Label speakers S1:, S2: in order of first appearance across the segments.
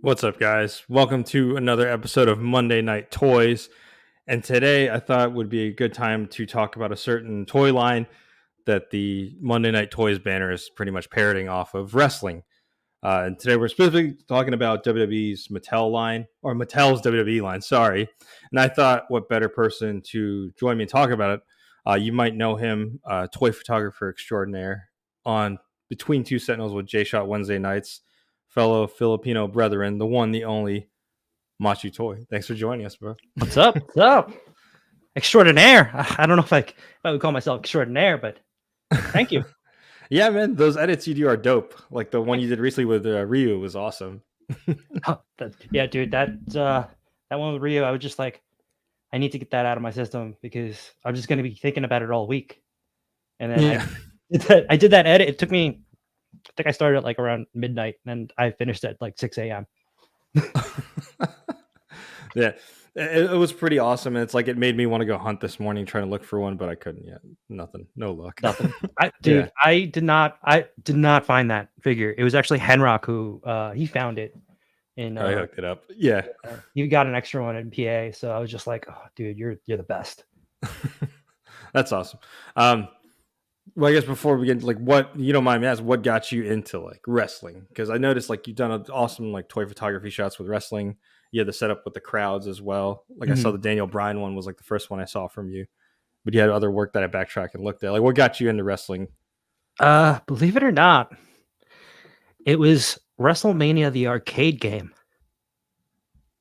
S1: What's up, guys? Welcome to another episode of Monday Night Toys. And today I thought would be a good time to talk about a certain toy line that the Monday Night Toys banner is pretty much parroting off of wrestling. And today we're specifically talking about WWE's Mattel line, or Mattel's WWE line, sorry. And I thought what better person to join me and talk about it. You might know him, toy photographer extraordinaire on Between Two Sentinels with J-Shot Wednesday nights. Fellow Filipino brethren, the one, the only, Machu Toy. Thanks for joining us, bro.
S2: What's up? What's up? Extraordinaire. I don't know if I would call myself extraordinaire, but thank you.
S1: Yeah, man, those edits you do are dope. Like the one you did recently with Ryu was awesome.
S2: Yeah, dude, that one with Rio, I was just like, I need to get that out of my system because I'm just going to be thinking about it all week. And then I did that edit. It took me, I think I started at like around midnight and I finished at like 6 a.m.
S1: Yeah, it was pretty awesome. And it's like, it made me want to go hunt this morning, trying to look for one, but I couldn't yet. Nothing. No luck.
S2: Nothing. I did not find that figure. It was actually Henrock who he found it.
S1: I hooked it up. Yeah.
S2: You got an extra one in PA. So I was just like, oh, dude, you're the best.
S1: That's awesome. Well, I guess before we get like, what, you don't mind me asking, what got you into like wrestling? Because I noticed like you've done awesome like toy photography shots with wrestling. You had the setup with the crowds as well. Like I saw the Daniel Bryan one was like the first one I saw from you, but you had other work that I backtracked and looked at. Like, what got you into wrestling?
S2: Believe it or not, it was WrestleMania, the arcade game.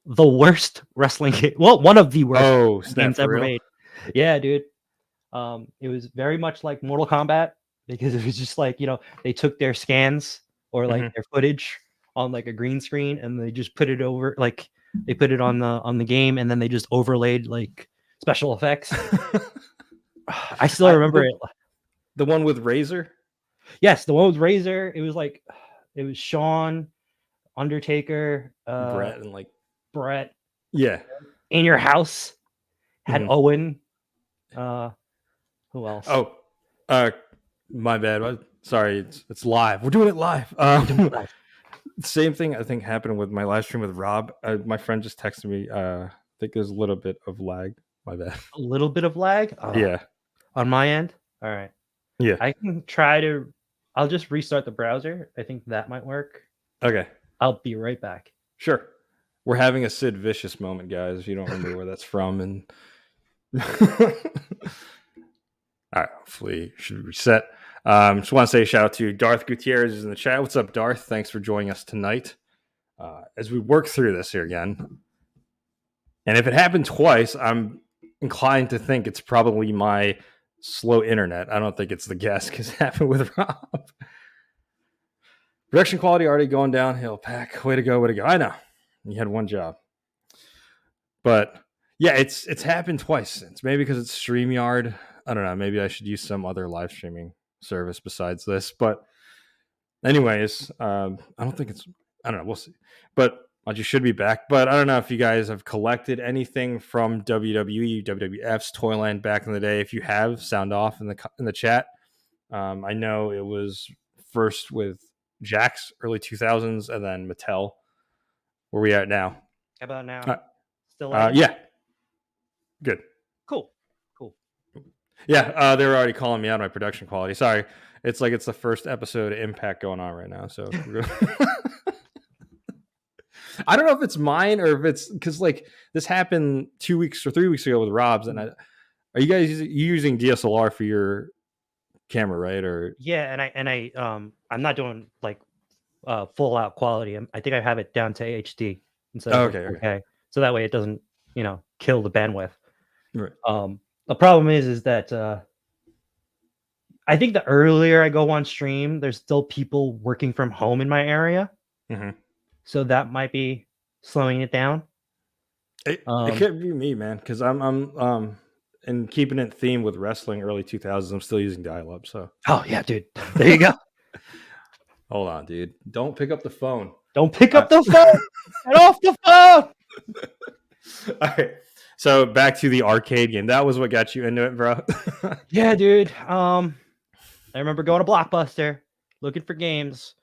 S2: The worst wrestling game. Well, one of the worst games ever made. Yeah, dude. It was very much like Mortal Kombat because it was just like, they took their scans or like their footage on like a green screen and they just put it over, like they put it on the game and then they just overlaid like special effects. I still remember it.
S1: The one with Razor?
S2: Yes, the one with Razor. It was Shawn, Undertaker,
S1: Brett and like
S2: Brett.
S1: Yeah.
S2: In Your House had Owen. Who else?
S1: Oh, my bad. Sorry, it's live. We're doing it live. Same thing I think happened with my live stream with Rob. My friend just texted me. I think there's a little bit of lag. My bad.
S2: A little bit of lag?
S1: Yeah.
S2: On my end? All right.
S1: Yeah.
S2: I can I'll just restart the browser. I think that might work.
S1: Okay.
S2: I'll be right back.
S1: Sure. We're having a Sid Vicious moment, guys. If you don't remember where that's from. And all right, hopefully should reset. Just want to say a shout out to Darth Gutierrez is in the chat. What's up, Darth? Thanks for joining us tonight. As we work through this here again. And if it happened twice, I'm inclined to think it's probably my slow internet. I don't think it's the guest because it happened with Rob. Production quality already going downhill, Pack. Way to go, way to go. I know. You had one job. But yeah, it's happened twice. It's maybe because it's StreamYard. I don't know. Maybe I should use some other live streaming service besides this. But anyways, I don't know. We'll see. But you should be back. But I don't know if you guys have collected anything from WWE, WWF's Toyland back in the day. If you have, sound off in the chat. I know it was first with Jax, early 2000s, and then Mattel. Where are we at now?
S2: How about now?
S1: Still yeah. Good.
S2: Cool.
S1: Yeah, they were already calling me out on my production quality. Sorry. It's like it's the first episode of Impact going on right now. So I don't know if it's mine or if it's because like this happened 2 weeks or 3 weeks ago with Rob's. And are you guys using DSLR for your camera, right? Or
S2: yeah, I'm not doing like full out quality. I think I have it down to HD instead of okay. So that way it doesn't kill the bandwidth.
S1: Right.
S2: The problem is that I think the earlier I go on stream, there's still people working from home in my area. So that might be slowing it down.
S1: It could be me, man, because I'm and keeping it theme with wrestling early 2000s. I'm still using dial-up. So
S2: oh yeah, dude, there you go.
S1: Hold on, dude. Don't pick up the phone.
S2: Don't pick up the phone. Get off the phone.
S1: All right. So back to the arcade game. That was what got you into it, bro.
S2: Yeah, dude. I remember going to Blockbuster looking for games,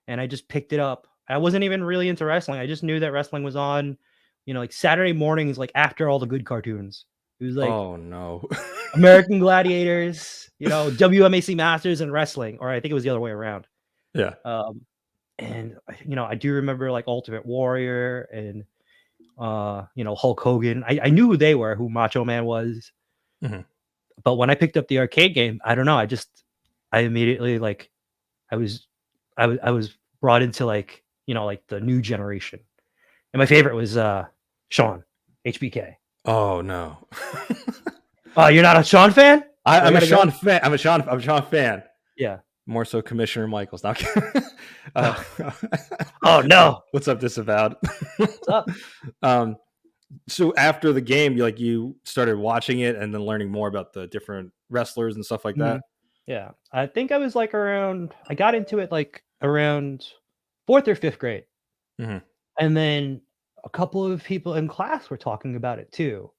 S2: and I just picked it up I wasn't even really into wrestling. I just knew that wrestling was on, like Saturday mornings, like after all the good cartoons. It was like,
S1: oh no,
S2: American Gladiators, WMAC Masters and wrestling, or I think it was the other way around.
S1: yeah.
S2: And I do remember like Ultimate Warrior and Hulk Hogan. I knew who they were, who Macho Man was.
S1: Mm-hmm.
S2: But when I picked up the arcade game, I don't know. I immediately like, I was brought into like, like the new generation. And my favorite was Sean, HBK.
S1: Oh no.
S2: Oh, you're not a Sean fan?
S1: I'm a Sean fan. I'm a Sean fan.
S2: Yeah.
S1: More so Commissioner Michaels. Now,
S2: oh no.
S1: What's up, Disavowed?
S2: What's up?
S1: So after the game, you started watching it and then learning more about the different wrestlers and stuff like that.
S2: Yeah. I think I was like I got into it like around 4th or 5th grade.
S1: Mm-hmm.
S2: And then a couple of people in class were talking about it too.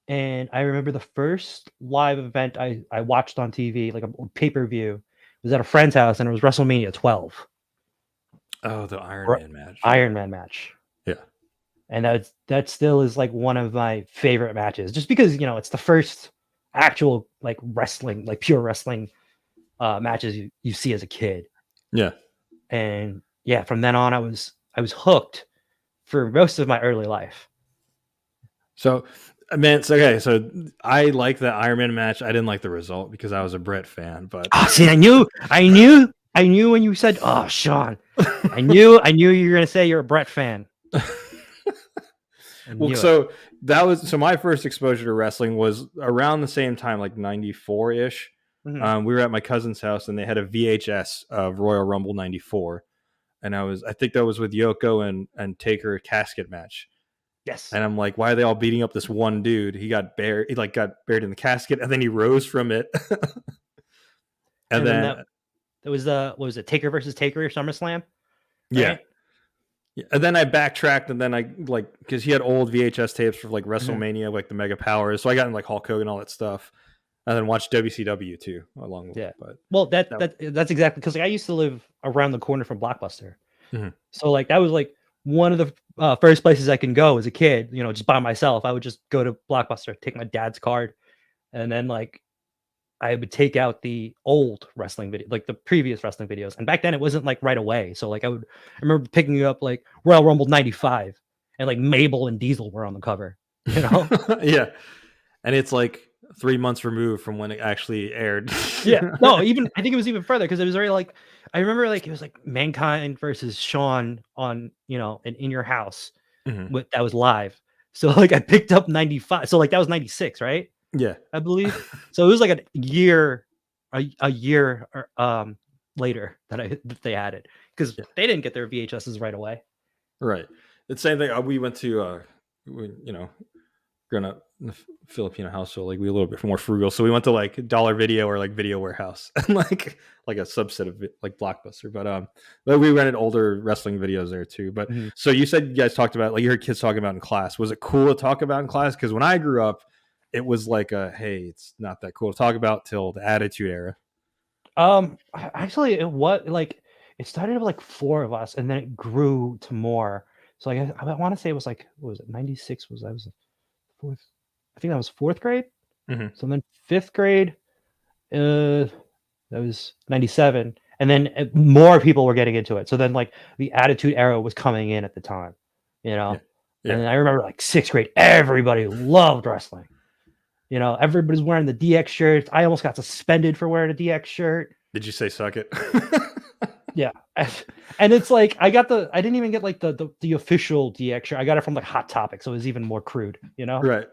S2: And I remember the first live event I watched on TV, like a pay-per-view, was at a friend's house, and it was WrestleMania 12.
S1: Oh, the Iron Man match.
S2: Iron Man match.
S1: Yeah.
S2: And that still is like one of my favorite matches, just because, it's the first actual like wrestling, like pure wrestling matches you see as a kid.
S1: Yeah.
S2: And yeah, from then on I was hooked for most of my early life.
S1: So, man, okay. So I like the Iron Man match. I didn't like the result because I was a Brett fan. But
S2: see, I knew when you said, "Oh, Sean," I knew you were gonna say you're a Brett fan.
S1: Well, so my first exposure to wrestling was around the same time, like 94 ish. Mm-hmm. We were at my cousin's house and they had a VHS of Royal Rumble 94, and I think that was with Yoko and Taker casket match.
S2: Yes.
S1: And I'm like, why are they all beating up this one dude? He got buried. He got buried in the casket, and then he rose from it. and then
S2: that was what was it, Taker versus Taker or SummerSlam? Right?
S1: Yeah. And then I backtracked, and then because he had old VHS tapes for like WrestleMania, like the Mega Powers. So I got in like Hulk Hogan, all that stuff, and then watched WCW too along with it. But
S2: well, that's exactly because I used to live around the corner from Blockbuster,
S1: mm-hmm.
S2: so like that was like one of the first places I can go as a kid. Just by myself, I would just go to Blockbuster, take my dad's card, and then like I would take out the old wrestling video, like the previous wrestling videos. And back then it wasn't like right away. So like I remember picking up like Royal Rumble 95 and like Mabel and Diesel were on the cover,
S1: Yeah. And it's like 3 months removed from when it actually aired.
S2: Yeah. No, I think it was even further because it was very like, I remember like it was like Mankind versus Shawn on, in your house.
S1: Mm-hmm.
S2: That was live. So like I picked up 95. So like that was 96, right?
S1: Yeah,
S2: I believe. So it was like a year later that they had it because they didn't get their VHSs right away.
S1: Right. The same thing. We went to, growing up in the Filipino household, like we were a little bit more frugal, so we went to like Dollar Video or like Video Warehouse, and like a subset of it, like Blockbuster. But we rented older wrestling videos there too. But mm-hmm. So you said you guys talked about, like you heard kids talking about in class. Was it cool to talk about in class? Because when I grew up, it was like hey, it's not that cool to talk about till the Attitude Era.
S2: Actually, it started with like 4 of us, and then it grew to more. So like I want to say it was like, what was it? 96 was fourth. I think that was 4th grade.
S1: Mm-hmm.
S2: So then 5th grade, that was 97, and then more people were getting into it. So then like the Attitude Era was coming in at the time, Yeah. And I remember like 6th grade, everybody loved wrestling. Everybody's wearing the DX shirts. I almost got suspended for wearing a DX shirt.
S1: Did you say suck it?
S2: Yeah. And it's like I didn't even get like the official DX shirt. I got it from like Hot Topic, so it was even more crude,
S1: Right.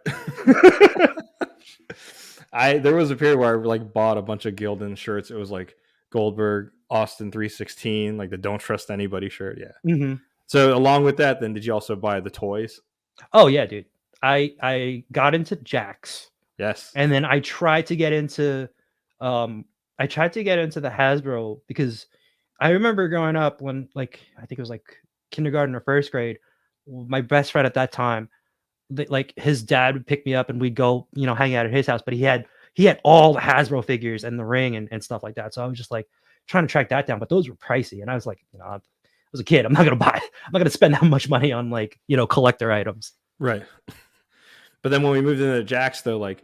S1: There was a period where I like bought a bunch of Gildan shirts. It was like Goldberg, Austin 316, like the Don't Trust Anybody shirt. Yeah.
S2: Mm-hmm.
S1: So along with that, then did you also buy the toys?
S2: Oh yeah, dude. I got into Jax.
S1: Yes.
S2: And then I tried to get into the Hasbro because I remember growing up when like I think it was like kindergarten or 1st grade, my best friend at that time, like his dad would pick me up and we'd go, hang out at his house, but he had all the Hasbro figures and the ring and stuff like that. So I was just like trying to track that down, but those were pricey. And I was like, was a kid. I'm not gonna spend that much money on like, collector items.
S1: Right. But then when we moved into Jax, though, like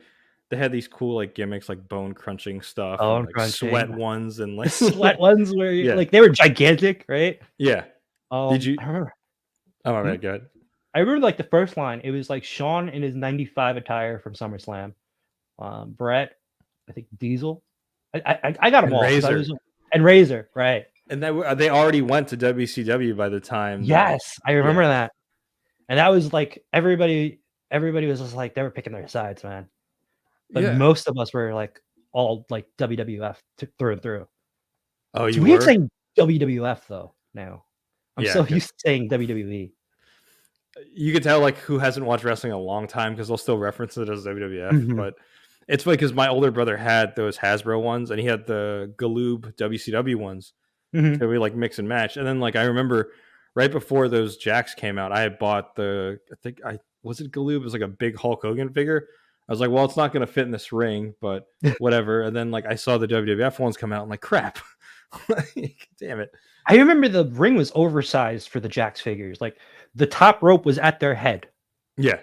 S1: they had these cool like gimmicks, like bone crunching stuff and
S2: Bone
S1: like sweat
S2: crunching.
S1: ones and
S2: The
S1: like
S2: sweat ones where
S1: yeah,
S2: like they were gigantic, right?
S1: yeah. Did you?
S2: I remember.
S1: Oh my
S2: Hmm?
S1: bad. Go ahead.
S2: I remember like the first line. It was like Shawn in his '95 attire from SummerSlam. Brett, I think Diesel. I got them
S1: And
S2: all because I
S1: Razor.
S2: was and Razor, right?
S1: And they already went to WCW by the time that.
S2: Yes, I remember that. And that was like everybody was just like they were picking their sides, man. But
S1: Yeah.
S2: most of us were like all like WWF through and through.
S1: Oh,
S2: It's
S1: you
S2: weird
S1: were?
S2: saying WWF though now. I'm
S1: Yeah.
S2: so used to saying WWE.
S1: You could tell like who hasn't watched wrestling in a long time because they'll still reference it as WWF.
S2: Mhm.
S1: But it's funny because my older brother had those Hasbro ones and he had the Galoob WCW ones.
S2: Mhm.
S1: So we like mix and match. And then like I remember right before those Jacks came out, I had bought I think I was it Galoob? It was like a big Hulk Hogan figure. I was like, well, it's not going to fit in this ring, but whatever. And then like I saw the WWF ones come out. I'm like, crap. Damn it.
S2: I remember the ring was oversized for the Jax figures. Like the top rope was at their head.
S1: Yeah.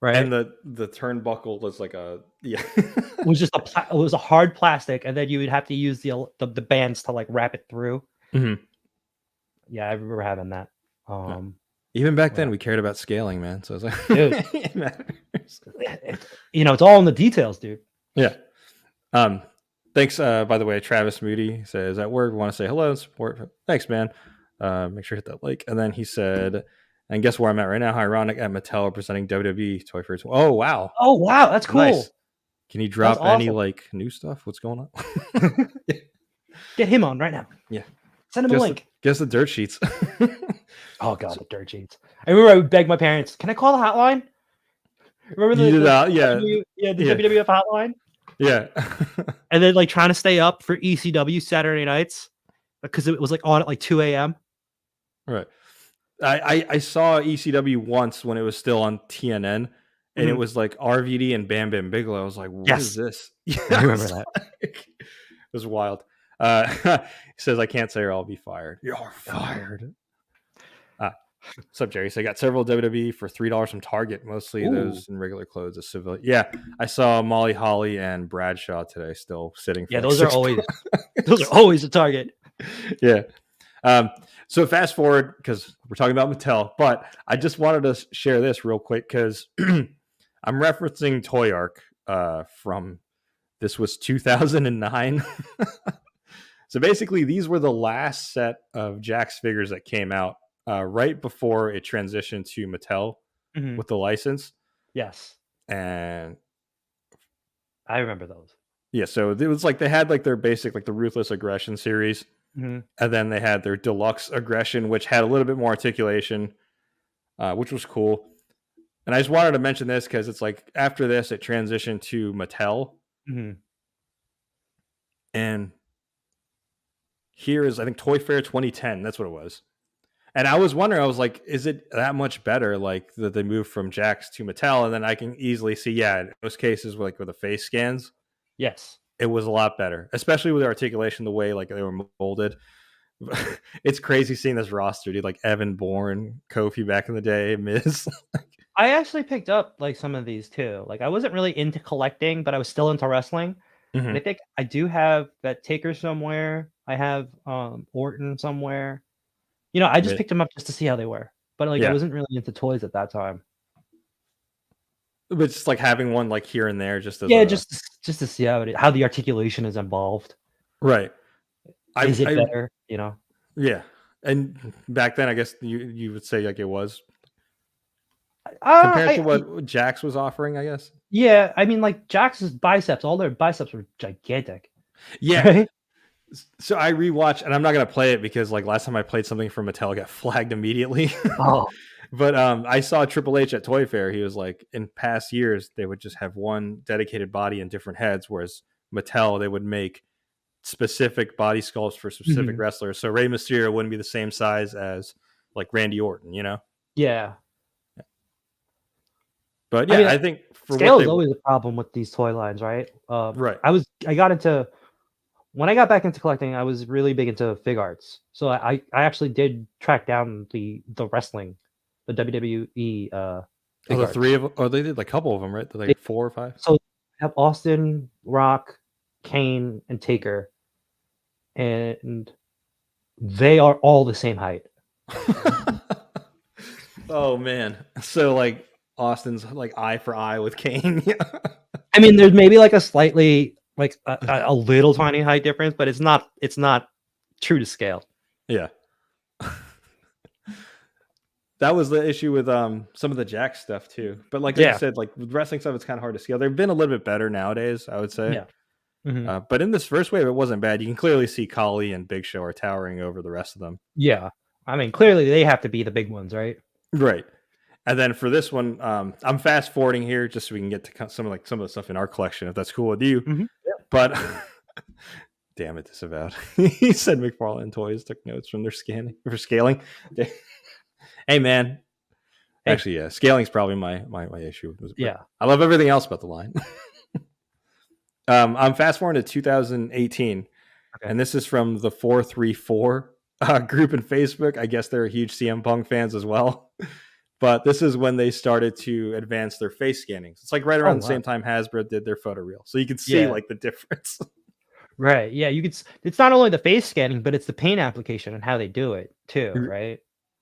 S2: Right.
S1: And the turnbuckle was like
S2: it was just it was a hard plastic, and then you would have to use the bands to like wrap it through.
S1: Mm-hmm.
S2: Yeah, I remember having that.
S1: Even back then, we cared about scaling, man. So it's like,
S2: dude,
S1: it matters.
S2: It's all in the details, dude.
S1: Yeah. Thanks. By the way, Travis Moody says at work, we want to say hello and support. Thanks, man. Make sure to hit that like. And then he said, and guess where I'm at right now? How ironic at Mattel presenting WWE Toy Fair. Oh wow.
S2: Oh wow, that's cool. Nice.
S1: Can you drop any like new stuff? What's going on?
S2: Get him on right now.
S1: Yeah.
S2: Send him a link.
S1: Guess the dirt sheets.
S2: Oh god, the dirt sheets. I remember I would beg my parents, "Can I call the hotline?" Remember the WWF hotline?
S1: Yeah.
S2: And then like trying to stay up for ECW Saturday nights because it was like on at like 2 a.m.
S1: Right. I saw ECW once when it was still on TNN, and it was like RVD and Bam Bam Bigelow. I was like, "What is this?"
S2: I remember that.
S1: It was wild. He says, "I can't say or I'll be fired." You're fired. What's up, Jerry? So I got several WWE for $3 from Target, mostly those in regular clothes as civilian. Yeah, I saw Molly Holly and Bradshaw today, still sitting. For
S2: those are always a Target.
S1: Yeah. So fast forward because we're talking about Mattel, but I just wanted to share this real quick because I'm referencing Toy Arc from this was 2009. So basically, these were the last set of Jax figures that came out right before it transitioned to Mattel with the license.
S2: Yes.
S1: And
S2: I remember those.
S1: Yeah, so it was like they had like their basic, like the Ruthless Aggression series. And then they had their Deluxe Aggression, which had a little bit more articulation, which was cool. And I just wanted to mention this because it's like after this, it transitioned to Mattel. And here is, I think, Toy Fair 2010. That's what it was. And I was wondering, I was like, is it that much better, like that they moved from Jax to Mattel? And then I can easily see, yeah, in those cases, like with the face scans,
S2: yes,
S1: it was a lot better, especially with the articulation, the way like they were molded. It's crazy seeing this roster, dude. Like Evan Bourne, Kofi back in the day, Miz.
S2: I actually picked up like some of these too. Like I wasn't really into collecting, but I was still into wrestling. And I think I do have that Taker somewhere. I have Orton somewhere. I just picked them up just to see how they were. But like I wasn't really into toys at that time.
S1: But just like having one like here and there, just as
S2: just to see how the articulation is involved.
S1: Right.
S2: Is it better?
S1: Yeah. And back then, I guess you would say like it was compared to what Jax was offering, I guess.
S2: Yeah, I mean, like Jax's biceps, all their biceps were gigantic.
S1: Yeah. Right? So I rewatched, and I'm not gonna play it because like last time I played something from Mattel, I got flagged immediately.
S2: Oh.
S1: But I saw Triple H at Toy Fair. He was like, in past years, they would just have one dedicated body and different heads, whereas Mattel, they would make specific body sculpts for specific wrestlers. So Rey Mysterio wouldn't be the same size as like Randy Orton,
S2: Yeah.
S1: But yeah, I think
S2: for scale is always a problem with these toy lines, right?
S1: Right.
S2: I got into when I got back into collecting, I was really big into fig arts. So I actually did track down the wrestling, the WWE
S1: Oh,
S2: fig
S1: the
S2: arts.
S1: three of them. Oh, they did like a couple of them, right? Like 4 or 5.
S2: So have Austin, Rock, Kane, and Taker, and they are all the same height.
S1: Oh man! So like Austin's like eye for eye with Kane.
S2: I mean, there's maybe like a slightly like a little tiny height difference, but it's not true to scale.
S1: Yeah. That was the issue with some of the Jack stuff too. But like I said, like with wrestling stuff, it's kind of hard to scale. They've been a little bit better nowadays, I would say.
S2: Yeah. Mm-hmm.
S1: But in this first wave, it wasn't bad. You can clearly see Kali and Big Show are towering over the rest of them.
S2: Yeah. I mean, clearly they have to be the big ones, right?
S1: Right. And then for this one, I'm fast forwarding here just so we can get to some of the stuff in our collection, if that's cool with you.
S2: Mm-hmm. Yeah.
S1: But damn it, disavowed. He said McFarlane Toys took notes from their scaling. Hey man. Hey. Actually, yeah, scaling's probably my issue.
S2: Yeah.
S1: I love everything else about the line. I'm fast forwarding to 2018, and this is from the 434 group in Facebook. I guess they're huge CM Punk fans as well. But this is when they started to advance their face scanning. It's like right around the same time Hasbro did their photo reel. So you can see like the difference.
S2: Right. Yeah. You could. It's not only the face scanning, but it's the paint application and how they do it too. Right.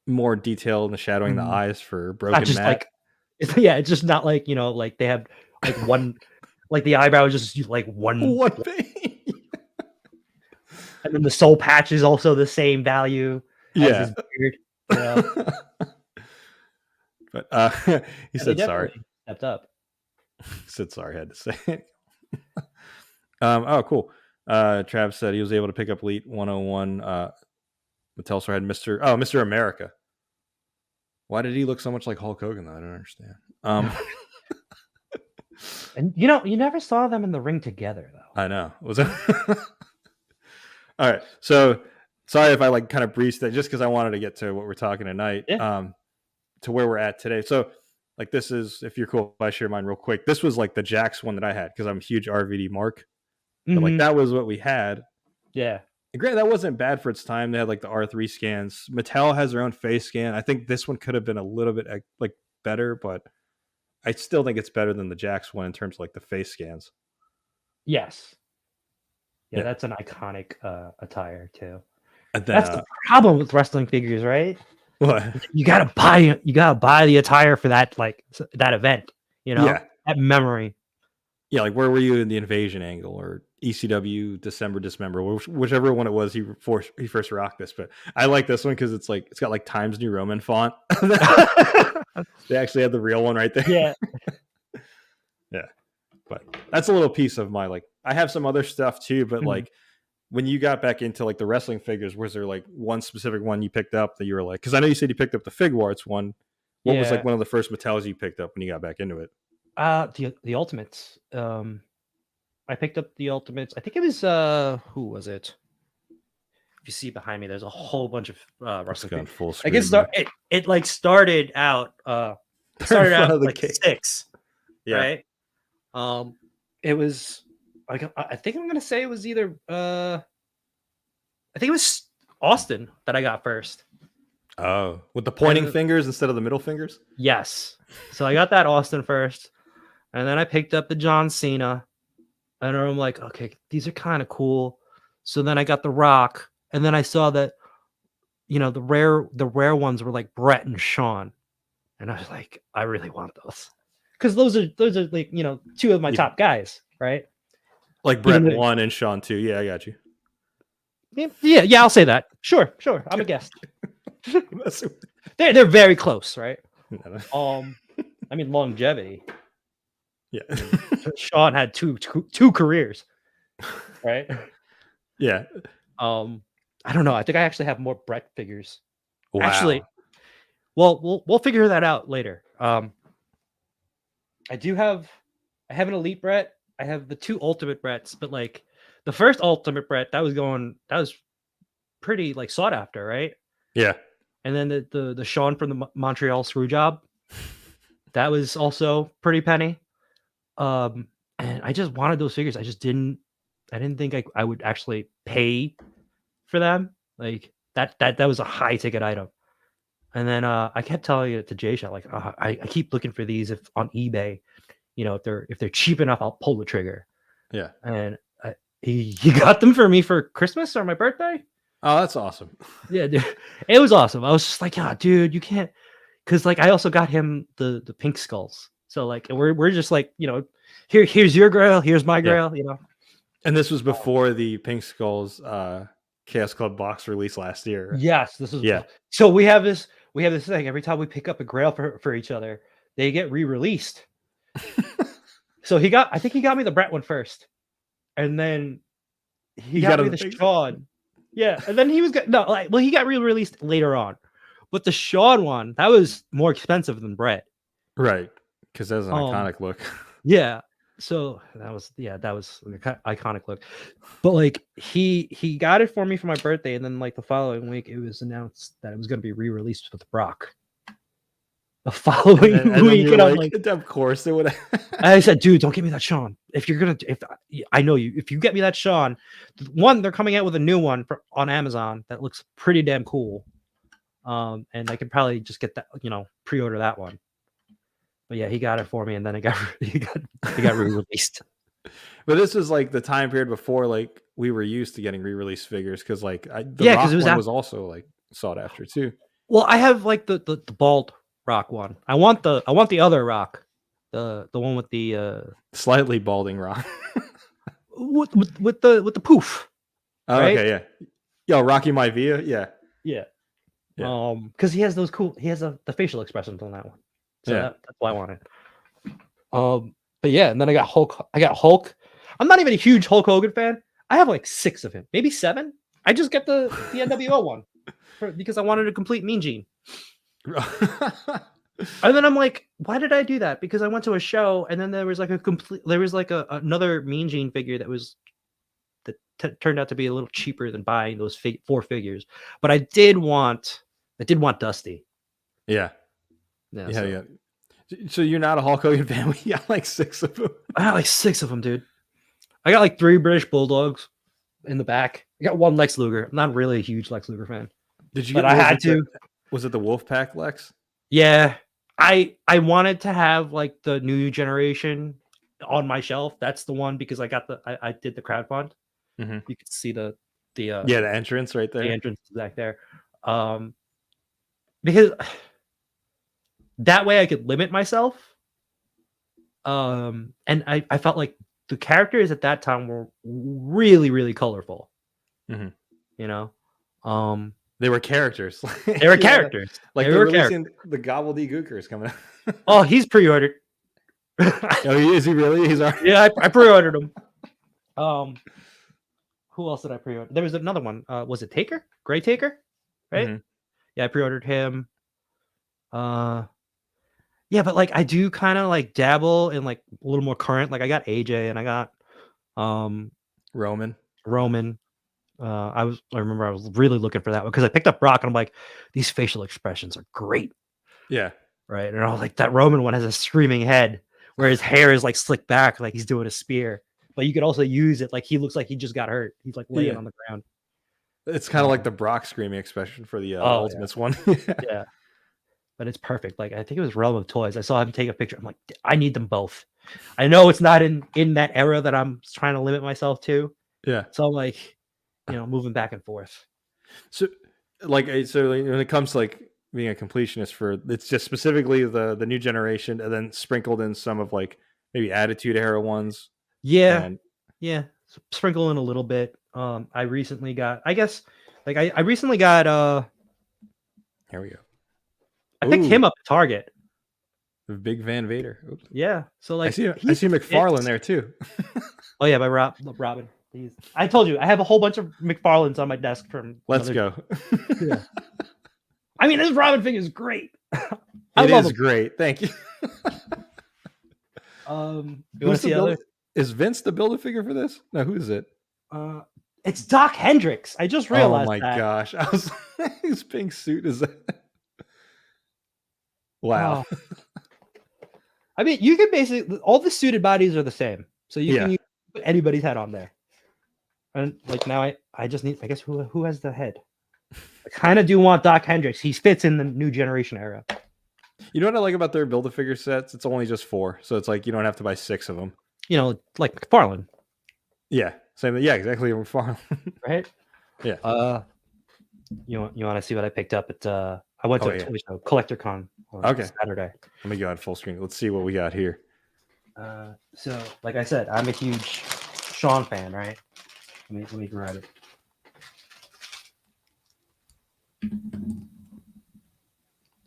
S1: More detail in the shadowing the eyes for broken
S2: just
S1: matte.
S2: It's just not like, like they have like one, like the eyebrow is just like one
S1: thing.
S2: And then the soul patch is also the same value as his beard. You know?
S1: But he said sorry.
S2: Stepped up.
S1: He said sorry, I had to say it. Oh, cool. Trav said he was able to pick up Elite 101. Mattel store had Mr. America. Why did he look so much like Hulk Hogan though? I don't understand.
S2: And you never saw them in the ring together though.
S1: I know. Was it? All right. So sorry if I like kind of breezed that just because I wanted to get to what we're talking tonight. Yeah. To where we're at today. So like this is, if you're cool, if I share mine real quick. This was like the Jax one that I had because I'm a huge RVD mark. But like that was what we had.
S2: Yeah.
S1: And granted, that wasn't bad for its time. They had like the R3 scans. Mattel has their own face scan. I think this one could have been a little bit like better, but I still think it's better than the Jax one in terms of like the face scans.
S2: Yes. Yeah, that's an iconic attire too.
S1: And then,
S2: that's the problem with wrestling figures, right?
S1: What?
S2: You gotta buy the attire for that that event. That memory.
S1: Yeah, like where were you in the Invasion angle or ECW December Dismember, whichever one it was he first rocked this. But I like this one because it's got like Times New Roman font. They actually had the real one right there.
S2: Yeah.
S1: Yeah. But that's a little piece of my I have some other stuff too, but like when you got back into like the wrestling figures, was there like one specific one you picked up that you were like, because I know you said you picked up the Fig Warts one. What was like one of the first Mattels you picked up when you got back into it?
S2: The Ultimates. I picked up the Ultimates. I think it was who was it? If you see behind me, there's a whole bunch of wrestling figures.
S1: Full screen,
S2: I guess it like started out like 6. Yeah. Right. It was I think I'm gonna say it was either I think it was Austin that I got first.
S1: Oh, with the pointing fingers instead of the middle fingers?
S2: Yes. So I got that Austin first, and then I picked up the John Cena, and I'm like, okay, these are kind of cool. So then I got the Rock, and then I saw that, the rare ones were like Brett and Shawn, and I was like, I really want those because those are like two of my top guys, right?
S1: Like Brett 1 and Shawn 2. Yeah, I got you.
S2: Yeah, I'll say that. Sure, I'm a guest. They're very close, right? I mean longevity.
S1: Yeah.
S2: Shawn had two careers, right?
S1: Yeah.
S2: I don't know. I think I actually have more Brett figures.
S1: Wow.
S2: Actually, well, we'll figure that out later. I have an Elite Brett. I have the 2 Ultimate Bretts, but like the first Ultimate Brett, that was pretty like sought after, right?
S1: Yeah.
S2: And then the Shawn from the Montreal Screwjob, that was also pretty penny. And I just wanted those figures. I just didn't I didn't think I would actually pay for them. Like that was a high ticket item. And then I kept telling it to Jay Shot, like, I keep looking for these if on eBay, if they're cheap enough, I'll pull the trigger.
S1: Yeah.
S2: And he got them for me for Christmas or my birthday.
S1: Oh, that's awesome.
S2: Yeah, dude, it was awesome. I was just like, yeah, dude, you can't, because like I also got him the pink skulls. So like we're just like, here's your grail, here's my grail,
S1: And this was before the Pink Skulls Chaos Club box release last year.
S2: Yes, this is So we have this thing every time we pick up a grail for each other, they get re-released. So I think he got me the Brett one first, and then he got me the Sean. Yeah, and then he got re-released later on, but the Sean one that was more expensive than Brett,
S1: right? Because that's an iconic look.
S2: Yeah, so that was an iconic look, but like he got it for me for my birthday, and then like the following week it was announced that it was going to be re-released with Brock. The following week, and I'm like,
S1: of course it would.
S2: I said, dude, don't give me that Sean. If I know you, if you get me that Sean, one, they're coming out with a new one on Amazon that looks pretty damn cool, and I can probably just get that, pre-order that one. But yeah, he got it for me, and then it got re-released.
S1: But this was like the time period before like we were used to getting re-released figures, because like
S2: because it
S1: was also like sought after too.
S2: Well, I have like the bald Rock one. I want the other Rock, the one with the
S1: slightly balding Rock,
S2: with the poof.
S1: Oh, right? Okay, yeah. Yo, Rocky Maivia, yeah.
S2: Because he has those he has the facial expressions on that one. So that's why I want it. But yeah, and then I got Hulk. I'm not even a huge Hulk Hogan fan. I have like 6 of him, maybe 7. I just get the NWO one because I wanted a complete Mean Gene. And then I'm like, why did I do that? Because I went to a show, and then there was like another Mean Gene figure that turned out to be a little cheaper than buying those 4 figures. But I did want Dusty.
S1: Yeah. So you're not a Hulk Hogan fan? You got like 6 of them.
S2: I got like 6 of them, dude. I got like 3 British Bulldogs in the back. I got 1 Lex Luger. I'm not really a huge Lex Luger fan.
S1: Did you?
S2: But I had to.
S1: Was it the Wolfpack Lex?
S2: Yeah, I wanted to have like the new generation on my shelf. That's the one because I got I did the crowdfund.
S1: Mm-hmm.
S2: You could see the
S1: entrance right there.
S2: The entrance is back there. Because that way I could limit myself. And I felt like the characters at that time were really, really colorful.
S1: Mm-hmm.
S2: They
S1: were characters.
S2: They were characters.
S1: Like they were releasing the gobbledygookers coming out.
S2: Oh, he's pre-ordered.
S1: Oh, is he really? He's already.
S2: Yeah, I pre-ordered him. Who else did I pre-order? There was another one. Was it Taker? Gray Taker? Right? Mm-hmm. Yeah, I pre-ordered him. Yeah, but like I do kind of like dabble in like a little more current. Like I got AJ and I got
S1: Roman.
S2: I remember I was really looking for that one because I picked up Brock and I'm like, these facial expressions are great.
S1: Yeah.
S2: Right. And I was like, that Roman one has a screaming head where his hair is like slicked back, like he's doing a spear. But you could also use it like he looks like he just got hurt. He's like laying on the ground.
S1: It's kind of like the Brock screaming expression for the Ultimates one.
S2: Yeah. But it's perfect. Like I think it was Realm of Toys. I saw him take a picture. I'm like, I need them both. I know it's not in that era that I'm trying to limit myself to.
S1: Yeah.
S2: So I'm like, moving back and forth.
S1: So when it comes to like being a completionist it's just specifically the new generation, and then sprinkled in some of like maybe Attitude Era ones.
S2: Yeah. Sprinkle in a little bit. I recently got, I recently got
S1: here we go.
S2: I picked him up at Target.
S1: Big Van Vader. Oops.
S2: Yeah. So like
S1: I see McFarlane there too.
S2: Oh yeah, by Robin. I told you I have a whole bunch of McFarlanes on my desk from.
S1: Let's go.
S2: Yeah. I mean, this Robin figure is great.
S1: It is great. Thank you.
S2: You want to see other?
S1: Is Vince the Build-A-Figure for this? No, who is it?
S2: It's Doc Hendricks. I just realized.
S1: Oh my gosh! His pink suit is. Wow.
S2: I mean, you can basically all the suited bodies are the same, so you can put anybody's head on there. And like now, I just need. I guess who has the head? I kind of do want Doc Hendricks. He fits in the new generation era.
S1: You know what I like about their Build-A-Figure sets? It's only just 4, so it's like you don't have to buy 6 of them.
S2: You know, like McFarlane.
S1: Yeah, same thing. Yeah, exactly. McFarlane.
S2: Right?
S1: Yeah.
S2: You want to see what I picked up at? I went to a toy show, CollectorCon, on Saturday.
S1: Let me go on full screen. Let's see what we got here.
S2: So, like I said, I'm a huge Sean fan, right? Let me grab it.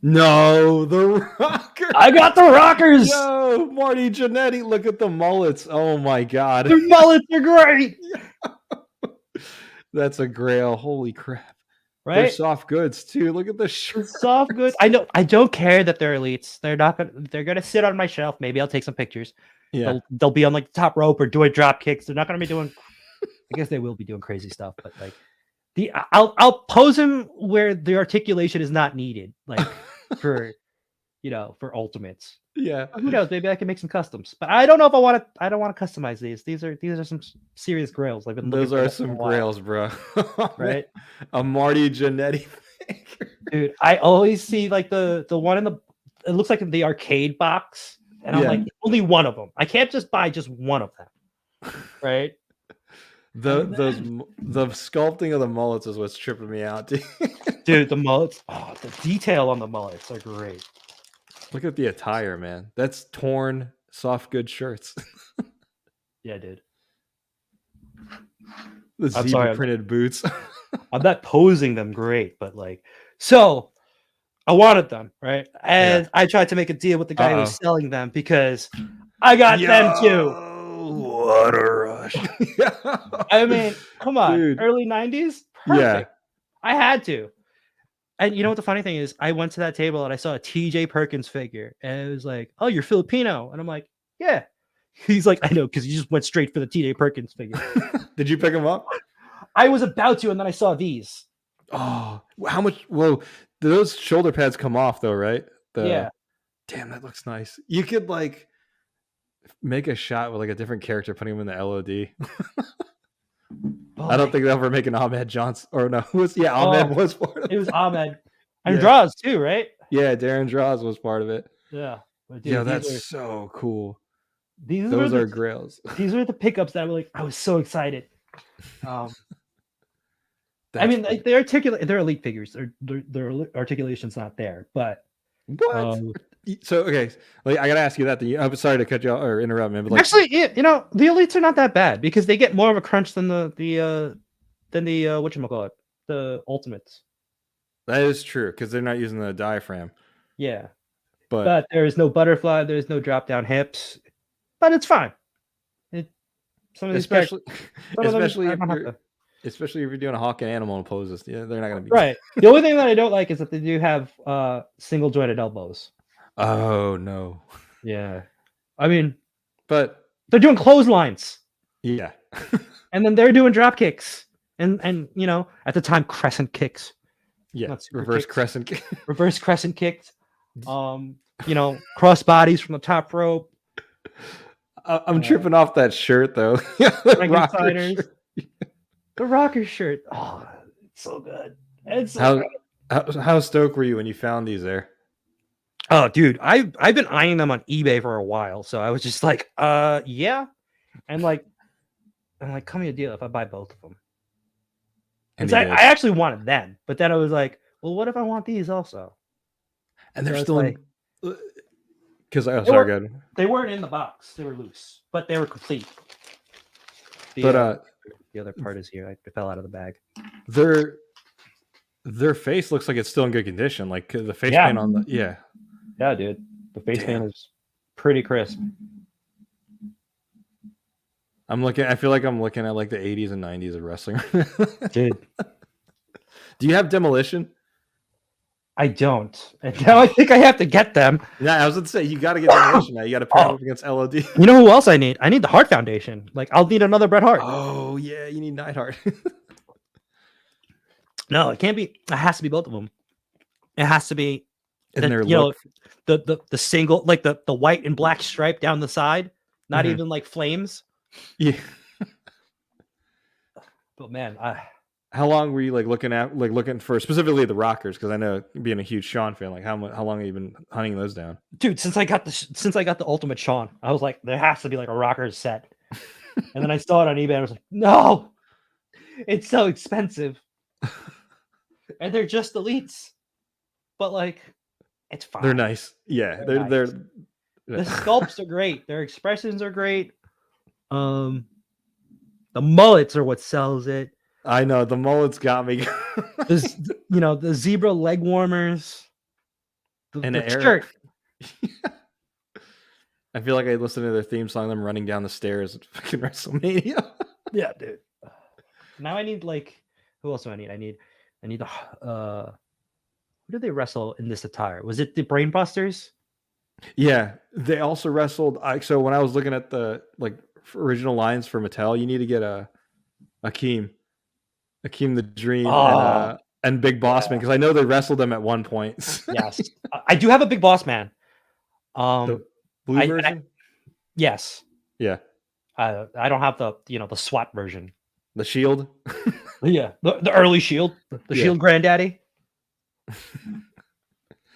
S1: No, the Rockers.
S2: I got the Rockers.
S1: No, Marty Jannetty. Look at the mullets. Oh my God.
S2: The mullets are great.
S1: That's a grail. Holy crap.
S2: Right?
S1: They're soft goods too. Look at the shirts.
S2: Soft goods. I know. I don't care that they're elites. They're gonna sit on my shelf. Maybe I'll take some pictures.
S1: Yeah.
S2: They'll be on like the top rope or doing drop kicks. They're not gonna be doing. I guess they will be doing crazy stuff, but like I'll pose them where the articulation is not needed, like for for ultimates.
S1: Yeah.
S2: Who knows? Maybe I can make some customs, but I don't know if I want to. I don't want to customize these. These are some serious grails. I've been
S1: Those are some grails, bro.
S2: Right?
S1: A Marty Jannetty figure.
S2: Dude, I always see like the one in the. It looks like the arcade box, and I'm like, only one of them. I can't just buy just one of them, right?
S1: The sculpting of the mullets is what's tripping me out, dude.
S2: Dude, the mullets. Oh, the detail on the mullets are great.
S1: Look at the attire, man. That's torn, soft good shirts.
S2: Yeah, dude.
S1: The zebra printed boots.
S2: I'm not posing them great, but like, so I wanted them, right? And I tried to make a deal with the guy who was selling them because I got them too.
S1: What a rush.
S2: I mean, come on.
S1: Dude.
S2: Early 90s? Perfect. Yeah. I had to. And you know what the funny thing is? I went to that table and I saw a TJ Perkins figure. And it was like, oh, you're Filipino. And I'm like, yeah. He's like, I know, because you just went straight for the TJ Perkins figure.
S1: Did you pick him up?
S2: I was about to, and then I saw these.
S1: Oh, how much? Whoa. Those shoulder pads come off, though, right?
S2: Yeah.
S1: Damn, that looks nice. You could, like, make a shot with, like, a different character, putting him in the LOD. I don't think they'll ever make an Ahmed Johnson. Or no, Ahmed was part of it.
S2: It was Ahmed. And Draws, too, right?
S1: Yeah, Darren Draws was part of it.
S2: Yeah. But
S1: dude, that's so cool.
S2: Those
S1: are grails.
S2: These are the pickups that were like, I was so excited. I mean, they're elite figures. Their articulation's not there, but
S1: what? So okay, like I gotta ask you that. I'm sorry to cut you off or interrupt, man. But like,
S2: actually, the elites are not that bad because they get more of a crunch than the whatchamacallit, the ultimates.
S1: That is true because they're not using the diaphragm.
S2: Yeah, but there is no butterfly. There's no drop down hips, but it's fine. Some of these
S1: especially if you're doing a hawk and animal poses, they're not going to be
S2: right. The only thing that I don't like is that they do have single jointed elbows.
S1: Oh no.
S2: Yeah, I mean,
S1: but
S2: they're doing clotheslines.
S1: Yeah,
S2: and then they're doing drop kicks, and at the time crescent kicks.
S1: Yeah, reverse crescent
S2: kicks. Cross bodies from the top rope.
S1: I'm tripping off that shirt though.
S2: The rocker shirt. Oh, it's so good. It's so
S1: good. How stoked were you when you found these there?
S2: Oh, dude, I've been eyeing them on eBay for a while, so I was just like, yeah, and like, come me a deal if I buy both of them. And I actually wanted them, but then I was like, well, what if I want these also?
S1: And they're still because
S2: they weren't in the box; they were loose, but they were complete. The other part is here. I fell out of the bag.
S1: Their face looks like it's still in good condition. Like the face paint on the
S2: yeah, dude. The face paint is pretty crisp.
S1: I feel like I'm looking at like the 80s and 90s of wrestling.
S2: Dude.
S1: Do you have Demolition?
S2: I don't. And now I think I have to get them.
S1: Yeah, I was going to say, you got to get Demolition now. You got to pair up against LOD.
S2: You know who else I need? I need the Hart Foundation. Like, I'll need another Bret Hart.
S1: Oh, yeah, you need Neidhart.
S2: No, it can't be. It has to be both of them. It has to be.
S1: The
S2: single, like the white and black stripe down the side. Not even like flames.
S1: Yeah.
S2: But man,
S1: how long were you like looking for specifically the rockers? Because I know being a huge Sean fan, like how long have you been hunting those down?
S2: Dude, since I got the Ultimate Sean, I was like, there has to be like a rockers set. And then I saw it on eBay. I was like, no, it's so expensive. And they're just elites, but like, it's fine.
S1: They're nice. Yeah, they're
S2: nice. The sculpts are great. Their expressions are great. The mullets are what sells it.
S1: I know the mullets got me.
S2: The zebra leg warmers. The shirt.
S1: I feel like I listened to their theme song, them running down the stairs at fucking WrestleMania.
S2: Yeah, dude. Now I need like, who else do I need? I need the who did they wrestle in this attire? Was it the Brainbusters?
S1: Yeah, they also wrestled. So when I was looking at the like original lines for Mattel, you need to get Akeem the Dream, and Big Boss Man, because I know they wrestled them at one point.
S2: Yes, I do have a Big Boss Man.
S1: The blue version.
S2: Yes.
S1: Yeah.
S2: I don't have the the SWAT version.
S1: The Shield.
S2: Yeah, the early Shield, the Shield Granddaddy.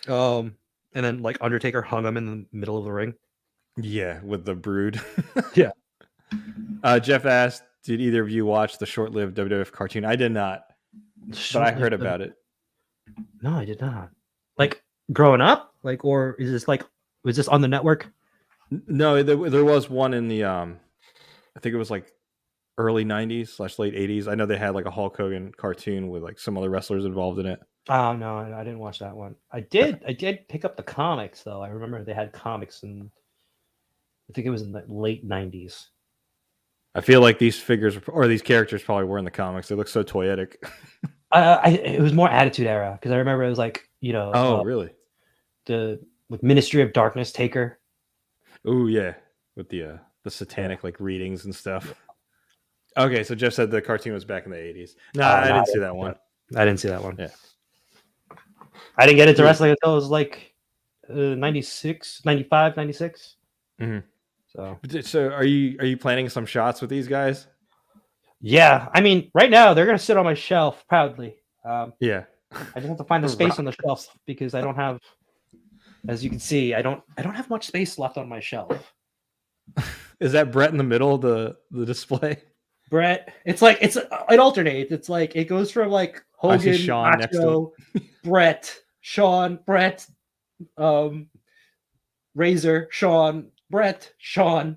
S2: And then like Undertaker hung him in the middle of the ring.
S1: Yeah, with the Brood.
S2: Yeah.
S1: Jeff asked, "Did either of you watch the short-lived WWF cartoon?" I did not, but I heard about it.
S2: No, I did not. Like growing up, like, or is this like, was this on the network?
S1: No, there was one in the I think it was like early 90s / late 80s. I know they had like a Hulk Hogan cartoon with like some other wrestlers involved in it.
S2: Oh no, I didn't watch that one. I did pick up the comics though. I remember they had comics, and I think it was in the late 90s.
S1: I feel like these figures or these characters probably were in the comics. They look so toyetic.
S2: It was more Attitude Era, because I remember it was like,
S1: really?
S2: The like Ministry of Darkness Taker.
S1: Oh yeah, with the satanic like readings and stuff. Okay, so Jeff said the cartoon was back in the 80s. No, I didn't see that one.
S2: I didn't see that one.
S1: Yeah.
S2: I didn't get into wrestling until it was like 96, 95, 96.
S1: Mm-hmm. So are you planning some shots with these guys?
S2: Yeah. I mean, right now they're going to sit on my shelf proudly.
S1: Yeah.
S2: I just have to find the space on the shelf, because I don't have, as you can see, I don't have much space left on my shelf.
S1: Is that Brett in the middle of the display?
S2: Brett, it alternates. It's like it goes from like Hogan,
S1: Sean
S2: Macho, Brett, Sean, Brett, Razor, Sean, Brett, Sean,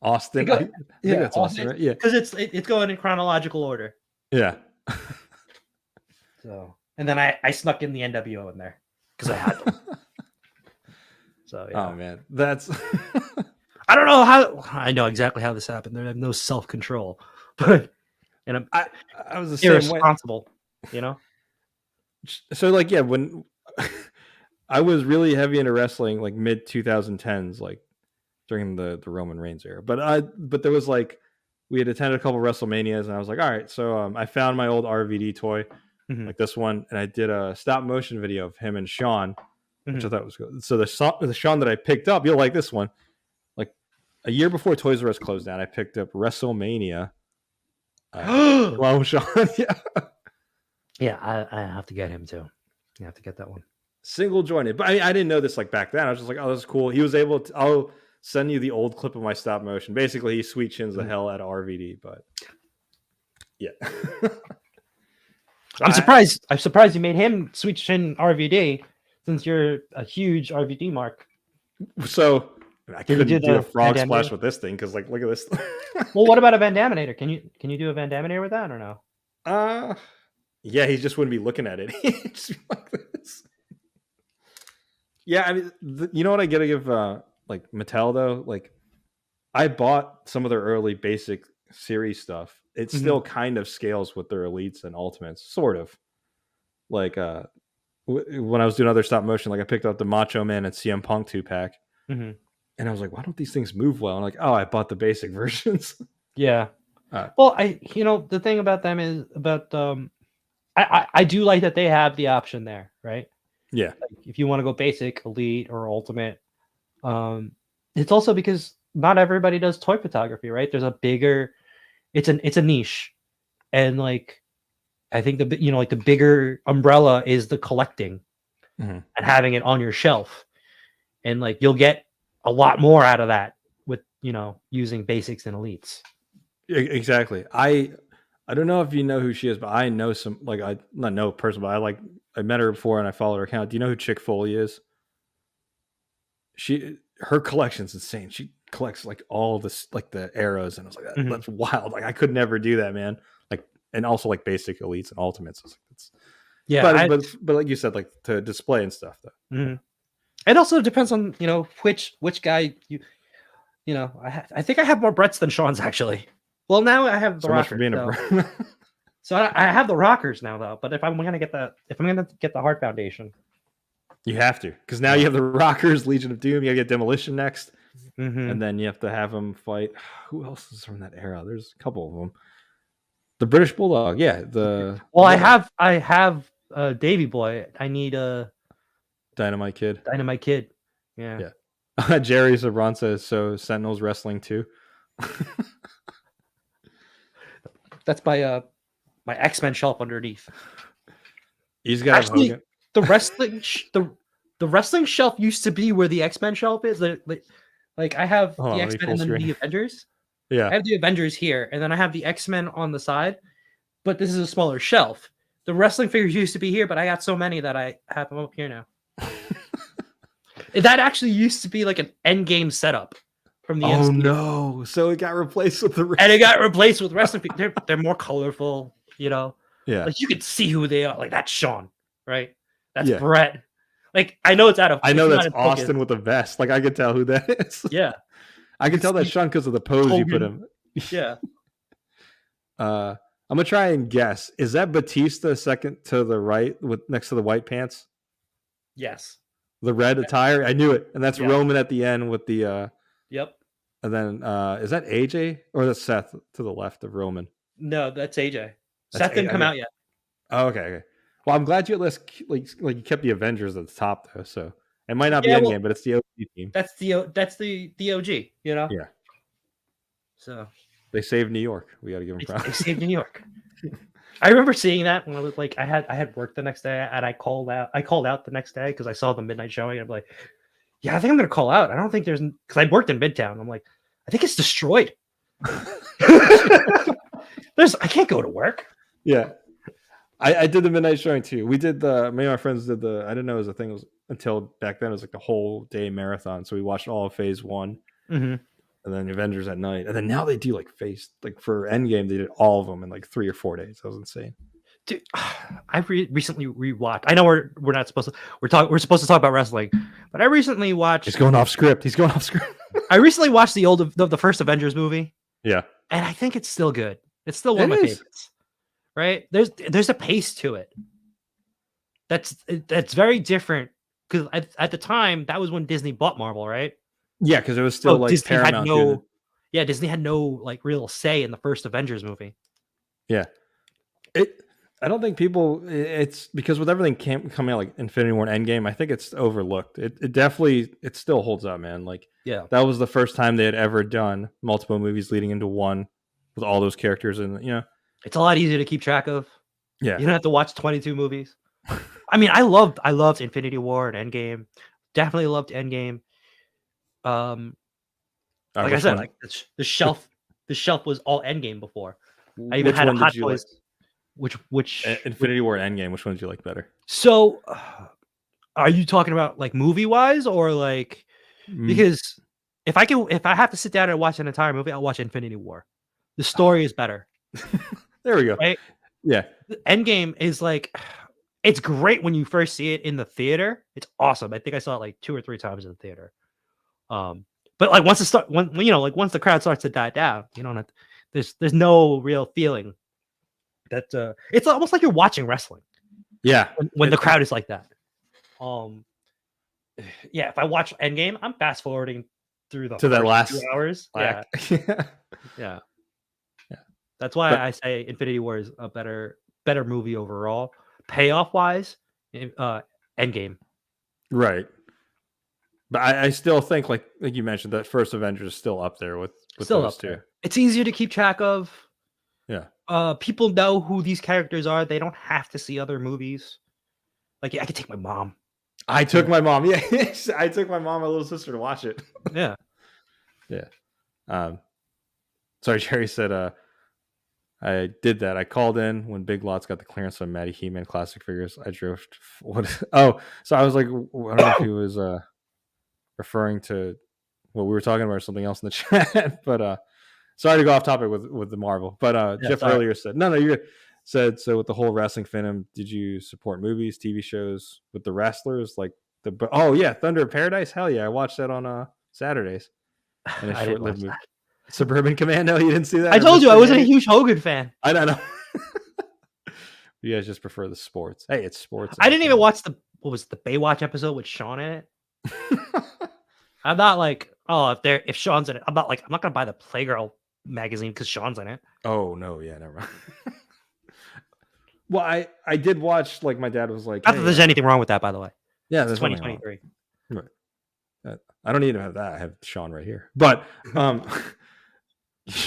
S1: Austin. I think that's Austin, right? Yeah,
S2: because it's going in chronological order.
S1: Yeah.
S2: So, and then I snuck in the NWO in there because I had them. So yeah.
S1: Oh man, that's.
S2: I don't know how. I know exactly how this happened. I have no self-control, but I
S1: was the same
S2: irresponsible,
S1: way. So like, yeah, when I was really heavy into wrestling, like mid 2010s, like during the Roman Reigns era, but there was like, we had attended a couple of WrestleManias, and I was like, all right, so I found my old RVD toy, like this one, and I did a stop motion video of him and Sean, which I thought was good. So the Sean that I picked up, you'll like this one. A year before Toys R Us closed down, I picked up WrestleMania. Clone Sean, yeah.
S2: Yeah, I have to get him too. You have to get that one.
S1: Single jointed, but I didn't know this like back then. I was just like, oh, this is cool. He was able to. I'll send you the old clip of my stop motion. Basically, he sweet chins the hell out of RVD, but yeah.
S2: I'm surprised. I'm surprised you made him sweet chin RVD, since you're a huge RVD mark.
S1: So. I couldn't do a frog splash with this thing, because like, look at this.
S2: Well, what about a Van Daminator? Can you do a Van Daminator with that or no?
S1: Yeah, he just wouldn't be looking at it. Just be like this. Yeah, I mean, you know what I gotta give like Mattel though? Like, I bought some of their early basic series stuff. It still kind of scales with their elites and ultimates, sort of. Like when I was doing other stop motion, like I picked up the Macho Man and CM Punk 2-pack. And I was like, why don't these things move well? And like, oh, I bought the basic versions.
S2: Yeah. Well, the thing about them is about I do like that they have the option there, right?
S1: Yeah.
S2: Like, if you want to go basic, elite, or ultimate, it's also because not everybody does toy photography, right? There's a bigger, it's a niche. and like I think the bigger umbrella is the collecting and having it on your shelf, and like you'll get a lot more out of that with using basics and elites.
S1: Exactly. I don't know if you know who she is, but I know some, like, I not know person, but I met her before and I follow her account. Do you know who Chick Foley is? Her collection's insane. She collects like all of this, like the arrows, and I was like, that's wild. Like I could never do that, man. Like, and also like basic elites and ultimates.
S2: Yeah,
S1: but like you said, like to display and stuff though.
S2: It also depends on which guy I think I have more Bretts than Sean's actually. Well, now I have the
S1: so
S2: rockers.
S1: Much for being a
S2: so I have the rockers now though. But if I'm gonna get the Heart Foundation,
S1: you have to, because now you have the rockers, Legion of Doom. You gotta get Demolition next, and then you have to have them fight. Who else is from that era? There's a couple of them. The British Bulldog, yeah.
S2: I have Davy Boy. I need a
S1: Dynamite Kid.
S2: Dynamite Kid. Yeah.
S1: Jerry Zabron says, so Sentinels wrestling too.
S2: That's my X-Men shelf underneath.
S1: He's got
S2: actually the wrestling the wrestling shelf used to be where the X-Men shelf is. Like I have the X-Men and then the Avengers.
S1: Yeah,
S2: I have the Avengers here, and then I have the X-Men on the side. But this is a smaller shelf. The wrestling figures used to be here, but I got so many that I have them up here now. That actually used to be like an Endgame setup from the
S1: MCU. No, so it got replaced with
S2: and it got replaced with wrestling figures. They're more colorful,
S1: Yeah,
S2: like you can see who they are. Like that's Sean, right? That's Brett. Like I know it's out of.
S1: I know that's Austin with a vest. Like I could tell who that is.
S2: Yeah,
S1: I can tell that's Sean because of the pose you put him.
S2: Yeah.
S1: I'm gonna try and guess. Is that Batista second to the right with next to the white pants?
S2: Yes.
S1: The red attire. I knew it, and that's Roman at the end with the.
S2: Yep.
S1: And then is that AJ or that's Seth to the left of Roman?
S2: No, that's AJ. Seth didn't come out yet.
S1: Oh, okay. Well, I'm glad you at least like you kept the Avengers at the top though. So it might not be Endgame, but it's the OG team.
S2: That's the OG. Yeah. So
S1: they saved New York. We got to give them props.
S2: They saved New York. I remember seeing that when I was like, I had work the next day, and I called out the next day because I saw the midnight showing. And I'm like, yeah, I think I'm gonna call out. I don't think there's because I worked in Midtown. I'm like, I think it's destroyed. I can't go to work.
S1: Yeah, I did the midnight showing too. We did me and my friends did I didn't know it was a thing. It was until back then. It was like the whole day marathon. So we watched all of Phase 1. And then Avengers at night, and then now they do like for Endgame, they did all of them in like 3 or 4 days. That was insane.
S2: Dude, I recently rewatched. I know we're not supposed to. We're supposed to talk about wrestling, but I recently watched.
S1: He's going off script.
S2: I recently watched the first Avengers movie.
S1: Yeah,
S2: and I think it's still good. It's still one of my favorites. Right? There's a pace to it. That's very different because at the time that was when Disney bought Marvel, right?
S1: Yeah, because it was still like
S2: Disney
S1: Paramount.
S2: Disney had no like real say in the first Avengers movie.
S1: Yeah, I don't think people. It's because with everything coming out like Infinity War and Endgame, I think it's overlooked. It definitely still holds up, man. Like that was the first time they had ever done multiple movies leading into one with all those characters, and
S2: it's a lot easier to keep track of.
S1: Yeah,
S2: you don't have to watch 22 movies. I mean, I loved Infinity War and Endgame. Definitely loved Endgame. Like I said, like the shelf was all Endgame before. I even had a Hot Toys. Which
S1: Infinity War and Endgame? Which one did you like better?
S2: So, are you talking about like movie wise or like because if I have to sit down and watch an entire movie, I'll watch Infinity War. The story is better.
S1: There we go.
S2: Right?
S1: Yeah.
S2: Endgame is like it's great when you first see it in the theater. It's awesome. I think I saw it like 2 or 3 times in the theater. But like once the crowd starts to die down, you don't have to, there's no real feeling that it's almost like you're watching wrestling.
S1: Yeah,
S2: when the crowd is like that. Yeah, if I watch Endgame, I'm fast forwarding through
S1: that last
S2: 2 hours. Yeah. That's why I say Infinity War is a better movie overall, payoff wise. Endgame,
S1: right? But I still think, like you mentioned, that first Avengers is still up there with those two.
S2: It's easier to keep track of. People know who these characters are. They don't have to see other movies. Like, I could take my mom.
S1: I took my mom. Yeah, I took my mom, my little sister, to watch it.
S2: Yeah.
S1: Sorry, Jerry said I did that. I called in when Big Lots got the clearance on Matty He-Man classic figures. I drove. So I was like, I don't know if he was referring to what we were talking about or something else in the chat. But sorry to go off topic with the Marvel. But Jeff earlier said, no, you're good. Said, so with the whole wrestling fandom, did you support movies, TV shows with the wrestlers? Like Thunder of Paradise? Hell yeah, I watched that on Saturdays. And a short-lived movie. Suburban Commando, you didn't see that?
S2: I told you I wasn't a huge Hogan fan.
S1: I don't know. You guys just prefer the sports. Hey, it's sports.
S2: I didn't even watch the Baywatch episode with Sean in it. I'm not like, if Sean's in it, I'm not gonna buy the Playgirl magazine because Sean's in it.
S1: Oh no, yeah, never mind. Well, I did watch, like, my dad was like,
S2: not that there's anything wrong with that, by the way.
S1: Yeah, there's
S2: 2023.
S1: Right. I don't need to have that. I have Sean right here. But I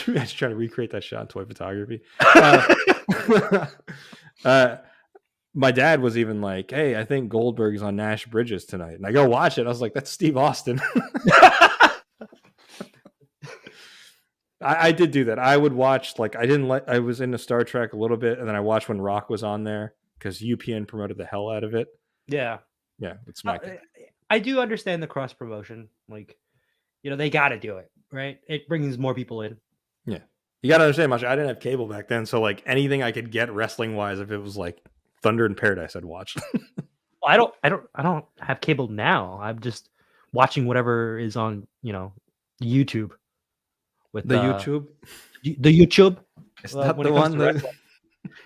S1: was trying to recreate that shot in toy photography. My dad was even like, hey, I think Goldberg's on Nash Bridges tonight. And I go watch it. I was like, that's Steve Austin. I did do that. I would watch, like, I was into Star Trek a little bit, and then I watched when Rock was on there because UPN promoted the hell out of it.
S2: Yeah.
S1: Yeah, with SmackDown.
S2: I do understand the cross promotion. Like, they got to do it, right? It brings more people in.
S1: Yeah. You got to understand, Masha, I didn't have cable back then. So, like, anything I could get wrestling wise, if it was like Thunder in Paradise, I'd watch.
S2: Well, I don't have cable now. I'm just watching whatever is on, YouTube. With
S1: the YouTube?
S2: The YouTube?
S1: Is that the one that...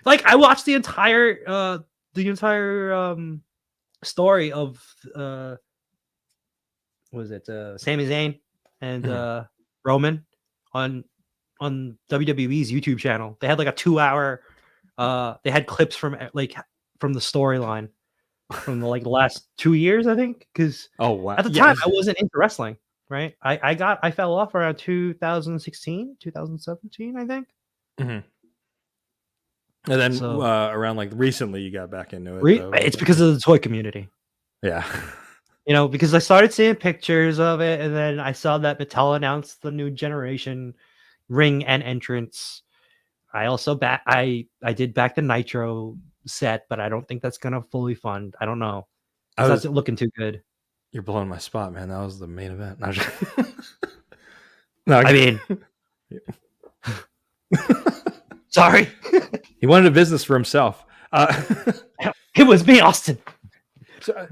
S2: Like, I watched the entire story of was it Sami Zayn and Roman on WWE's YouTube channel. They had like a 2-hour they had clips from the storyline from the last 2 years, I think, because at the time I wasn't into wrestling, right? I fell off around 2016 2017, I think.
S1: And then around like recently you got back into it.
S2: It's because of the toy community.
S1: Yeah.
S2: Because I started seeing pictures of it, and then I saw that Mattel announced the new generation ring and entrance. I also I did back the Nitro set, but I don't think that's gonna fully fund. I don't know. That's looking too good.
S1: You're blowing my spot, man. That was the main event.
S2: I mean, sorry.
S1: He wanted a business for himself.
S2: It was me, Austin.
S1: So,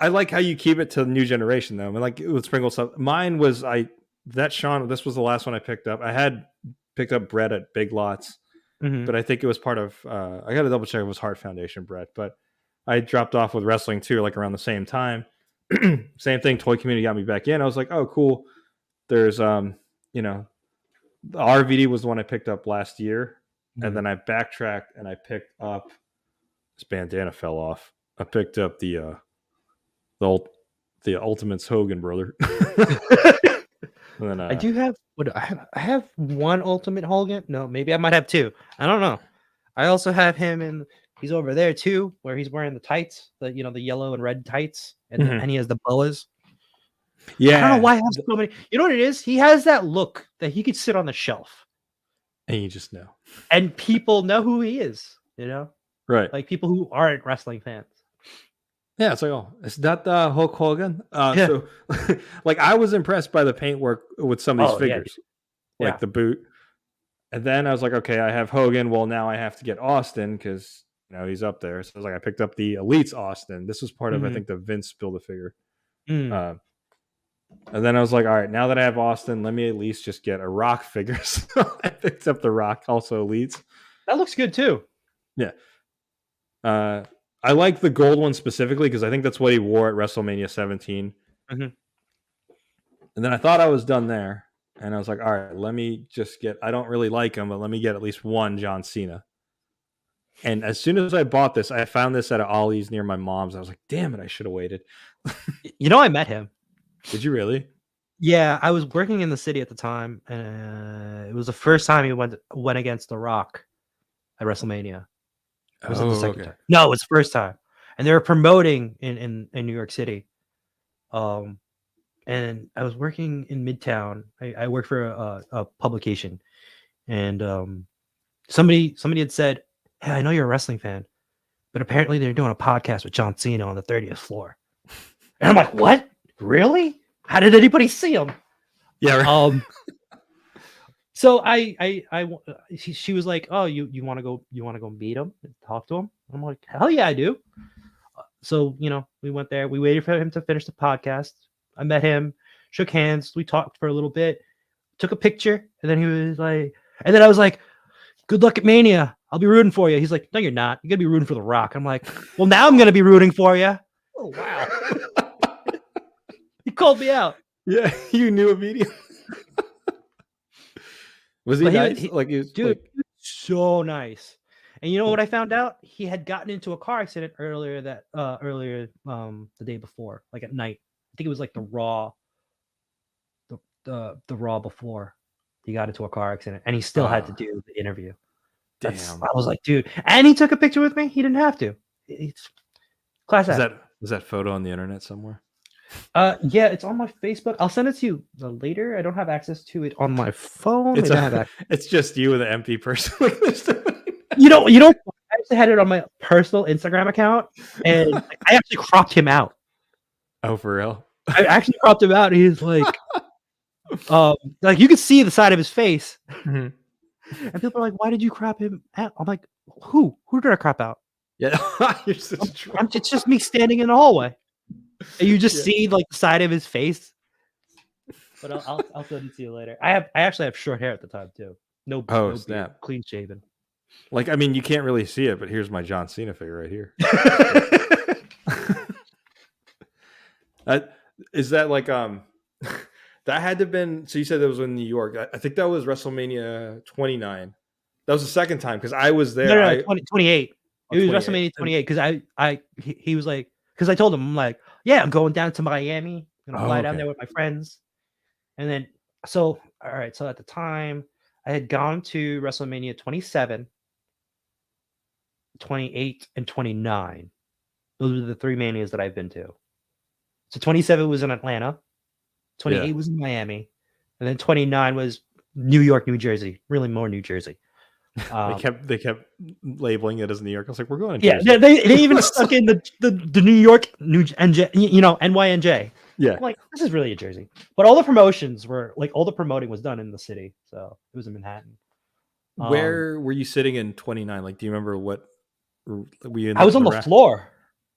S1: I like how you keep it to the new generation, though. I mean, like, with sprinkle stuff. Mine was Sean. This was the last one I picked up. I had picked up bread at Big Lots, but I think it was part of. I got to double check. It was Heart Foundation bread, but I dropped off with wrestling too, like around the same time. Same thing. Toy community got me back in. I was like, oh, cool. There's the RVD was the one I picked up last year, and then I backtracked and I picked up. This bandana fell off. I picked up the Ultimates Hogan brother. And then,
S2: I do have I have one Ultimate Hogan. No, maybe I might have two. I don't know. I also have him in. He's over there too, where he's wearing the tights, the yellow and red tights, and he has the boas.
S1: Yeah,
S2: I don't know why I have so many. You know what it is? He has that look that he could sit on the shelf,
S1: and you just know,
S2: and people know who he is.
S1: Right?
S2: Like people who aren't wrestling fans.
S1: Yeah, it's like, oh, is that Hulk Hogan? So, like, I was impressed by the paintwork with some of these figures, like the boot. And then I was like, okay, I have Hogan. Well, now I have to get Austin because he's up there. So I was like, I picked up the Elites Austin. This was part of I think the Vince Build-A-Figure. And then I was like, all right, now that I have Austin, let me at least just get a Rock figure. So I picked up the Rock, also Elites.
S2: That looks good too.
S1: Yeah. I like the gold one specifically because I think that's what he wore at WrestleMania 17. And then I thought I was done there. And I was like, all right, let me just get, I don't really like him, but let me get at least one John Cena. And as soon as I bought this, I found this at Ollie's near my mom's. I was like, damn it, I should have waited.
S2: I met him.
S1: Did you really?
S2: Yeah, I was working in the city at the time, and it was the first time he went against The Rock at WrestleMania. Or was it the second time? No, it was the first time. And they were promoting in New York City. And I was working in Midtown. I worked for a publication, and somebody had said, "Hey, I know you're a wrestling fan, but apparently they're doing a podcast with John Cena on the 30th floor." And I'm like, "What? Really? How did anybody see him?"
S1: Yeah. Right.
S2: So she was like, "Oh, you want to go meet him and talk to him?" I'm like, "Hell yeah, I do." So, we went there. We waited for him to finish the podcast. I met him, shook hands. We talked for a little bit, took a picture, and then he was like, and then I was like, "Good luck at Mania. I'll be rooting for you." He's like, "No, you're not. You're going to be rooting for The Rock." I'm like, "Well, now I'm going to be rooting for you." Oh, wow. He called me out.
S1: Yeah, you knew immediately. Was he nice? He was,
S2: dude, so nice. And you know what I found out? He had gotten into a car accident earlier the day before, like at night. I think it was like the Raw before he got into a car accident, and he still had to do the interview. I was like, dude, and he took a picture with me. He didn't have to. It's class act.
S1: Is that photo on the internet somewhere?
S2: Yeah, it's on my Facebook. I'll send it to you later. I don't have access to it on my phone.
S1: It's just you with an empty person like this.
S2: You know, I actually had it on my personal Instagram account, and I actually cropped him out.
S1: Oh, for real?
S2: I actually cropped him out. He's like, like you could see the side of his face, and people are like, "Why did you crop him out?" I'm like, "Who did I crop out?"
S1: Yeah,
S2: it's just me standing in the hallway, and you just see like the side of his face. But I'll send it to you later. I actually have short hair at the time too. No snap, clean shaven.
S1: Like, I mean, you can't really see it, but here's my John Cena figure right here. Is that like that had to have been, so you said that was in New York. I think that was WrestleMania 29. That was the second time because I was there.
S2: No, 28. It was WrestleMania 28 because he was like, because I told him, I'm like, yeah, I'm going down to Miami. I'm gonna fly down there with my friends. And then all right, so at the time I had gone to WrestleMania 27, 28, and 29. Those were the 3 manias that I've been to. So 27 was in Atlanta, 28 was in Miami, and then 29 was New York, New Jersey. Really more New Jersey.
S1: They kept labeling it as New York. I was like, we're going to
S2: Jersey. They even stuck in the New York NYNJ.
S1: Yeah.
S2: I'm like, this is really a Jersey. But all the promotions were like, all the promoting was done in the city. So it was in Manhattan.
S1: Where were you sitting in 29? Like, do you remember what were you in?
S2: I was on the floor.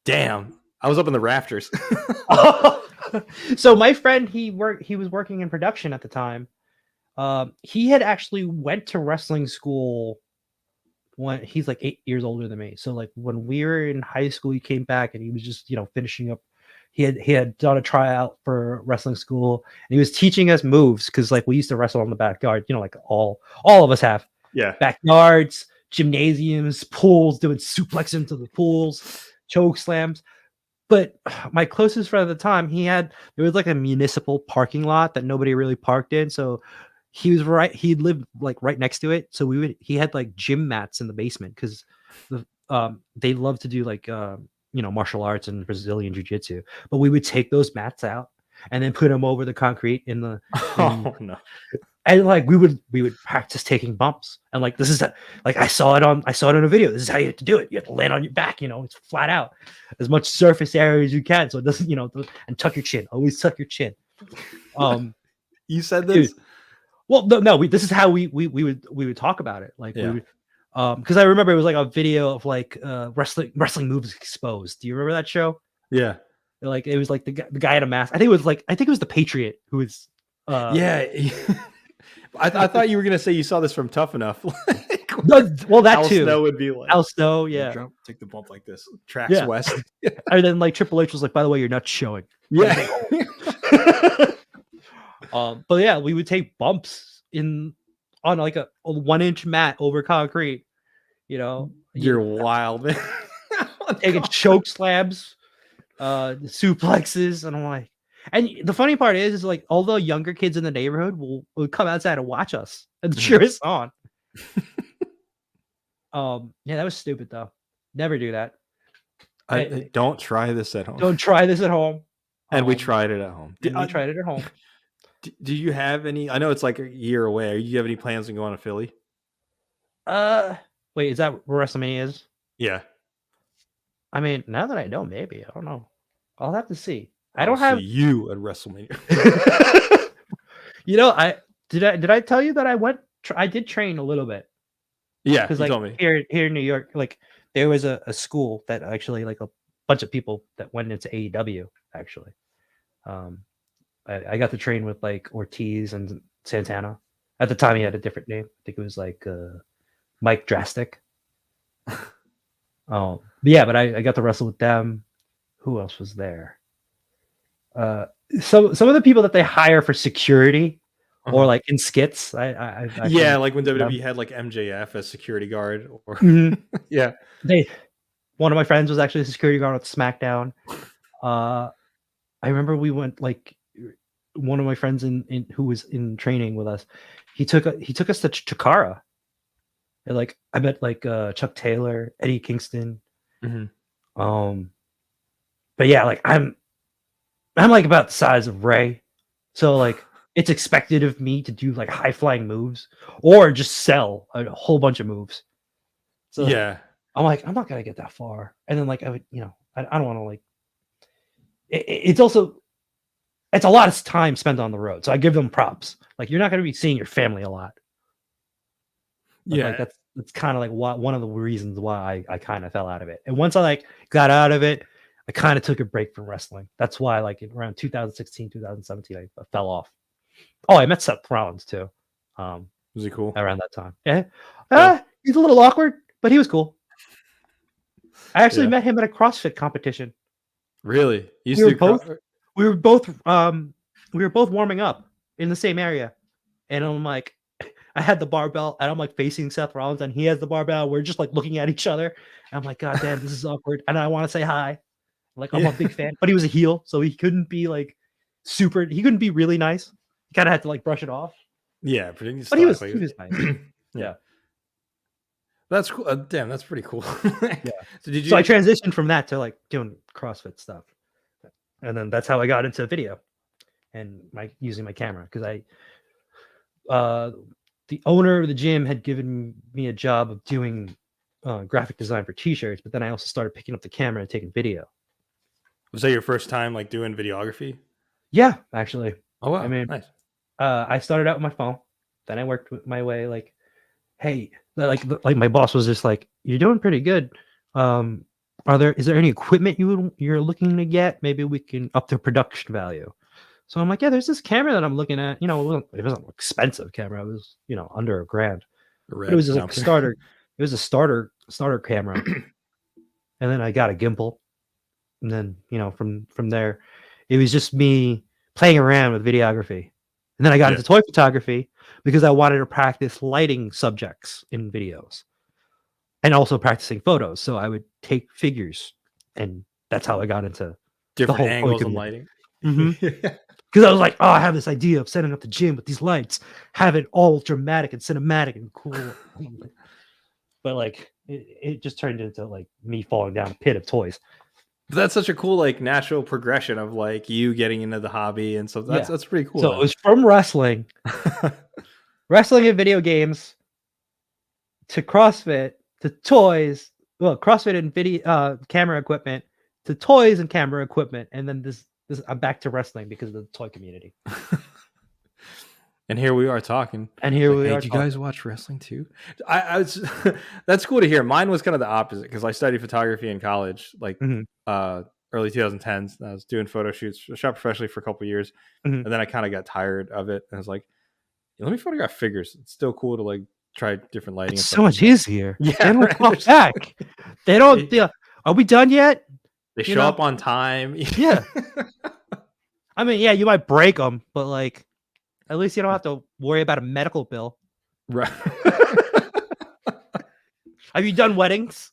S1: Damn. I was up in the rafters.
S2: So my friend, he was working in production at the time. He had actually went to wrestling school when he's like 8 years older than me. So like when we were in high school, he came back and he was just, finishing up. He had done a tryout for wrestling school and he was teaching us moves because like we used to wrestle in the backyard, like all of us have.
S1: Yeah.
S2: Backyards, gymnasiums, pools, doing suplex into the pools, choke slams. But my closest friend at the time, there was like a municipal parking lot that nobody really parked in. So he lived like right next to it. So he had like gym mats in the basement because they love to do like, martial arts and Brazilian jiu-jitsu. But we would take those mats out and then put them over the concrete no. And like we would practice taking bumps, and like this is like I saw it on a video. This is how you have to do it. You have to land on your back. It's flat out, as much surface area as you can, so it doesn't, and tuck your chin. Always tuck your chin.
S1: You said this?
S2: Dude, well, no. This is how we would talk about it. Like we would, because I remember it was like a video of like wrestling moves exposed. Do you remember that show?
S1: Yeah.
S2: Like it was like the guy in a mask. I think it was the Patriot who was.
S1: I thought you were gonna say you saw this from Tough Enough.
S2: Well, that
S1: Al
S2: too.
S1: Snow would be like
S2: Al Snow, yeah.
S1: Jump, take the bump like this. Tracks west.
S2: And then like Triple H was like, by the way, you're not showing.
S1: Yeah.
S2: But yeah, we would take bumps on like a 1-inch mat over concrete.
S1: You're wild, man.
S2: Taking choke slams, suplexes, and I'm like, And the funny part is like all the younger kids in the neighborhood will come outside and watch us and cheer us on. Yeah, that was stupid though. Never do that.
S1: Don't try this at home.
S2: Don't try this at home.
S1: And we tried it at home.
S2: We tried it at home.
S1: Do you have any? I know it's like a year away. Do you have any plans on going to Philly?
S2: Wait, is that where WrestleMania is?
S1: Yeah.
S2: I mean, now that I know, maybe I don't know. I'll have to see. I
S1: don't
S2: have
S1: you at WrestleMania.
S2: You know, did I tell you that I went? I did train a little bit.
S1: Yeah,
S2: because
S1: like
S2: told me. here in New York, like there was a school that actually like a bunch of people that went into AEW. Actually, I got to train with like Ortiz and Santana. At the time, he had a different name. I think it was like Mike Drastic. But I got to wrestle with them. Who else was there? Some of the people that they hire for security or like in skits. I
S1: like when WWE had like MJF as security guard. Or yeah,
S2: one of my friends was actually a security guard at SmackDown. I remember we went like one of my friends in who was in training with us. He took us to Chikara. And, like I met like Chuck Taylor, Eddie Kingston. But yeah, like I'm like about the size of Ray, so like it's expected of me to do like high flying moves or just sell a whole bunch of moves. So
S1: yeah,
S2: I'm like, I'm not gonna get that far. And then like I would, I don't want to like. It's also it's a lot of time spent on the road, so I give them props. Like you're not gonna be seeing your family a lot. But, like that's kind of like one of the reasons why I kind of fell out of it. And once I like got out of it, I kind of took a break from wrestling. That's why like around 2016, 2017, I fell off. Oh, I met Seth Rollins too.
S1: Was he cool?
S2: Around that time. Yeah. He's a little awkward, but he was cool. I actually met him at a CrossFit competition.
S1: Really?
S2: We were both warming up in the same area. And I'm like, I had the barbell and I'm like facing Seth Rollins and he has the barbell. We're just like looking at each other. And I'm like, God damn, this is awkward. And I want to say hi. Like, I'm a big fan, but he was a heel. So he couldn't be like he couldn't be really nice. He kind of had to like brush it off.
S1: Yeah.
S2: But he was nice. Yeah.
S1: That's cool. Damn, that's pretty cool.
S2: Yeah. So I transitioned from that to like doing CrossFit stuff. And then that's how I got into video and using my camera. Cause the owner of the gym had given me a job of doing graphic design for t-shirts, but then I also started picking up the camera and taking video.
S1: Was that your first time like doing videography?
S2: Yeah, actually.
S1: Oh wow.
S2: I mean,
S1: nice.
S2: I started out with my phone, then I worked with my way like, hey, like my boss was just like, you're doing pretty good. Is there any equipment you're looking to get? Maybe we can up the production value. So I'm like, yeah, there's this camera that I'm looking at. It wasn't an expensive camera. It was, under $1,000. But it was just like a starter. It was a starter camera. And then I got a gimbal. And then, from there, it was just me playing around with videography. And then I got into toy photography because I wanted to practice lighting subjects in videos and also practicing photos. So I would take figures, and that's how I got into
S1: different angles of lighting.
S2: Because I was like, oh, I have this idea of setting up the gym with these lights, have it all dramatic and cinematic and cool. But like, it just turned into like me falling down a pit of toys.
S1: But that's such a cool, like, natural progression of like you getting into the hobby and so that's pretty cool.
S2: So it was from wrestling, wrestling and video games, to CrossFit, to toys. Well, CrossFit and video camera equipment, to toys and camera equipment, and then this I'm back to wrestling because of the toy community.
S1: And here we are talking.
S2: And here we are.
S1: Did you guys watch wrestling too? I was. That's cool to hear. Mine was kind of the opposite because I studied photography in college, like early 2010s. I was doing photo shoots. I shot professionally for a couple of years, and then I kind of got tired of it. And I was like, let me photograph figures. It's still cool to like try different lighting.
S2: It's so much easier.
S1: Yeah,
S2: they don't come back. They don't. Are we done yet?
S1: They show up on time.
S2: Yeah. I mean, yeah, you might break them, but like, at least you don't have to worry about a medical bill.
S1: Right.
S2: Have you done weddings?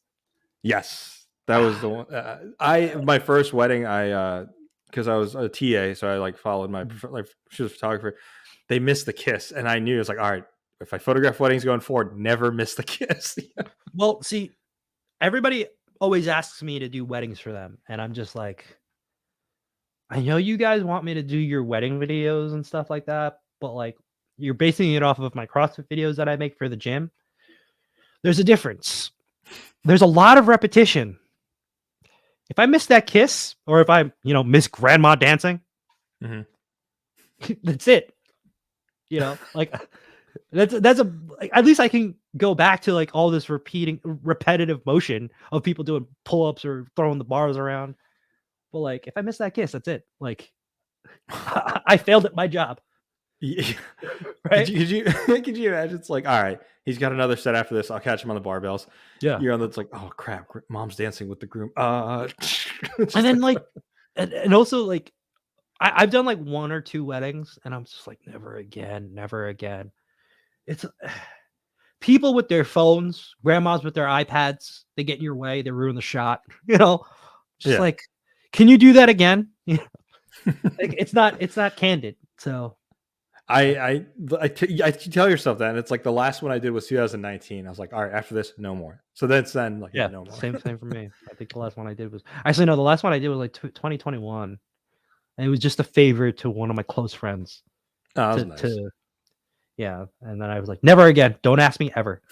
S1: Yes. That was the one. My first wedding, I because I was a TA, so I like followed my like she was a photographer. They missed the kiss, and I knew it's like, all right, if I photograph weddings going forward, never miss the kiss.
S2: Well, see, everybody always asks me to do weddings for them, and I'm just like, I know you guys want me to do your wedding videos and stuff like that, but like you're basing it off of my CrossFit videos that I make for the gym. There's a difference. There's a lot of repetition. If I miss that kiss, or if I, miss grandma dancing, that's it. Like that's a like, at least I can go back to like all this repetitive motion of people doing pull-ups or throwing the bars around. But like if I miss that kiss, that's it. Like I failed at my job.
S1: Yeah. Right? Could you imagine? It's like, all right, he's got another set after this. I'll catch him on the barbells.
S2: Yeah.
S1: You're on that's like, oh crap, mom's dancing with the groom.
S2: And then like and also like I've done like 1 or 2 weddings, and I'm just like, never again, never again. It's people with their phones, grandmas with their iPads, they get in your way, they ruin the shot. Just like, can you do that again? Like, it's not candid. So
S1: I tell yourself that, and it's like the last one I did was 2019. I was like, all right, after this, no more. So then like, yeah, no more.
S2: Same for me. I think the last one I did was actually no, the last one I did was like 2021, and it was just a favor to one of my close friends.
S1: Oh, that was nice.
S2: Yeah, and then I was like, never again. Don't ask me ever.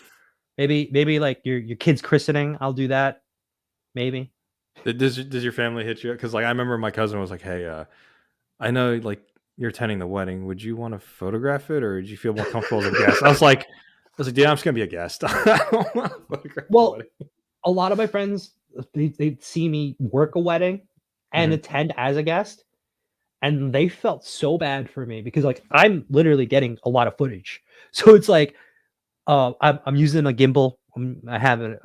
S2: Maybe like your kid's christening, I'll do that. Maybe.
S1: Does your family hit you? Because like I remember my cousin was like, hey, I know like you're attending the wedding. Would you want to photograph it, or would you feel more comfortable as a guest? I was like, yeah, I'm just gonna be a guest. I don't want to photograph the wedding.
S2: A lot of my friends they'd see me work a wedding and attend as a guest, and they felt so bad for me because like I'm literally getting a lot of footage. So it's like I'm using a gimbal. I have an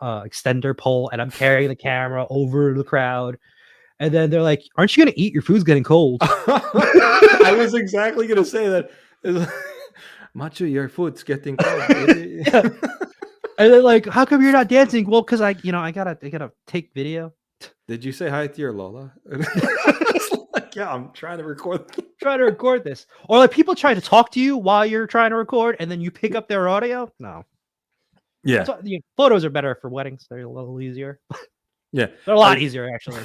S2: extender pole, and I'm carrying the camera over the crowd. And then they're like, aren't you going to eat? Your food's getting cold.
S1: I was exactly going to say that. Macho, your food's getting cold.
S2: Yeah. And then like, how come you're not dancing? Well, because I gotta take video.
S1: Did you say hi to your Lola? Like, yeah, I'm trying to record.
S2: This. Or like people try to talk to you while you're trying to record, and then you pick up their audio. No.
S1: Yeah.
S2: Photos are better for weddings. They're a little easier.
S1: Yeah.
S2: They're a lot easier, actually.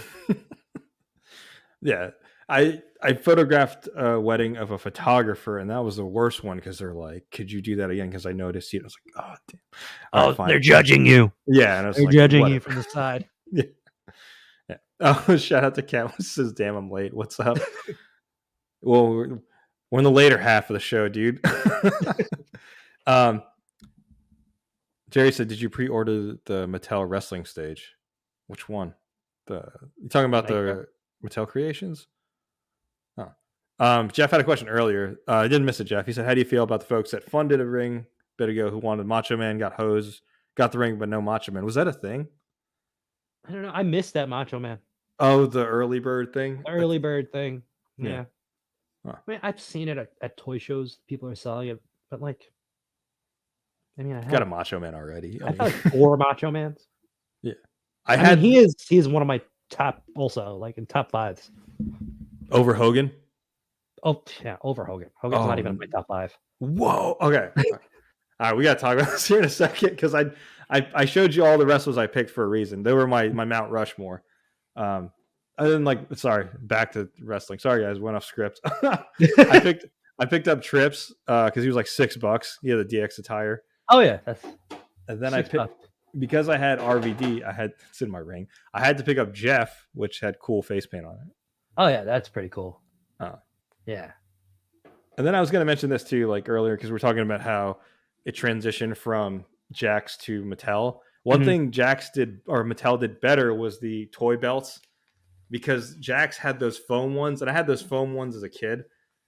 S1: Yeah. I photographed a wedding of a photographer, and that was the worst one because they're like, could you do that again? Because I noticed you. I was like, oh, damn.
S2: Oh, they're judging you.
S1: Yeah. And I was
S2: they're judging you from the side.
S1: Yeah. Yeah. Oh, shout out to Cat. Says, damn, I'm late. What's up? Well, we're in the later half of the show, dude. Jerry said, did you pre-order the Mattel wrestling stage? Which one? You talking about the Mattel Creations? Oh. Jeff had a question earlier. I didn't miss it, Jeff. He said, how do you feel about the folks that funded a ring a bit ago who wanted Macho Man, got hosed, got the ring, but no Macho Man? Was that a thing?
S2: I don't know. I missed that Macho Man.
S1: Oh, the early bird thing?
S2: The early bird thing. Yeah.
S1: Huh.
S2: I mean, I've seen it at toy shows. People are selling it, but like, I mean, I
S1: got a Macho Man already.
S2: I've had 4 Macho Mans.
S1: Yeah.
S2: I mean, he is one of my top, also like in top 5s.
S1: Over Hogan?
S2: Oh yeah, over Hogan. Hogan's not even in my top 5.
S1: Whoa. Okay. All right, we got to talk about this here in a second because I showed you all the wrestlers I picked for a reason. They were my Mount Rushmore. I didn't back to wrestling. Sorry guys, went off script. I picked up Trips because he was like $6. He had the DX attire.
S2: Oh yeah,
S1: and then I picked because I had RVD. It's in my ring. I had to pick up Jeff, which had cool face paint on it.
S2: Oh yeah, that's pretty cool. Yeah.
S1: And then I was going to mention this too, like earlier, because we're talking about how it transitioned from Jax to Mattel. One thing Jax did, or Mattel did better, was the toy belts, because Jax had those foam ones, and I had those foam ones as a kid.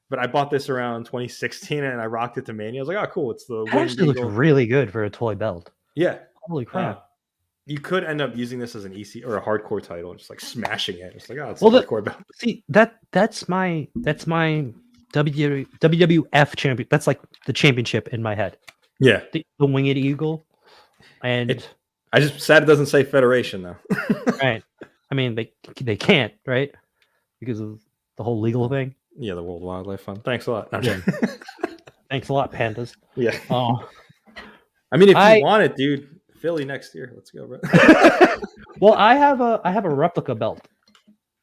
S1: But I bought this around 2016, and I rocked it to Mania. I was like, "Oh, cool! It's the
S2: it actually looks really good for a toy belt."
S1: Yeah,
S2: holy crap!
S1: You could end up using this as an EC or a hardcore title, just like smashing it. It's like, oh, it's a hardcore belt.
S2: See, that's my WWF champion. That's like the championship in my head.
S1: Yeah,
S2: the Winged Eagle, and
S1: I just sad it doesn't say Federation though.
S2: Right. I mean, they can't, right? because of the whole legal thing.
S1: Yeah, the World Wildlife Fund. Thanks a lot. No,
S2: Yeah. Thanks a lot, pandas.
S1: Yeah.
S2: Oh,
S1: I mean, if you want it, dude, Philly next year. Let's go, bro.
S2: Well, I have a replica belt.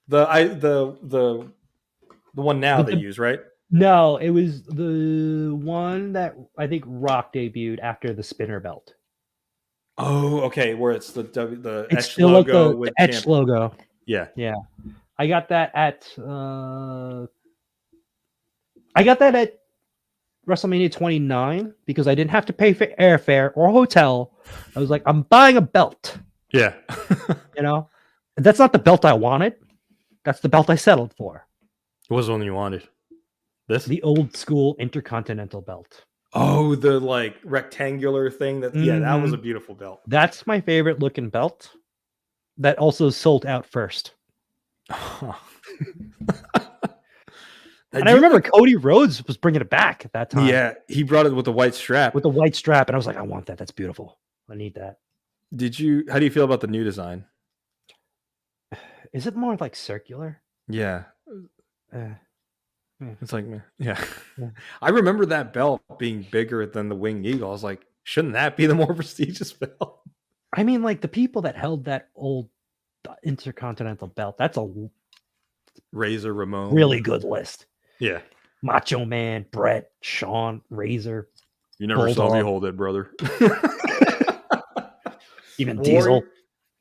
S1: The one now they use, right?
S2: No, it was the one that I think Rock debuted after the spinner belt.
S1: Oh, okay. Where it's the
S2: it's
S1: etched
S2: still
S1: logo
S2: like the etched logo.
S1: Yeah.
S2: Yeah. I got that at WrestleMania 29 because I didn't have to pay for airfare or hotel. I was like, I'm buying a belt.
S1: Yeah.
S2: You know? That's not the belt I wanted. That's the belt I settled for.
S1: What was the one you wanted? This?
S2: The old school Intercontinental belt.
S1: Oh, the like rectangular thing that that was a beautiful belt.
S2: That's my favorite looking belt. That also sold out first. And I remember Cody Rhodes was bringing it back at that time.
S1: Yeah, he brought it with the white strap.
S2: With the white strap, and I was like, I want that. That's beautiful. I need that.
S1: How do you feel about the new design?
S2: Is it more like circular?
S1: Yeah. It's like, yeah. I remember that belt being bigger than the Winged Eagle. I was like, shouldn't that be the more prestigious belt?
S2: I mean, like the people that held that old Intercontinental belt, that's a
S1: Razor Ramon.
S2: Really good list.
S1: Yeah.
S2: Macho Man, Brett, Shawn, Razor.
S1: You never saw me hold it, brother.
S2: Even Diesel.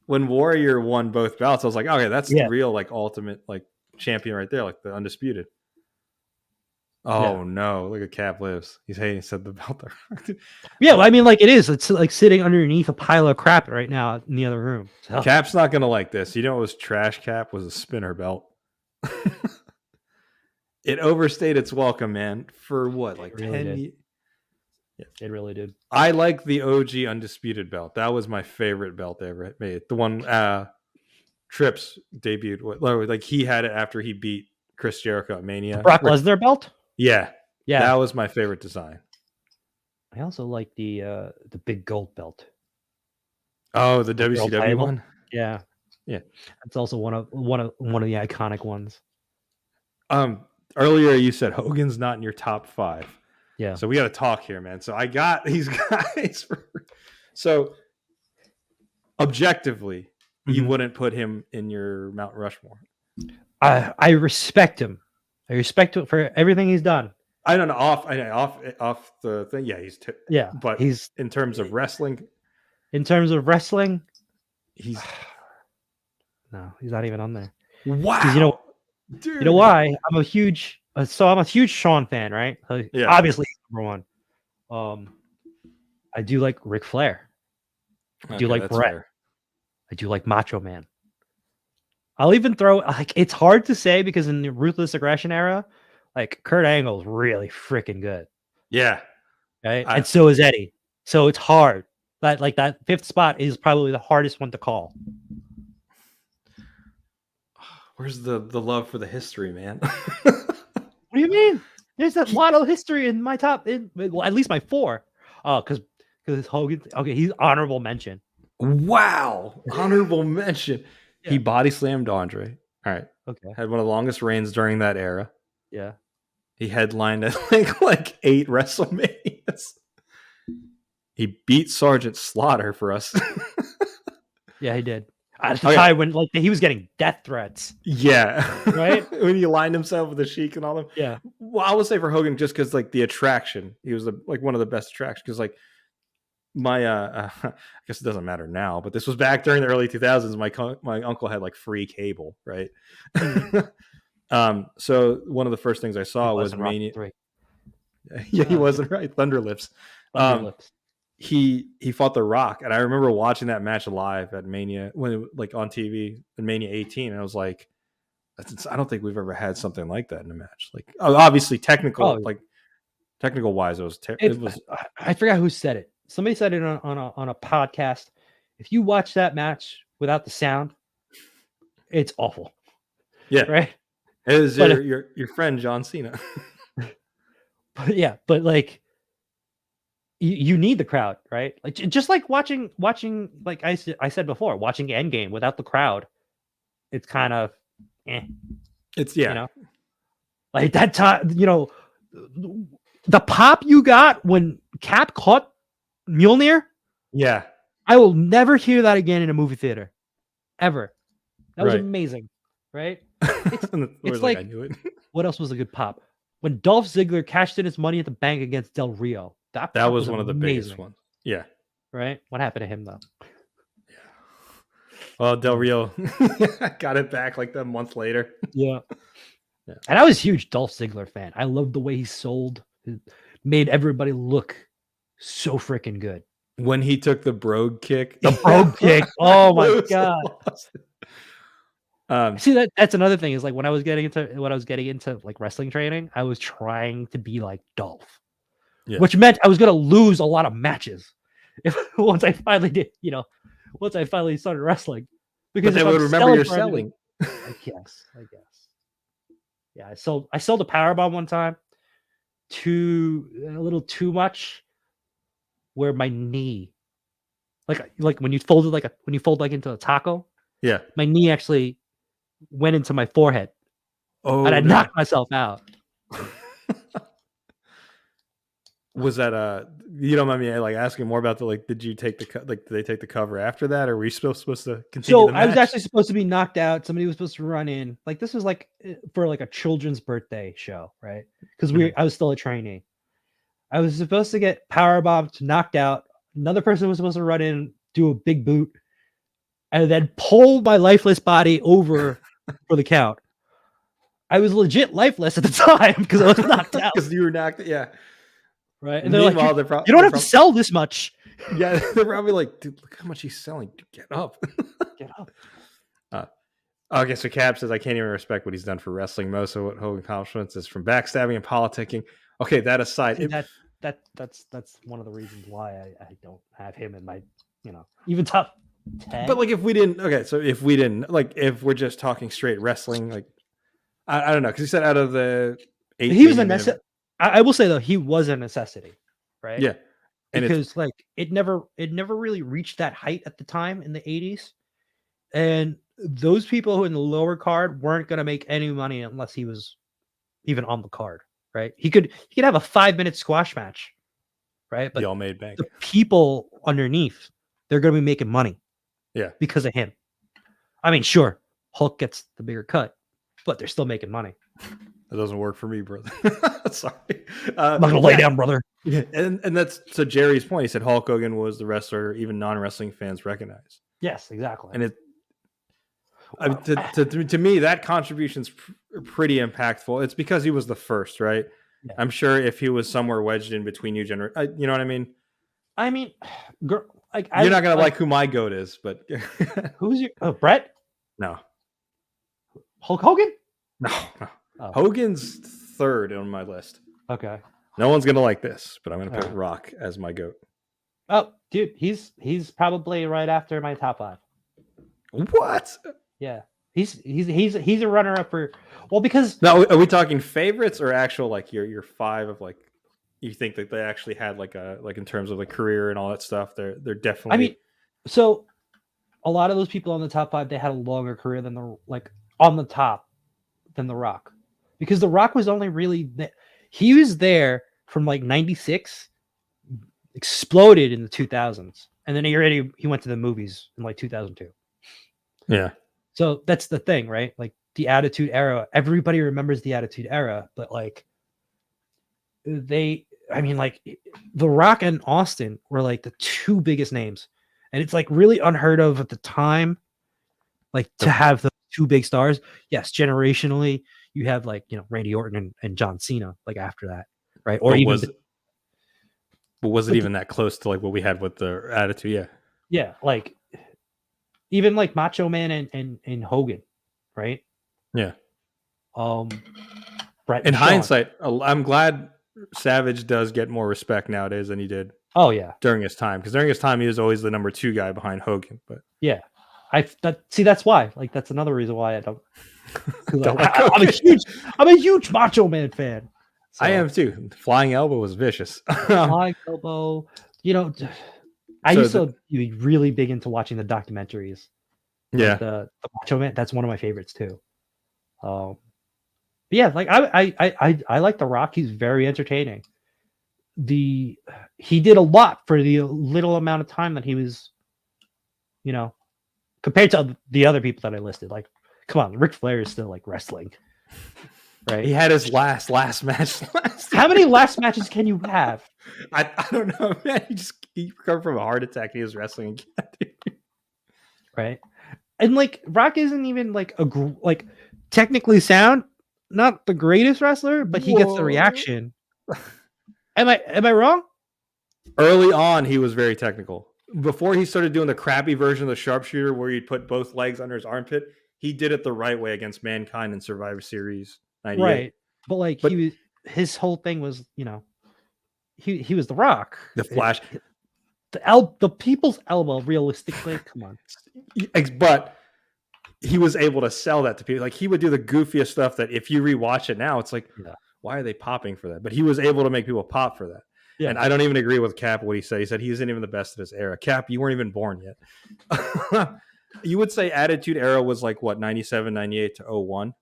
S1: When Warrior won both belts, I was like, okay, that's the real like ultimate like champion right there, like the undisputed. Oh no, look at Cap lives. He's hating said the belt there.
S2: Yeah, well, I mean, like it is. It's like sitting underneath a pile of crap right now in the other room. So.
S1: Cap's not gonna like this. You know what was trash? Cap was a spinner belt. It overstayed its welcome, man. For what, like 10 years?
S2: Yeah, it really did.
S1: I like the OG undisputed belt. That was my favorite belt they ever made. The one Trips debuted. Like he had it after he beat Chris Jericho at Mania.
S2: The Brock Lesnar belt?
S1: Yeah. That was my favorite design.
S2: I also like the big gold belt.
S1: Oh, the WCW one?
S2: Yeah.
S1: Yeah.
S2: That's also one of the iconic ones.
S1: Earlier you said Hogan's not in your top 5.
S2: Yeah.
S1: So we got to talk here, man. So I got these guys. So objectively, you wouldn't put him in your Mount Rushmore.
S2: I respect him. I respect him for everything he's done.
S1: I don't know off the thing. Yeah, but he's in terms of wrestling.
S2: In terms of wrestling,
S1: he's
S2: not even on there.
S1: Wow.
S2: Dude. You know why? I'm a huge Shawn fan, right? Yeah. Obviously, number one. I do like Ric Flair. I do like Brett. Fair. I do like Macho Man. I'll even throw it's hard to say because in the Ruthless Aggression era, like Kurt Angle's really freaking good.
S1: Yeah.
S2: Right. And so is Eddie. So it's hard. That 5th spot is probably the hardest one to call.
S1: Where's the love for the history, man?
S2: What do you mean? There's a lot of history in my top, at least my 4. Oh, because Hogan. Okay, he's honorable mention.
S1: Wow, honorable mention. Yeah. He body slammed Andre. All right.
S2: Okay.
S1: Had one of the longest reigns during that era.
S2: Yeah.
S1: He headlined at like 8 WrestleManias. He beat Sergeant Slaughter for us.
S2: Yeah, he did. At the time when he was getting death threats.
S1: Yeah.
S2: Right?
S1: When he aligned himself with the Sheik and all them.
S2: Yeah.
S1: Well, I would say for Hogan, just because the attraction, he was one of the best attractions. Because my I guess it doesn't matter now, but this was back during the early 2000s. My uncle had free cable, right? So one of the first things I saw was Mania. Yeah, he wasn't right. Thunderlips. He fought The Rock, and I remember watching that match live at Mania when it, on TV in Mania 18, and I was like, I don't think we've ever had something like that in a match. Obviously technical wise, it was.
S2: I forgot who said it. Somebody said it on a podcast. If you watch that match without the sound, it's awful.
S1: Yeah,
S2: right.
S1: It is your friend John Cena.
S2: But you need the crowd, right? Just like watching like I said before, watching Endgame without the crowd, it's kind of
S1: It's
S2: You know, like that time. You know, the pop you got when Cap caught Mjolnir.
S1: Yeah.
S2: I will never hear that again in a movie theater, ever. That was
S1: Right.
S2: amazing, right?
S1: It's like I knew it.
S2: What else was a good pop? When Dolph Ziggler cashed in his money at the bank against Del Rio. That pop
S1: was one
S2: amazing.
S1: of the biggest ones. Yeah.
S2: Right? What happened to him though?
S1: Yeah. Well, Del Rio got it back like a month later.
S2: Yeah. And I was a huge Dolph Ziggler fan. I loved the way he sold. It made everybody look so freaking good.
S1: When he took the brogue kick.
S2: The brogue kick. Oh my god. See, that's another thing is like when I was getting into like wrestling training, I was trying to be like Dolph, which meant I was going to lose a lot of matches once I finally started wrestling, because
S1: they would remember you're selling.
S2: I guess. Yeah, I sold a powerbomb one time a little too much, where my knee, like when you fold into a taco,
S1: yeah,
S2: my knee actually went into my forehead. Oh, and I knocked myself out.
S1: Was that you don't mind me like asking more about did you take did they take the cover after that, or were you supposed to continue the match?
S2: I was actually supposed to be knocked out. Somebody was supposed to run in. Like this was like for like a children's birthday show, right? Because I was still a trainee. I was supposed to get powerbombed, knocked out. Another person was supposed to run in, do a big boot, and then pull my lifeless body over for the count. I was legit lifeless at the time because I was knocked out.
S1: Because you were knocked, yeah.
S2: Right. And they're like, you don't have to sell this much.
S1: Yeah, they're probably like, dude, look how much he's selling. Dude, get up.
S2: Get up.
S1: Okay, so Cap says, I can't even respect what he's done for wrestling. Most of what Hogan accomplishments is from backstabbing and politicking. Okay, that aside.
S2: See, that's one of the reasons why I don't have him in my, even top 10.
S1: But like if we're just talking straight wrestling, like I don't know, because he said out of the 8,
S2: he was a necessity. I will say though, he was a necessity, right?
S1: Yeah,
S2: and because like it never really reached that height at the time in the 80s, and those people who in the lower card weren't going to make any money unless he was even on the card, right? He could have a 5-minute squash match, right? But
S1: y'all made bank.
S2: The people underneath, they're going to be making money,
S1: yeah,
S2: because of him. I mean, sure, Hulk gets the bigger cut, but they're still making money.
S1: That doesn't work for me, brother. Sorry.
S2: I'm not gonna lay down, brother.
S1: Yeah, and that's to Jerry's point. He said Hulk Hogan was the wrestler even non-wrestling fans recognize.
S2: Yes, exactly.
S1: And to me, that contribution's pretty impactful. It's because he was the first, right? Yeah. I'm sure if he was somewhere wedged in between you know what I mean?
S2: I mean, girl,
S1: you're not gonna like who my goat is, but
S2: who's your Brett?
S1: No.
S2: Hulk Hogan?
S1: No. Oh. Hogan's third on my list.
S2: Okay.
S1: No one's gonna like this, but I'm gonna put Rock as my goat.
S2: Oh, dude, he's probably right after my top 5.
S1: What?
S2: Yeah, he's a runner up for, well, because
S1: now are we talking favorites or actual like your 5 of like you think that they actually had like in terms of like career and all that stuff? They're definitely.
S2: I mean, so a lot of those people on the top 5, they had a longer career than on the top than The Rock. Because The Rock was only really he was there from like 96, exploded in the 2000s, and then he went to the movies in like 2002.
S1: Yeah.
S2: So that's the thing, right? Like the Attitude Era, everybody remembers the Attitude Era, but like The Rock and Austin were like the 2 biggest names, and it's like really unheard of at the time, like to have the 2 big stars. Yes, generationally, you have like Randy Orton and John Cena like after that, right? Or
S1: was it even that close to like what we had with the Attitude? Yeah,
S2: yeah, like even like Macho Man and Hogan, right?
S1: Yeah.
S2: Brett.
S1: In hindsight, I'm glad Savage does get more respect nowadays than he did.
S2: Oh yeah,
S1: during his time, because during his time he was always the number 2 guy behind Hogan. But
S2: yeah, that's why. Like that's another reason why I don't. I'm a huge Macho Man fan.
S1: So. I am too. Flying Elbow was vicious.
S2: Flying Elbow, I used to be really big into watching the documentaries.
S1: Yeah,
S2: like the Macho Man. That's one of my favorites too. yeah, like I like The Rock. He's very entertaining. He did a lot for the little amount of time that he was, compared to the other people that I listed. Like, come on, Ric Flair is still like wrestling, right?
S1: He had his last match.
S2: How many last matches can you have?
S1: I don't know, man. He recovered from a heart attack. He was wrestling again,
S2: right? And like Rock isn't even like technically sound, not the greatest wrestler, but he gets the reaction. Am I wrong?
S1: Early on, he was very technical. Before he started doing the crappy version of the sharpshooter where he'd put both legs under his armpit, he did it the right way against Mankind in Survivor Series 98.
S2: Right. But his whole thing was, he was The Rock.
S1: The Flash.
S2: The people's elbow, realistically, come on.
S1: But he was able to sell that to people. Like, he would do the goofiest stuff that if you rewatch it now, it's like, why are they popping for that? But he was able to make people pop for that. Yeah. And I don't even agree with Cap what he said. He said he isn't even the best of his era. Cap, you weren't even born yet. You would say Attitude Era was like what, 97, 98 to 01?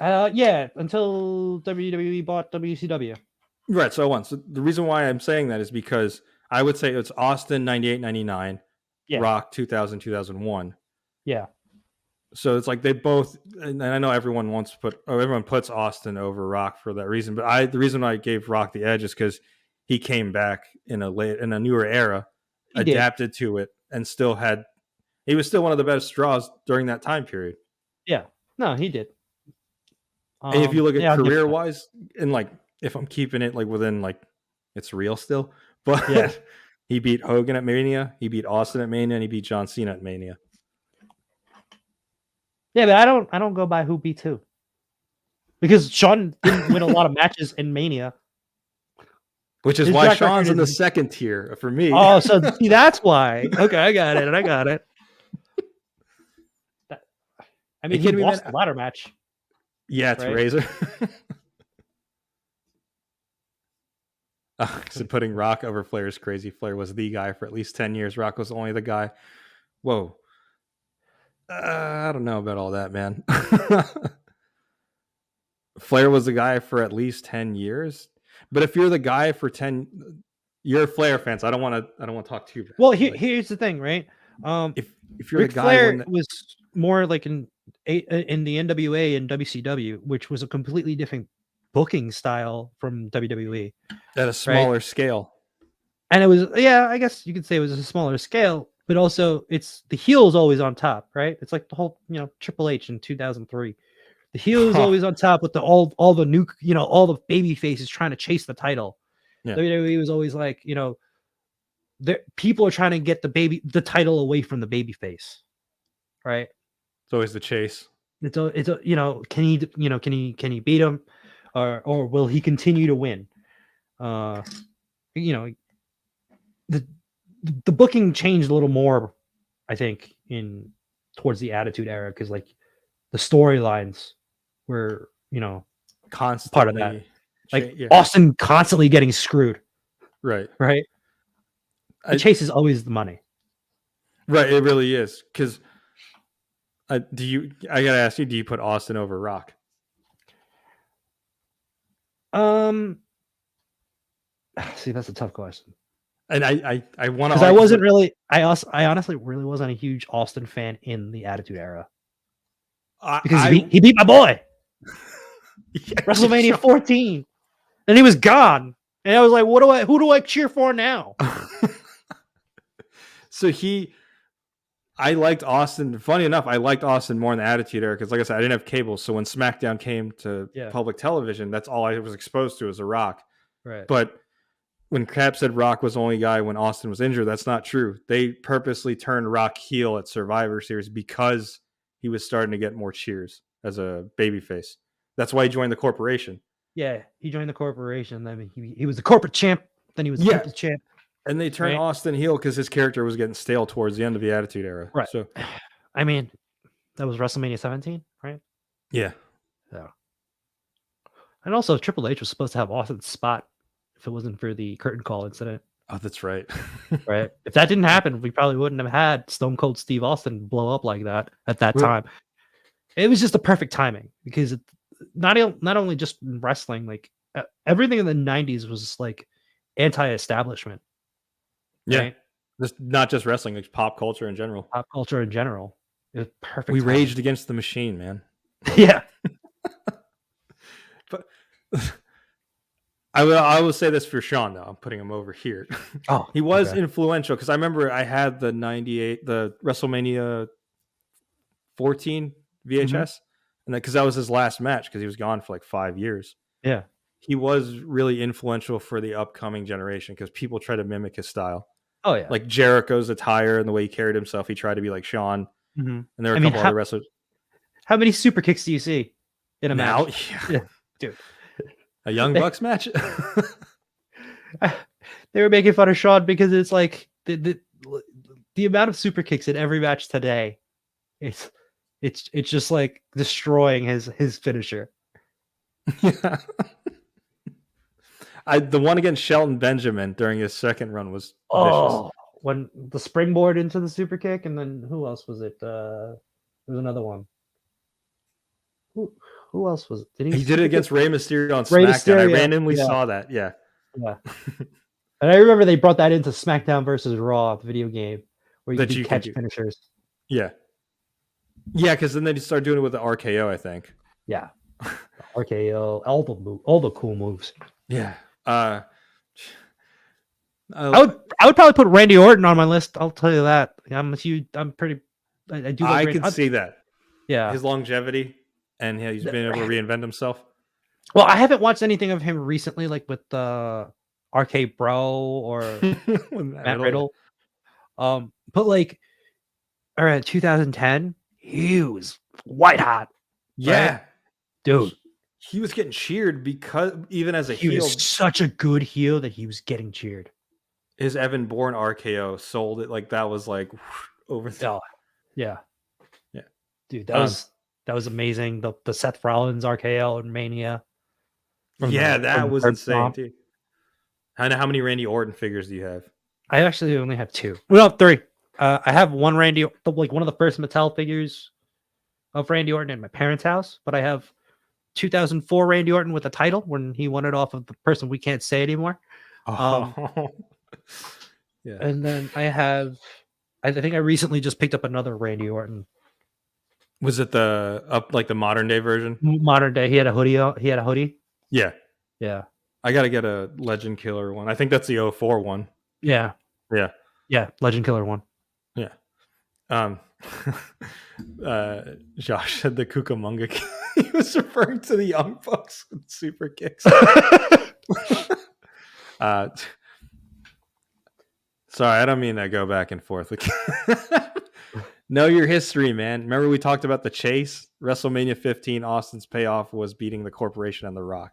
S2: Yeah, until WWE bought WCW.
S1: Right, so 01. So the reason why I'm saying that is because I would say it's Austin 98, 99, Rock 2000, 2001.
S2: Yeah.
S1: So it's like they both, and I know everyone puts Austin over Rock for that reason, but the reason I gave Rock the edge is because he came back in a newer era, adapted to it, and he was still one of the best draws during that time period.
S2: Yeah, no, he did.
S1: And if you look at career wise, and like if I'm keeping it like within like it's real still, but he beat Hogan at Mania, he beat Austin at Mania, and he beat John Cena at Mania.
S2: Yeah, but I don't go by who beats who, because Shawn didn't win a lot of matches in Mania.
S1: Which is why Shawn's in the second tier for me.
S2: Oh, so see, that's why. Okay, I got it. I mean, he lost the ladder match.
S1: Yeah, it's Razor. So putting Rock over Flair is crazy. Flair was the guy for at least 10 years. Rock was only the guy. Whoa. I don't know about all that, man. Flair was the guy for at least 10 years. But if you're the guy for 10, you're a Flair fan, so I don't want to talk too bad.
S2: Well, here's the thing, right?
S1: If you're
S2: Ric
S1: the guy,
S2: Flair was more like in the NWA and WCW, which was a completely different booking style from WWE
S1: at a smaller scale.
S2: And it was, I guess you could say it was a smaller scale, but also it's the heel is always on top, right? It's like the whole, Triple H in 2003. The heel is always on top with all the new, all the baby faces trying to chase the title. Yeah. WWE was always like, people are trying to get the title away from the baby face, right?
S1: It's always the chase.
S2: It's can he beat him, or will he continue to win? The booking changed a little more, I think, towards the Attitude Era, because like the storylines were,
S1: constantly
S2: part of that. Like Austin constantly getting screwed.
S1: Right.
S2: The chase is always the money.
S1: Right, it really is. Because I gotta ask you, do you put Austin over Rock?
S2: See, that's a tough question.
S1: And I want to,
S2: because I wasn't really, I honestly really wasn't a huge Austin fan in the Attitude Era, because he beat my boy. WrestleMania 14, and he was gone, and I was like, who do I cheer for now?
S1: So I liked Austin. Funny enough, I liked Austin more in the Attitude Era because, like I said, I didn't have cable. So when SmackDown came to public television, that's all I was exposed to as a Rock.
S2: Right.
S1: But when Cap said Rock was the only guy when Austin was injured, that's not true. They purposely turned Rock heel at Survivor Series because he was starting to get more cheers as a babyface. That's why he joined the corporation.
S2: Yeah, he joined the corporation. Then he was the corporate champ. Then he was the people's champ.
S1: And they turned Austin heel because his character was getting stale towards the end of the Attitude Era.
S2: Right.
S1: So,
S2: I mean, that was WrestleMania 17, right?
S1: Yeah.
S2: Yeah. And also, Triple H was supposed to have Austin's spot if it wasn't for the curtain call incident.
S1: Oh, that's right.
S2: Right. If that didn't happen, we probably wouldn't have had Stone Cold Steve Austin blow up like that at that time. It was just the perfect timing, because not only just wrestling, like everything in the 90s was like anti-establishment.
S1: Yeah.
S2: Right?
S1: Not just wrestling, like pop culture in general.
S2: Pop culture in general. It was perfect.
S1: We raged against the machine, man.
S2: Yeah.
S1: But I will say this for Sean, though. I'm putting him over here.
S2: Oh,
S1: he was influential because I remember I had the 98, the WrestleMania 14 VHS, and because that was his last match because he was gone for like 5 years.
S2: Yeah.
S1: He was really influential for the upcoming generation because people try to mimic his style.
S2: Oh, yeah.
S1: Like Jericho's attire and the way he carried himself, he tried to be like Sean. And there were a couple other wrestlers.
S2: How many super kicks do you see in a
S1: match?
S2: Yeah, dude.
S1: A Young Bucks match?
S2: They were making fun of Sean because it's like the amount of super kicks in every match today. It's just like destroying his finisher.
S1: Yeah. The one against Shelton Benjamin during his second run was vicious.
S2: When the springboard into the super kick, and then who else was it? There was another one. Who else was it?
S1: He did it against Rey Mysterio on SmackDown. I randomly saw that. Yeah.
S2: And I remember they brought that into SmackDown versus Raw, the video game, where you could catch finishers.
S1: Yeah. Yeah, because then they started doing it with the RKO, I think.
S2: Yeah. RKO, all the cool moves.
S1: Yeah.
S2: I would probably put Randy Orton on my list. I'll tell you that. I'm pretty. I do.
S1: I can see that.
S2: Yeah.
S1: His longevity, and he's been able to reinvent himself.
S2: Well, I haven't watched anything of him recently, like with RK Bro or Matt Riddle. But like around 2010, he was white hot.
S1: Yeah.
S2: Right? Dude.
S1: He was getting cheered because even as a heel.
S2: He was such a good heel that he was getting cheered.
S1: His Evan Bourne RKO sold it like that was like over.
S2: Yeah.
S1: Yeah.
S2: Dude, that was amazing. The Seth Rollins RKO and Mania.
S1: Yeah, that was insane too. I know. How many Randy Orton figures do you have?
S2: I actually only have 2. Well, 3. I have one one of the first Mattel figures of Randy Orton in my parents' house, but I have 2004 Randy Orton with the title when he won it off of the person we can't say anymore.
S1: Yeah.
S2: And then I think I recently just picked up another Randy Orton.
S1: Was it the modern day version?
S2: Modern day. He had a hoodie.
S1: Yeah.
S2: Yeah.
S1: I got to get a Legend Killer one. I think that's the 04 one.
S2: Yeah.
S1: Yeah.
S2: Yeah. Legend Killer one.
S1: Yeah. Josh said the Cucamonga. He was referring to the Young Bucks with super kicks. Sorry, I don't mean to go back and forth. Know your history, man. Remember we talked about the chase? WrestleMania 15, Austin's payoff was beating the Corporation and The Rock.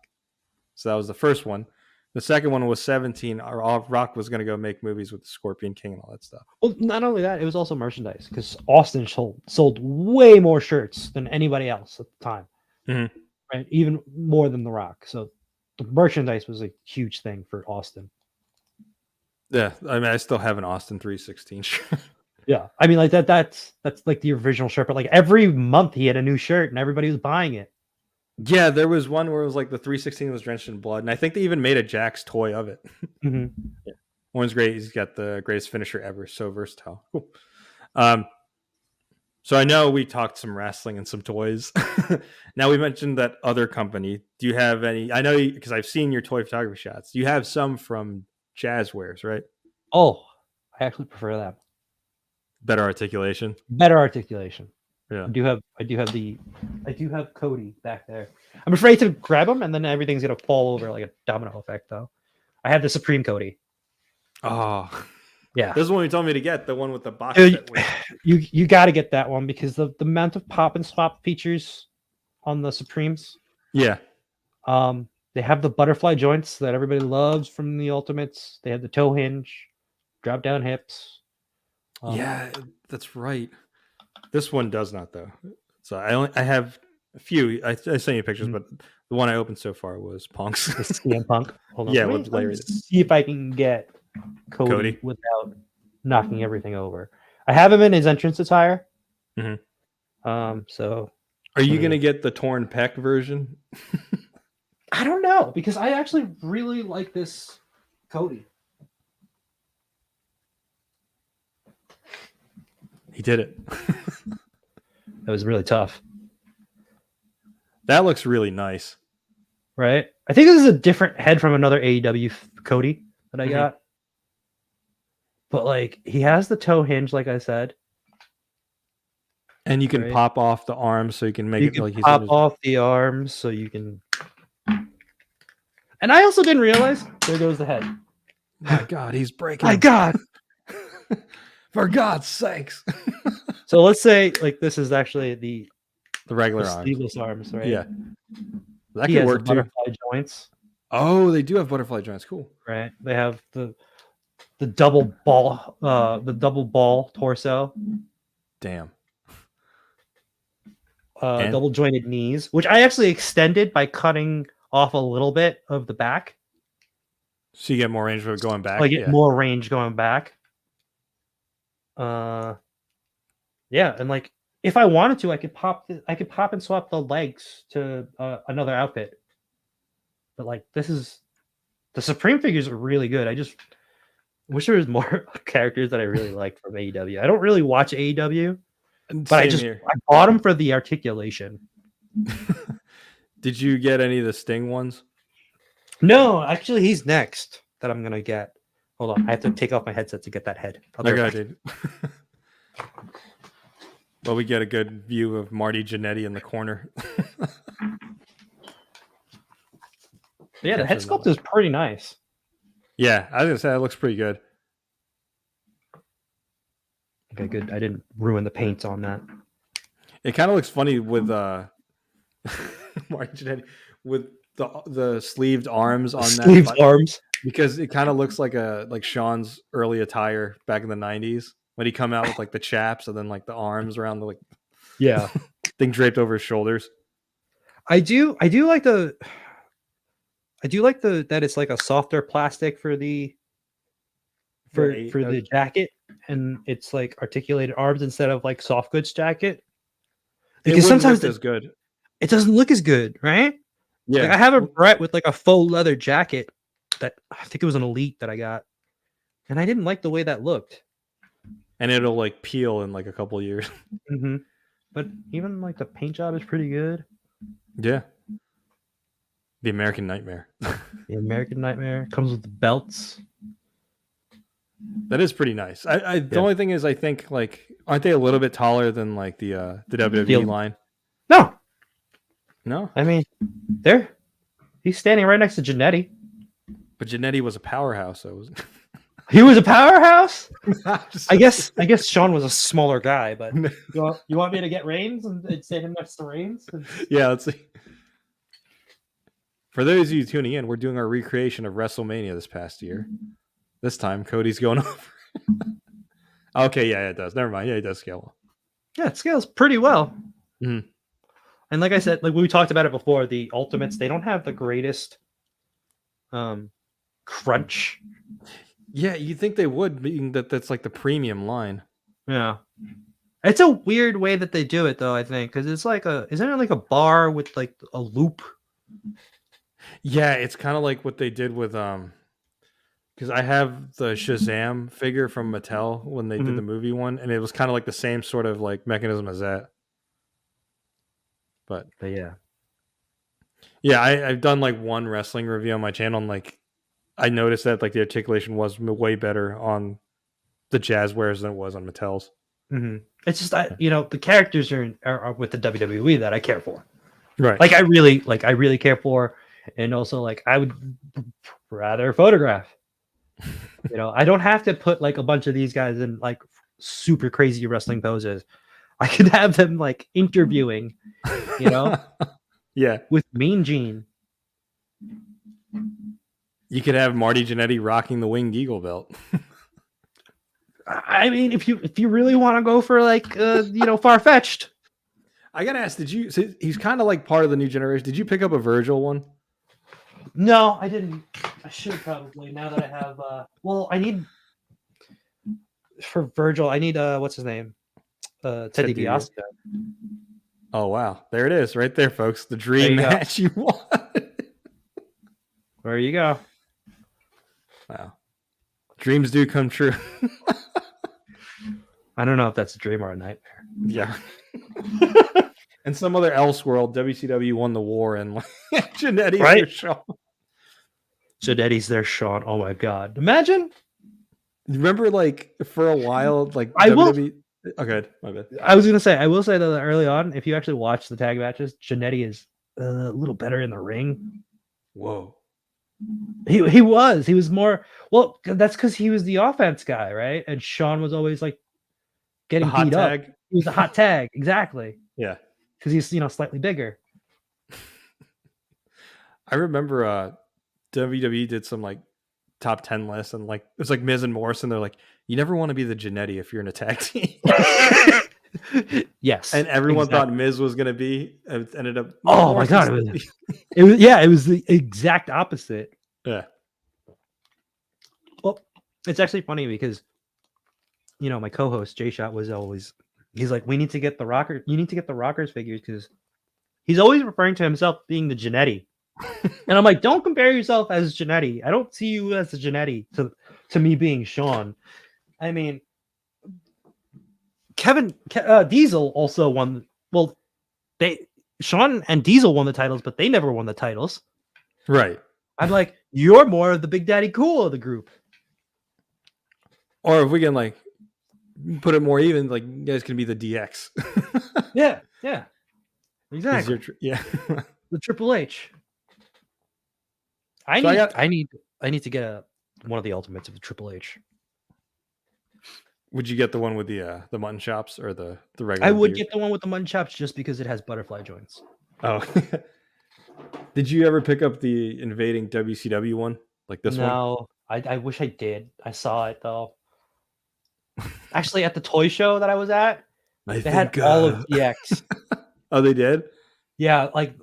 S1: So that was the first one. The second one was 17. Rock was going to go make movies with the Scorpion King and all that stuff.
S2: Well, not only that, it was also merchandise because Austin sold way more shirts than anybody else at the time.
S1: Mm-hmm.
S2: Right? Even more than The Rock. So the merchandise was a huge thing for Austin.
S1: Yeah, I mean, I still have an Austin 316 shirt.
S2: Yeah, I mean, like that's like the original shirt, but like every month he had a new shirt and everybody was buying it.
S1: Yeah, there was one where it was like the 316 was drenched in blood, and I think they even made a Jax toy of it.
S2: Mm-hmm.
S1: Yeah. One's great. He's got the greatest finisher ever. So versatile. Cool. So I know we talked some wrestling and some toys. Now we mentioned that other company. Do you have any? I know because I've seen your toy photography shots. You have some from Jazzwares, right?
S2: Oh, I actually prefer that.
S1: Better articulation.
S2: Yeah. I do have Cody back there. I'm afraid to grab him, and then everything's gonna fall over like a domino effect. Though, I have the Supreme Cody.
S1: Oh,
S2: yeah.
S1: This is one you told me to get, the one with the box.
S2: You got to get that one because the amount of pop and swap features on the Supremes.
S1: Yeah.
S2: They have the butterfly joints that everybody loves from the Ultimates. They have the toe hinge, drop down hips.
S1: Yeah, that's right. This one does not though. So I have a few. I sent you pictures, but the one I opened so far was Punk's.
S2: CM Punk. Hold on.
S1: Yeah,
S2: let me see if I can get Cody without knocking everything over. I have him in his entrance attire.
S1: Mm-hmm.
S2: So
S1: Are you going to get the torn pec version?
S2: I don't know, because I actually really like this Cody.
S1: He did it.
S2: That was really tough.
S1: That looks really nice.
S2: Right? I think this is a different head from another AEW Cody that I got. But like, he has the toe hinge, like I said.
S1: And you can pop off the arms so you can make
S2: you
S1: it like
S2: pop off the arms so you can. And I also didn't realize, there goes the head.
S1: My God, he's breaking.
S2: My God.
S1: For God's sakes.
S2: So let's say like this is actually the
S1: regular
S2: sleeveless arms, right?
S1: Yeah. That could work too.
S2: Butterfly joints.
S1: Oh, they do have butterfly joints. Cool.
S2: Right. They have the double ball torso.
S1: Damn.
S2: Double jointed knees, which I actually extended by cutting off a little bit of the back.
S1: So you get more range for going back?
S2: I get more range going back. Yeah, and like if I wanted to, I could pop and swap the legs to another outfit. But like the Supreme figures are really good. I just wish there was more characters that I really liked from AEW. I don't really watch AEW, but I bought them for the articulation.
S1: Did you get any of the Sting ones?
S2: No, actually, he's next that I'm gonna get. Hold on, I have to take off my headset to get that head.
S1: I did. Well, we get a good view of Marty Jannetty in the corner.
S2: Yeah, the head sculpt is pretty nice.
S1: Yeah, I was gonna say that looks pretty good.
S2: Okay, good. I didn't ruin the paint on that.
S1: It kind of looks funny with Marty Jannetty with the sleeved arms on
S2: sleeved arms,
S1: because it kind of looks like Sean's early attire back in the 90s when he come out with like the chaps and then like the arms around the thing draped over his shoulders. I do like that it's like a softer plastic for the jacket, and it's like articulated arms instead of like soft goods jacket. Because sometimes it doesn't look as good, right? Yeah, like I have a Brett with like a faux leather jacket that I think it was an Elite that I got, and I didn't like the way that looked. And it'll like peel in like a couple years. Mm-hmm. But even like the paint job is pretty good. Yeah. The American Nightmare. The American Nightmare comes with the belts. That is pretty nice. The only thing is, I think like aren't they a little bit taller than like the WWE line? No. I mean, he's standing right next to Jannetty. But Jannetty was a powerhouse. So he was a powerhouse. I guess Sean was a smaller guy, but you want me to get Reigns and stand him next to Reigns? Yeah, let's see. For those of you tuning in, we're doing our recreation of WrestleMania this past year. This time, Cody's going over. Okay, yeah, it does. Never mind. Yeah, it does scale. Yeah, it scales pretty well. Mm-hmm. And like I said, like we talked about it before, the Ultimates, they don't have the greatest crunch. Yeah, you think they would, being that's like the premium line. Yeah. It's a weird way that they do it, though, I think, because it's like isn't it like a bar with like a loop? Yeah, it's kind of like what they did with because I have the Shazam figure from Mattel when they did the movie one, and it was kind of like the same sort of like mechanism as that. But yeah, I've done like one wrestling review on my channel, and like I noticed that like the articulation was way better on the Jazzwares than it was on Mattel's. Mm-hmm. It's just the characters are with the WWE that I care for, right? Like I really care for, and also like I would rather photograph. I don't have to put like a bunch of these guys in like super crazy wrestling poses. I could have them like interviewing, yeah, with Mean Gene. You could have Marty Jannetty rocking the Winged Eagle belt. I mean, if you really want to go for like far-fetched. I gotta ask, he's kind of like part of the new generation. Did you pick up a Virgil one? No, I didn't. I should probably, now that I have I need for Virgil, I need what's his name? Ted DiBiase. Oh wow, there it is, right there, folks. The dream match you want.
S2: There you go.
S1: Wow, dreams do come true.
S2: I don't know if that's a dream or a nightmare.
S1: Yeah. In some other else world, WCW won the war, and Jannetty's their Shawn.
S2: Jannetty's their Shawn. Oh my god! Imagine.
S1: Remember, like for a while, like
S2: WWE.
S1: Okay, my bad.
S2: I was gonna say, I will say that early on, if you actually watch the tag matches, Jannetty is a little better in the ring.
S1: Whoa.
S2: He was more well. That's because he was the offense guy, right? And Shawn was always like getting beat up. He was a hot tag, exactly.
S1: Yeah,
S2: because he's slightly bigger.
S1: I remember WWE did some like top 10 lists, and like it was like Miz and Morrison. They're like, you never want to be the Jannetty if you're in a tag team.
S2: Yes,
S1: and everyone thought Miz was gonna be. It ended up.
S2: Oh my god! It was the exact opposite.
S1: Yeah.
S2: Well, it's actually funny because my co-host Jay Shot was always. He's like, we need to get the Rocker. You need to get the Rockers figures because he's always referring to himself being the Jannetty. And I'm like, don't compare yourself as Jannetty. I don't see you as a Jannetty to me being Shawn. I mean, Diesel also won. Well, Shawn and Diesel won the titles, but they never won the titles.
S1: Right.
S2: I'm like, you're more of the Big Daddy Cool of the group.
S1: Or if we can like put it more even, like you guys can be the DX.
S2: Yeah, exactly.
S1: Yeah,
S2: the Triple H. I need to get one of the Ultimates of the Triple H.
S1: Would you get the one with the mutton chops or the regular?
S2: I would get the one with the mutton chops just because it has butterfly joints.
S1: Oh. Did you ever pick up the invading WCW one like this one?
S2: No, I wish I did. I saw it though. Actually, at the toy show that I was at, they had all of DX.
S1: Oh, they did?
S2: Yeah, like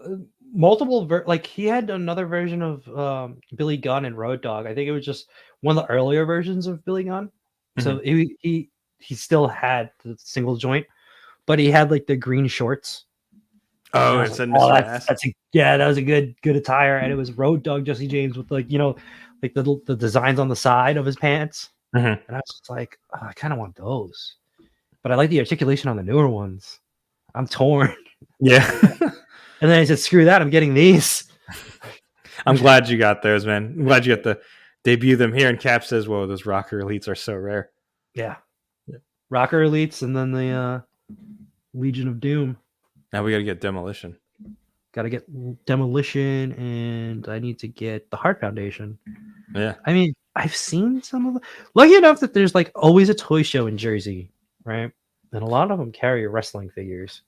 S2: multiple. Like he had another version of Billy Gunn and Road Dogg. I think it was just one of the earlier versions of Billy Gunn. Mm-hmm. So he still had the single joint, but he had like the green shorts.
S1: Oh, it said Mr. Ass.
S2: That was a good attire, and it was Road Dogg Jesse James with like like the designs on the side of his pants.
S1: Mm-hmm.
S2: And I was just like, oh, I kind of want those, but I like the articulation on the newer ones. I'm torn.
S1: Yeah.
S2: And then I said, screw that, I'm getting these.
S1: I'm glad you got those, man. I'm glad you got to debut them here. And Cap says, whoa, those Rocker Elites are so rare.
S2: Yeah. Rocker Elites, and then the Legion of Doom.
S1: Now we got to get Demolition.
S2: Got to get Demolition, and I need to get the Heart Foundation.
S1: Yeah.
S2: I mean, I've seen some of them. Lucky enough that there's like always a toy show in Jersey, right? And a lot of them carry wrestling figures.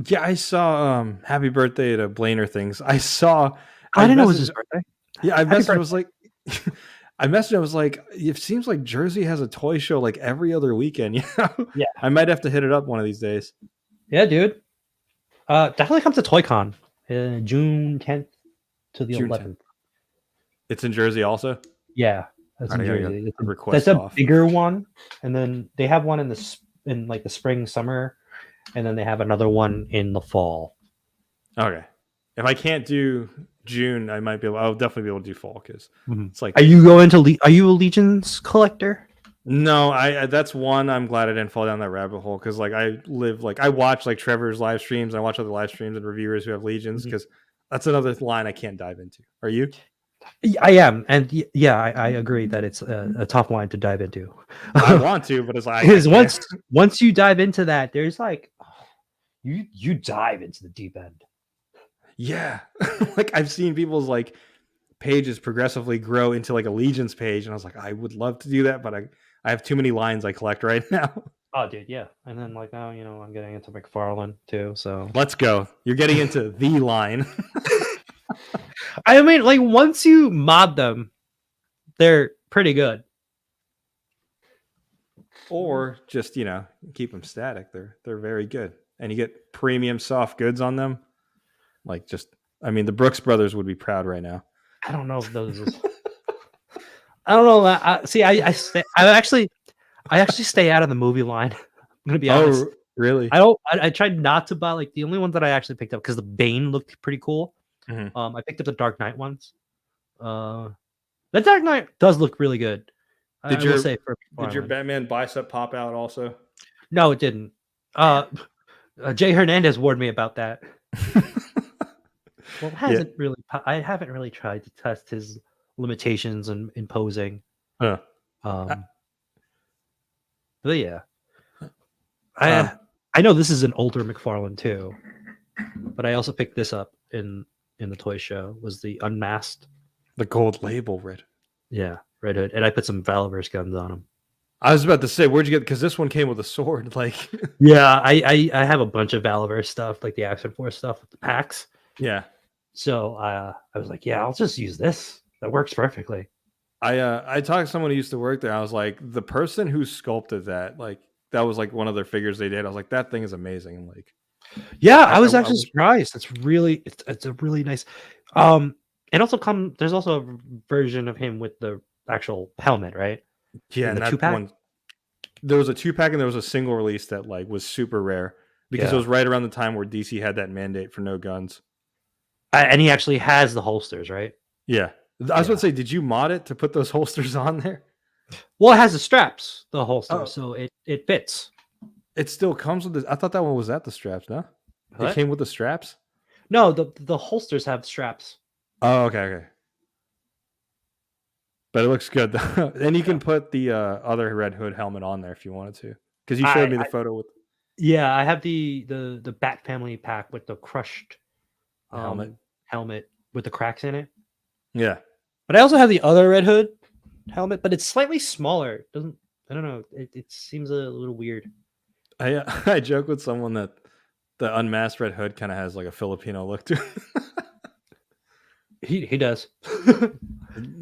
S1: Yeah, I saw Happy Birthday to Blainer things. I
S2: didn't know it was his birthday.
S1: Yeah, I messaged. I was like, I was like, it seems like Jersey has a toy show like every other weekend. Yeah. I might have to hit it up one of these days.
S2: Yeah, dude. Definitely come to ToyCon, June 10th to the 11th. 10th.
S1: It's in Jersey also?
S2: Yeah, that's in Jersey.
S1: That's
S2: a bigger one, and then they have one in the spring, summer, and then they have another one in the fall.
S1: Okay. If I can't do June, I'll definitely be able to do fall because it's like.
S2: Are you are you a Legions collector?
S1: No, that's one. I'm glad I didn't fall down that rabbit hole because like I watch like Trevor's live streams. I watch other live streams and reviewers who have Legions because that's another line I can't dive into. Are you?
S2: I am, and I agree that it's a tough line to dive into.
S1: I want to, but it's like
S2: once you dive into that, there's like you dive into the deep end.
S1: Yeah, like I've seen people's like pages progressively grow into like a Legions page, and I was like, I would love to do that, but I have too many lines I collect right now.
S2: Oh, dude, yeah, and then like now I'm getting into McFarlane too. So
S1: let's go. You're getting into the line.
S2: I mean, like once you mod them, they're pretty good.
S1: Or just keep them static. They're very good, and you get premium soft goods on them. Like the Brooks brothers would be proud right now.
S2: I don't know if those. I don't know. I actually stay out of the movie line. I'm gonna be honest.
S1: Really?
S2: I tried not to buy like the only ones that I actually picked up because the Bane looked pretty cool.
S1: Mm-hmm.
S2: I picked up the Dark Knight ones. The Dark Knight does look really good. I will say for
S1: did your Batman bicep pop out also?
S2: No, it didn't. Jay Hernandez warned me about that. Well, I haven't really tried to test his limitations and in posing.
S1: Huh.
S2: But yeah, I know this is an older McFarlane too, but I also picked this up in the toy show. Was the Unmasked,
S1: the gold label Red?
S2: Yeah, Red Hood, and I put some Valaverse guns on him.
S1: I was about to say, where'd you get? Because this one came with a sword. Like,
S2: yeah, I have a bunch of Valaverse stuff, like the Action Force stuff with the packs.
S1: Yeah.
S2: So I was like, yeah, I'll just use this. That works perfectly.
S1: I talked to someone who used to work there. I was like, the person who sculpted that, like, that was like one of their figures they did. I was like, that thing is amazing. I'm like,
S2: yeah, I was actually surprised. It's a really nice. And also there's also a version of him with the actual helmet, right?
S1: Yeah, and that one. There was a 2-pack and there was a single release that like was super rare because it was right around the time where DC had that mandate for no guns.
S2: And he actually has the holsters, right?
S1: Yeah. I was going to say, did you mod it to put those holsters on there?
S2: Well, it has the straps, the holster, so it fits.
S1: It still comes with this. I thought that one was at the straps, no? What? It came with the straps?
S2: No, the holsters have straps.
S1: Oh, okay. But it looks good. And you can put the other Red Hood helmet on there if you wanted to. Because you showed me the photo with...
S2: Yeah, I have the Bat Family pack with the crushed helmet with the cracks in it.
S1: Yeah.
S2: But I also have the other Red Hood helmet, but it's slightly smaller. I don't know. It seems a little weird.
S1: I joke with someone that the unmasked Red Hood kind of has like a Filipino look to it.
S2: He does.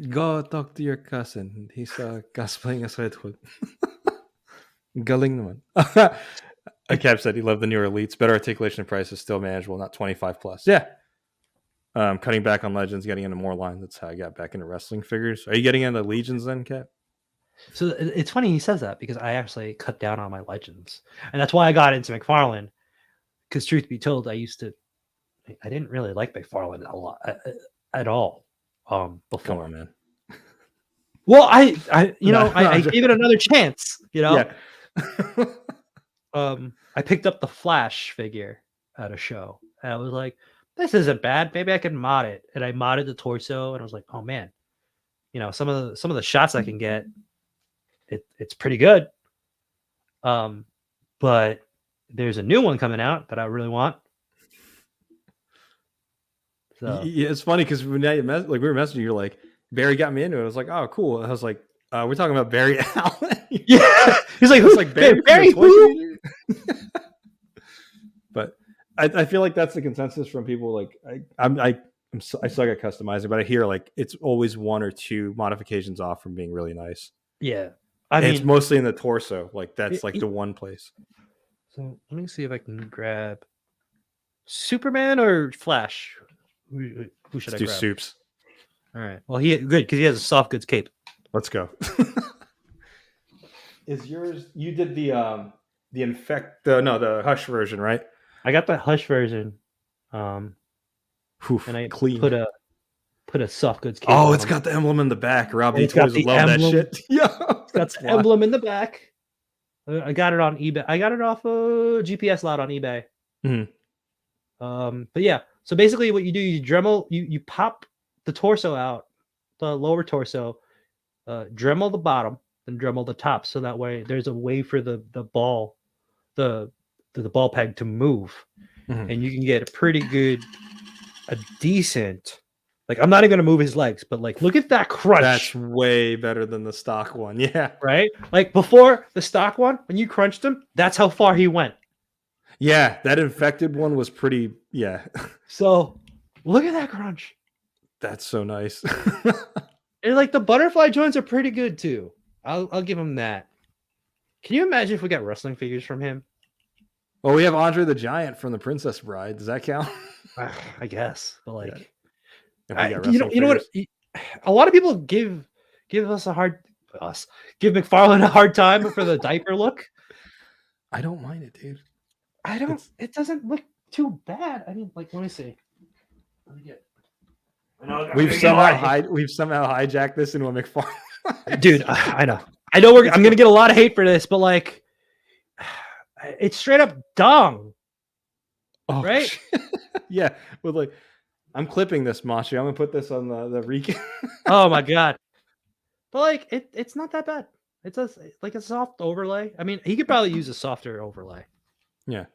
S1: Go talk to your cousin. He's cosplaying as Red Hood. Galing naman. Cap said he loved the newer elites. Better articulation and price is still manageable, not 25 plus. Yeah. Cutting back on Legends, getting into more lines. That's how I got back into wrestling figures. Are you getting into Legions then, Cap?
S2: So it's funny he says that because I actually cut down on my Legends. And that's why I got into McFarlane. Because truth be told, I didn't really like McFarlane a lot at all. Before.
S1: Come on, man.
S2: Well, I gave it another chance, Yeah. I picked up the Flash figure at a show, and I was like, "This isn't bad. Maybe I can mod it." And I modded the torso, and I was like, "Oh man, some of the shots I can get, it's pretty good." But there's a new one coming out that I really want.
S1: So yeah, it's funny because when we were messaging, you're like, Barry got me into it. I was like, oh, cool. I was like, we're talking about Barry Allen.
S2: Yeah, he's like, who's like Barry who?
S1: But I feel like that's the consensus from people. Like I suck at customizing, but I hear like it's always one or two modifications off from being really nice.
S2: Yeah,
S1: I mean, it's mostly in the torso. Like that's like the one place.
S2: So let me see if I can grab Superman or Flash. Who should I grab?
S1: Soups.
S2: All right. Well, good because he has a soft goods cape.
S1: Let's go. Is yours? You did the Hush version, right?
S2: I got the Hush version. And I put a soft goods cape.
S1: Oh, it's got the emblem in the back. Robbie Toys would love that shit. Yeah,
S2: it's got the emblem in the back. I got it on eBay. I got it off a GPS lot on eBay.
S1: Mm-hmm.
S2: But yeah. So basically, what you do, you Dremel, you pop the torso out, the lower torso, Dremel the bottom, then Dremel the top, so that way there's a way for the ball, the ball peg to move, and you can get a decent. Like I'm not even gonna move his legs, but like look at that crunch.
S1: That's way better than the stock one. Yeah.
S2: Right? Like before the stock one, when you crunched him, that's how far he went.
S1: Yeah, that infected one was pretty. Yeah.
S2: So look at that crunch.
S1: That's so nice.
S2: And like the butterfly joints are pretty good too. I'll give him that. Can you imagine if we got wrestling figures from him?
S1: Well, we have Andre the Giant from the Princess Bride. Does that count?
S2: I guess, but like,
S1: you
S2: know what? A lot of people give McFarlane a hard time for the diaper look.
S1: I don't mind it, dude.
S2: It doesn't look too bad. I mean, like, let me see. Let me get.
S1: We've somehow hijacked this into a McFarlane.
S2: Dude, I know. I'm gonna get a lot of hate for this, but like, it's straight up dung.
S1: Oh,
S2: right?
S1: Yeah, with like, I'm clipping this, Mashi. I'm gonna put this on the recap.
S2: Oh my god. But like, it's not that bad. It's a soft overlay. I mean, he could probably use a softer overlay.
S1: Yeah.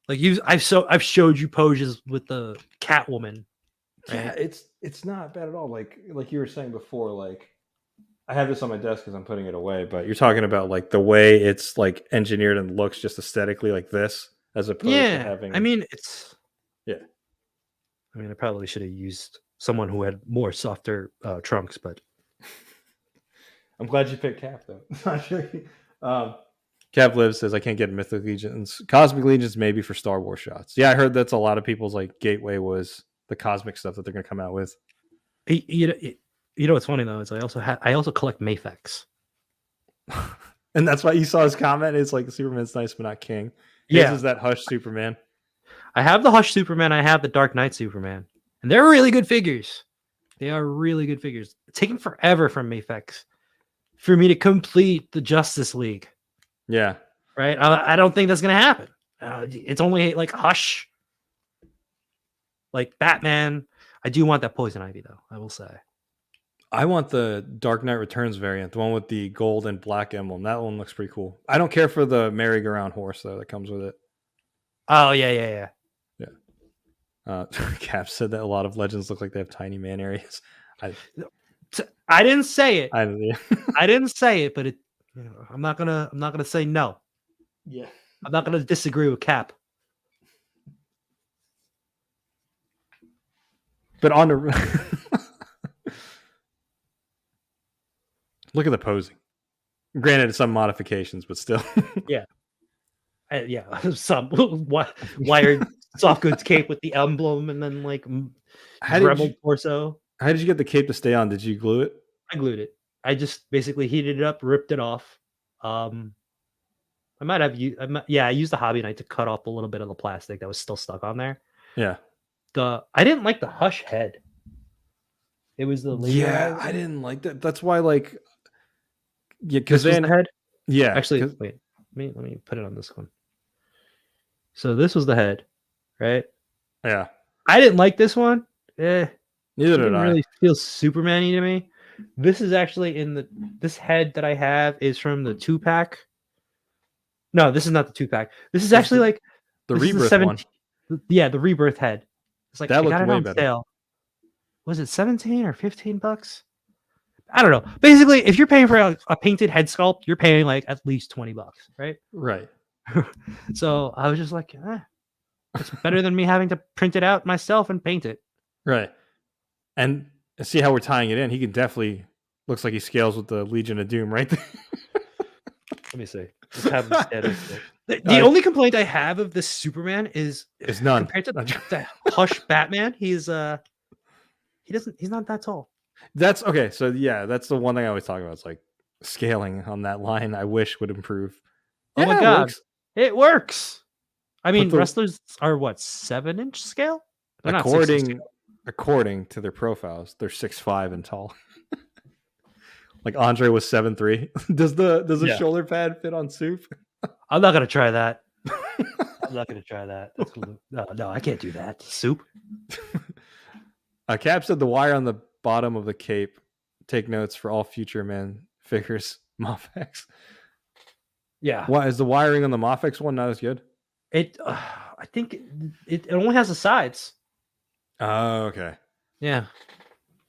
S2: Like I've showed you poses with the Catwoman.
S1: Right? Yeah, it's not bad at all. Like you were saying before, like I have this on my desk because I'm putting it away, but you're talking about like the way it's like engineered and looks just aesthetically like this, as opposed to having.
S2: I mean, it's.
S1: Yeah.
S2: I mean, I probably should have used someone who had more softer trunks, but.
S1: I'm glad you picked Cap though. Cap Live says I can't get Mythic Legions. Cosmic Legions maybe for Star Wars shots. Yeah, I heard that's a lot of people's like gateway was the cosmic stuff that they're going to come out with.
S2: You know what's funny though is I also collect Mafex.
S1: And that's why you saw his comment. It's like Superman's nice but not king. This is that Hush Superman.
S2: I have the Hush Superman. I have the Dark Knight Superman, and they're really good figures. They are really good figures. It's taking forever from Mafex for me to complete the Justice League.
S1: Yeah.
S2: Right. I don't think that's gonna happen. It's only like Hush, like Batman. I do want that Poison Ivy though. I will say.
S1: I want the Dark Knight Returns variant, the one with the gold and black emblem. That one looks pretty cool. I don't care for the merry-go-round horse though that comes with it.
S2: Oh yeah.
S1: Cap said that a lot of legends look like they have tiny man areas.
S2: I didn't say it.
S1: I
S2: didn't say it, but it. You know, I'm not gonna say no.
S1: Yeah.
S2: I'm not gonna disagree with Cap.
S1: But on the look at the posing. Granted, some modifications, but still.
S2: Yeah. Some wired soft goods cape with the emblem and then like rebel torso.
S1: How did you get the cape to stay on? Did you glue it?
S2: I glued it. I just basically heated it up, ripped it off. I might have I used the Hobby Knight to cut off a little bit of the plastic that was still stuck on there.
S1: Yeah.
S2: I didn't like the Hush head. It was the
S1: laser I didn't like that. That's why because
S2: then the head.
S1: Yeah.
S2: Actually, wait. Let me put it on this one. So this was the head, right?
S1: Yeah.
S2: I didn't like this one.
S1: Neither did I.
S2: Didn't really feel Superman-y to me. This is actually this head that I have is from the 2-pack. No, this is not the 2-pack. This is actually like
S1: the Rebirth one.
S2: Yeah, the Rebirth head. It's like
S1: that looked way better.
S2: Sale. Was it 17 or $15? I don't know. Basically, if you're paying for a painted head sculpt, you're paying like at least $20, right?
S1: Right.
S2: So I was just like, it's better than me having to print it out myself and paint it.
S1: Right. And see how we're tying it in. He can definitely looks like he scales with the Legion of Doom right there.
S2: Let me see. The only complaint I have of this Superman is
S1: none
S2: compared to the Hush Batman. He's not that tall.
S1: That's okay. So yeah, that's the one thing I always talk about. It's like scaling on that line. I wish would improve.
S2: Oh my god, it works. I mean, wrestlers are what 7-inch scale. They're
S1: according to their profiles, they're 6'5" and tall. Like Andre was 7'3". Does the shoulder pad fit on Soup?
S2: I'm not gonna try that. That's cool. No, I can't do that. Soup.
S1: Cap said the wire on the bottom of the cape. Take notes for all future man figures. Mafex.
S2: Yeah.
S1: Why is the wiring on the Mafex one not as good?
S2: I think it only has the sides.
S1: Oh, okay.
S2: Yeah.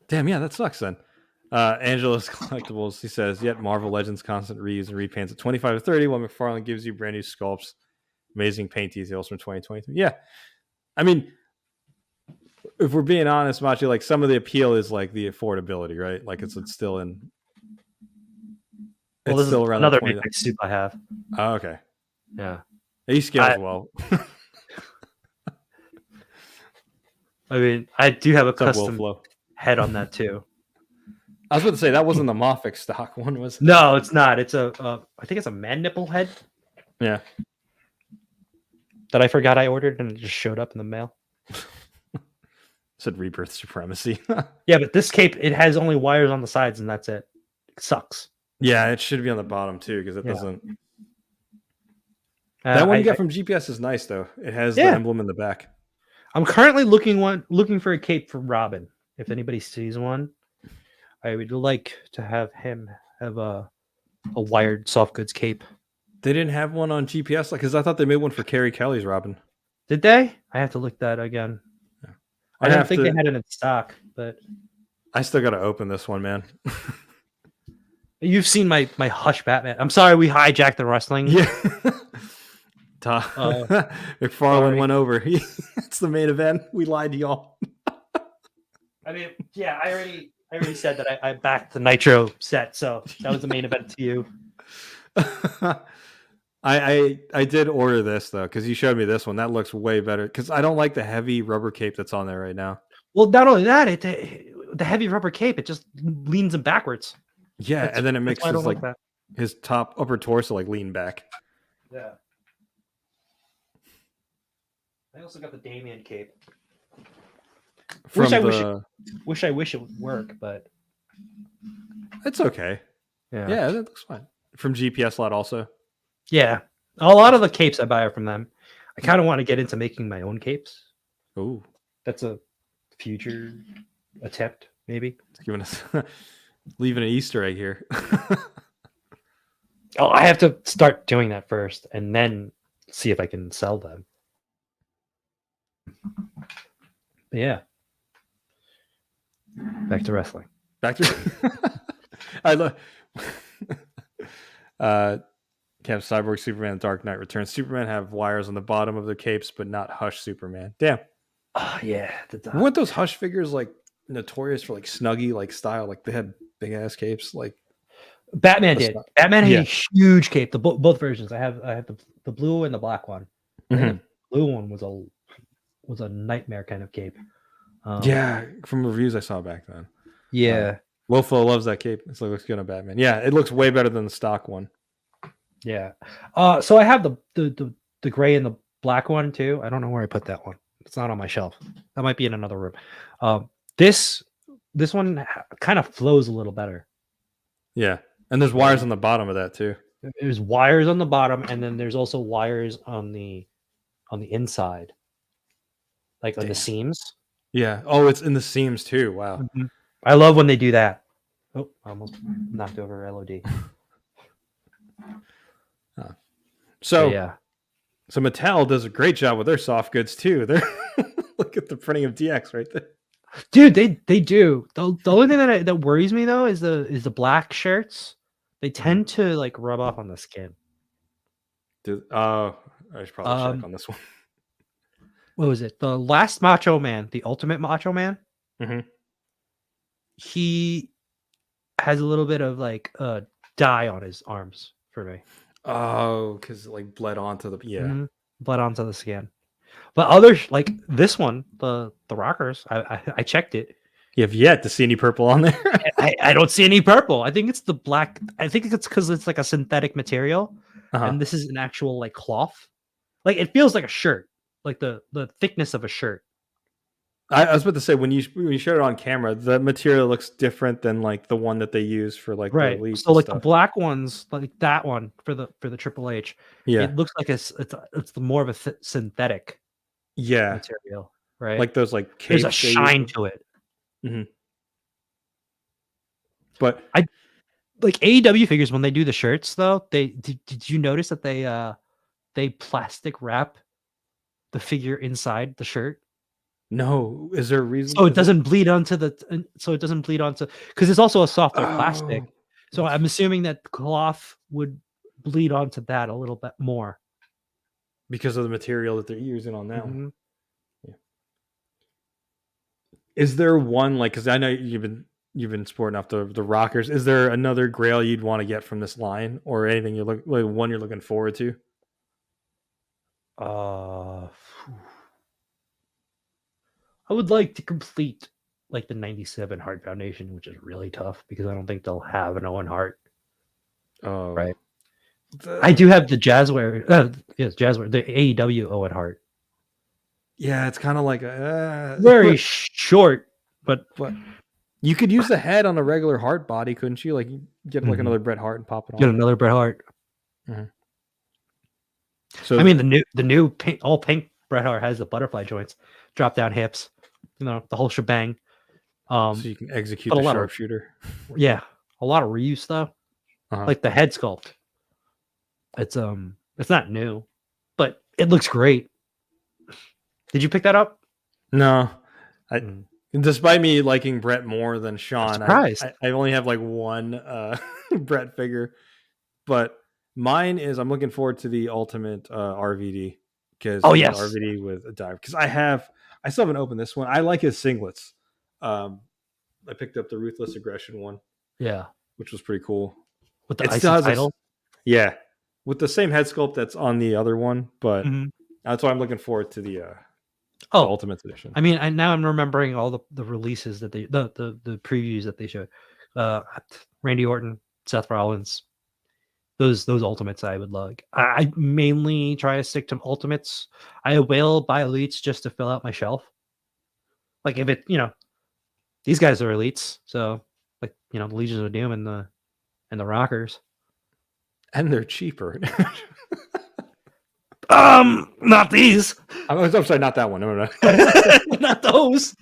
S1: Damn, yeah, that sucks then. Angela's Collectibles, he says, yet Marvel Legends constant reuse and repaints at 25 to 30, while McFarlane gives you brand new sculpts, amazing paint details from 2023. Yeah. I mean, if we're being honest, Machi, like some of the appeal is like the affordability, right? Like it's still in.
S2: Well, this still is around another big soup I have.
S1: Oh, okay.
S2: Yeah.
S1: He scales well.
S2: I mean, I do have a custom head on that too.
S1: I was about to say that wasn't the Moffic stock one, was it?
S2: No, it's not. It's I think it's a man nipple head.
S1: Yeah.
S2: that I forgot I ordered and it just showed up in the mail.
S1: Said Rebirth Supremacy.
S2: Yeah, but this cape, it has only wires on the sides and that's it. It sucks.
S1: Yeah, it should be on the bottom too because it doesn't.
S2: Uh,
S1: That one you got from GPS is nice though. It has the emblem in the back.
S2: I'm currently looking for a cape for Robin. If anybody sees one, I would like to have him have a wired soft goods cape.
S1: They didn't have one on GPS because I thought they made one for Carrie Kelly's Robin.
S2: Did they? I have to look that again. Yeah. I didn't think they had it in stock, but
S1: I still got to open this one, man.
S2: You've seen my Hush Batman. I'm sorry we hijacked the wrestling.
S1: Yeah. McFarlane went over. It's the main event. We lied to y'all.
S2: I mean, yeah, I already said that I backed the Nitro set, so that was the main event to you.
S1: I did order this though because you showed me this one. That looks way better because I don't like the heavy rubber cape that's on there right now.
S2: Well, not only that, the heavy rubber cape, it just leans him backwards.
S1: Yeah, and then it makes his upper torso like lean back.
S2: Yeah. I also got the Damien cape. Wish I wish it would work, but
S1: it's okay. Yeah, that looks fine. From GPS Lot also.
S2: Yeah, a lot of the capes I buy are from them. I kind of want to get into making my own capes.
S1: Ooh,
S2: that's a future attempt, maybe.
S1: It's giving us leaving an Easter egg here.
S2: I have to start doing that first, and then see if I can sell them. But yeah. Back to wrestling.
S1: I love Camp Cyborg Superman Dark Knight Returns. Superman have wires on the bottom of their capes, but not Hush Superman. Damn.
S2: Oh yeah.
S1: Weren't those Hush figures like notorious for like snuggy like style? Like they had big ass capes. Like
S2: Batman did. Batman had a huge cape. Both versions. I have the blue and the black one.
S1: Mm-hmm.
S2: The blue one was a nightmare kind of cape.
S1: From reviews I saw back then.
S2: Yeah.
S1: Lofo loves that cape. It looks good on Batman. Yeah, it looks way better than the stock one.
S2: Yeah. So I have the gray and the black one too. I don't know where I put that one. It's not on my shelf. That might be in another room. This one kind of flows a little better.
S1: Yeah. And there's wires on the bottom of that too.
S2: There's wires on the bottom, and then there's also wires on the inside. Like on the seams.
S1: Yeah. Oh, it's in the seams too. Wow.
S2: Mm-hmm. I love when they do that. Oh, I almost knocked over LOD.
S1: So Mattel does a great job with their soft goods too. They're look at the printing of DX right there.
S2: Dude, they do. The only thing that worries me though is the black shirts. They tend to like rub off on the skin.
S1: I should probably check on this one.
S2: What was it? The last Macho Man, the Ultimate Macho Man.
S1: Mm-hmm.
S2: He has a little bit of like dye on his arms for me.
S1: Oh, because it like bled onto the
S2: bled onto the skin. But others like this one, the Rockers, I checked it.
S1: You have yet to see any purple on there.
S2: I don't see any purple. I think it's the black. I think it's because it's like a synthetic material, and this is an actual like cloth. Like it feels like a shirt, like the thickness of a shirt.
S1: I was about to say when you showed it on camera, the material looks different than like the one that they use for like
S2: the
S1: Elite.
S2: So like the black ones, like that one for the Triple H, it looks like it's more of a synthetic material, right?
S1: Like those like
S2: capes. There's a shine to it.
S1: Mm-hmm. But
S2: I like AEW figures when they do the shirts though. Did you notice that they plastic wrap the figure inside the shirt?
S1: No, is there a reason?
S2: So it doesn't bleed onto because it's also a softer plastic. So I'm assuming that cloth would bleed onto that a little bit more
S1: because of the material that they're using on that.
S2: Mm-hmm.
S1: Yeah. Is there one like? Because I know you've been sporting off the Rockers. Is there another Grail you'd want to get from this line, or anything you're looking forward to?
S2: I would like to complete like the 97 Hart Foundation, which is really tough because I don't think they'll have an Owen Hart.
S1: Oh,
S2: right. I do have the Jazzware. Yes, Jazzware. The AEW Owen Hart.
S1: Yeah, it's kind of like a
S2: very short, but
S1: you could use the head on a regular Hart body, couldn't you? Like get like another Bret Hart and pop it on.
S2: Get another Bret Hart.
S1: Mm-hmm. So
S2: I mean, the new pink, all pink Bret Hart has the butterfly joints, drop down hips, the whole shebang.
S1: So you can execute the sharpshooter.
S2: Yeah, a lot of reuse though, like the head sculpt. It's not new, but it looks great. Did you pick that up?
S1: No, despite me liking Bret more than Shawn, I only have like one Bret figure, but mine is I'm looking forward to the Ultimate RVD because RVD with a dive because I still haven't opened this one. I like his singlets. I picked up the Ruthless Aggression one, which was pretty cool
S2: with the IC title.
S1: With the same head sculpt that's on the other one, but that's why I'm looking forward to the Ultimate Edition.
S2: I mean, now I'm remembering all the releases that the previews that they showed. Randy Orton, Seth Rollins, those Ultimates I would like. I mainly try to stick to Ultimates. I will buy Elites just to fill out my shelf. Like if it, these guys are Elites, so like the Legions of Doom and the Rockers,
S1: and they're cheaper.
S2: Not these.
S1: I'm sorry, not that one. No.
S2: Not those.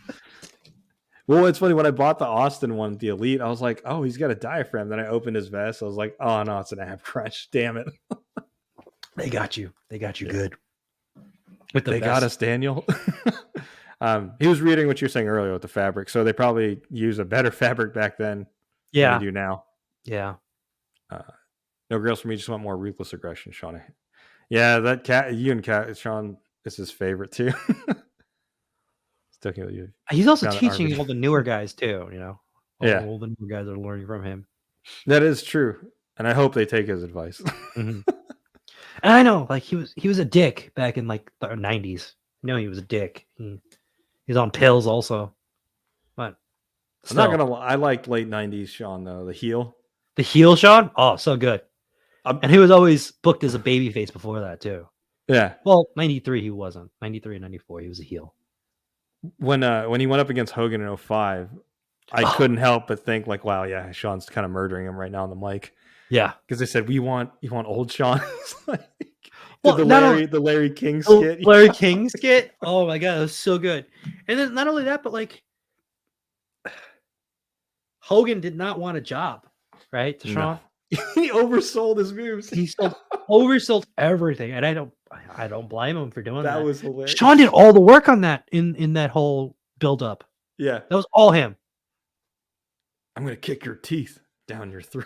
S1: Well, it's funny when I bought the Austin one, the Elite, I was like, oh, he's got a diaphragm. Then I opened his vest. I was like, oh no, it's an ab crunch. Damn it.
S2: They got you. They got you good.
S1: They got us, Daniel. He was reading what you were saying earlier with the fabric. So they probably use a better fabric back then than they do now.
S2: Yeah.
S1: No girls for me, just want more Ruthless Aggression, Shawn. Yeah, that Shawn is his favorite too.
S2: He's also teaching all the newer guys too, all the newer guys are learning from him.
S1: That is true, and I hope they take his advice.
S2: And I know, like he was a dick back in like the 90s. He was a dick. He's on pills also, but
S1: still. I'm not gonna lie. I liked late 90s Shawn though, the heel
S2: Shawn. Oh, so good. And he was always booked as a babyface before that too.
S1: Yeah.
S2: Well, 93 he wasn't. 93 and 94 he was a heel.
S1: When he went up against Hogan in 05, I couldn't help but think like, wow, yeah, Shawn's kind of murdering him right now on the mic.
S2: Yeah,
S1: because they said you want old Shawn. Like,
S2: the
S1: Larry King skit.
S2: Larry King skit. Oh my god, it was so good. And then not only that, but like Hogan did not want a job, right? To Shawn.
S1: No. He oversold his moves.
S2: He oversold everything, and I don't blame him for doing that.
S1: That was hilarious.
S2: Shawn did all the work on that in that whole build up.
S1: Yeah,
S2: that was all him.
S1: I'm gonna kick your teeth down your throat.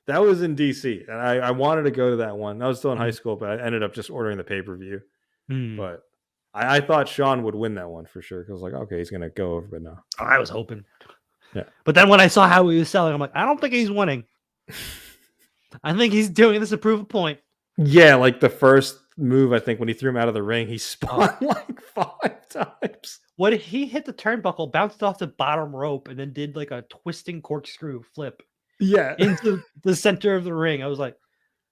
S1: That was in DC, and I wanted to go to that one. I was still in high school, but I ended up just ordering the pay-per-view. But I thought Shawn would win that one for sure. Because I was like, okay, he's gonna go over, but no.
S2: I was hoping.
S1: Yeah.
S2: But then when I saw how he was selling, I'm like, I don't think he's winning. I think he's doing this to prove a point.
S1: Yeah, like the first move, I think when he threw him out of the ring, he spun like 5 times.
S2: What if he hit the turnbuckle, bounced off the bottom rope, and then did like a twisting corkscrew flip?
S1: Yeah,
S2: into the center of the ring. I was like,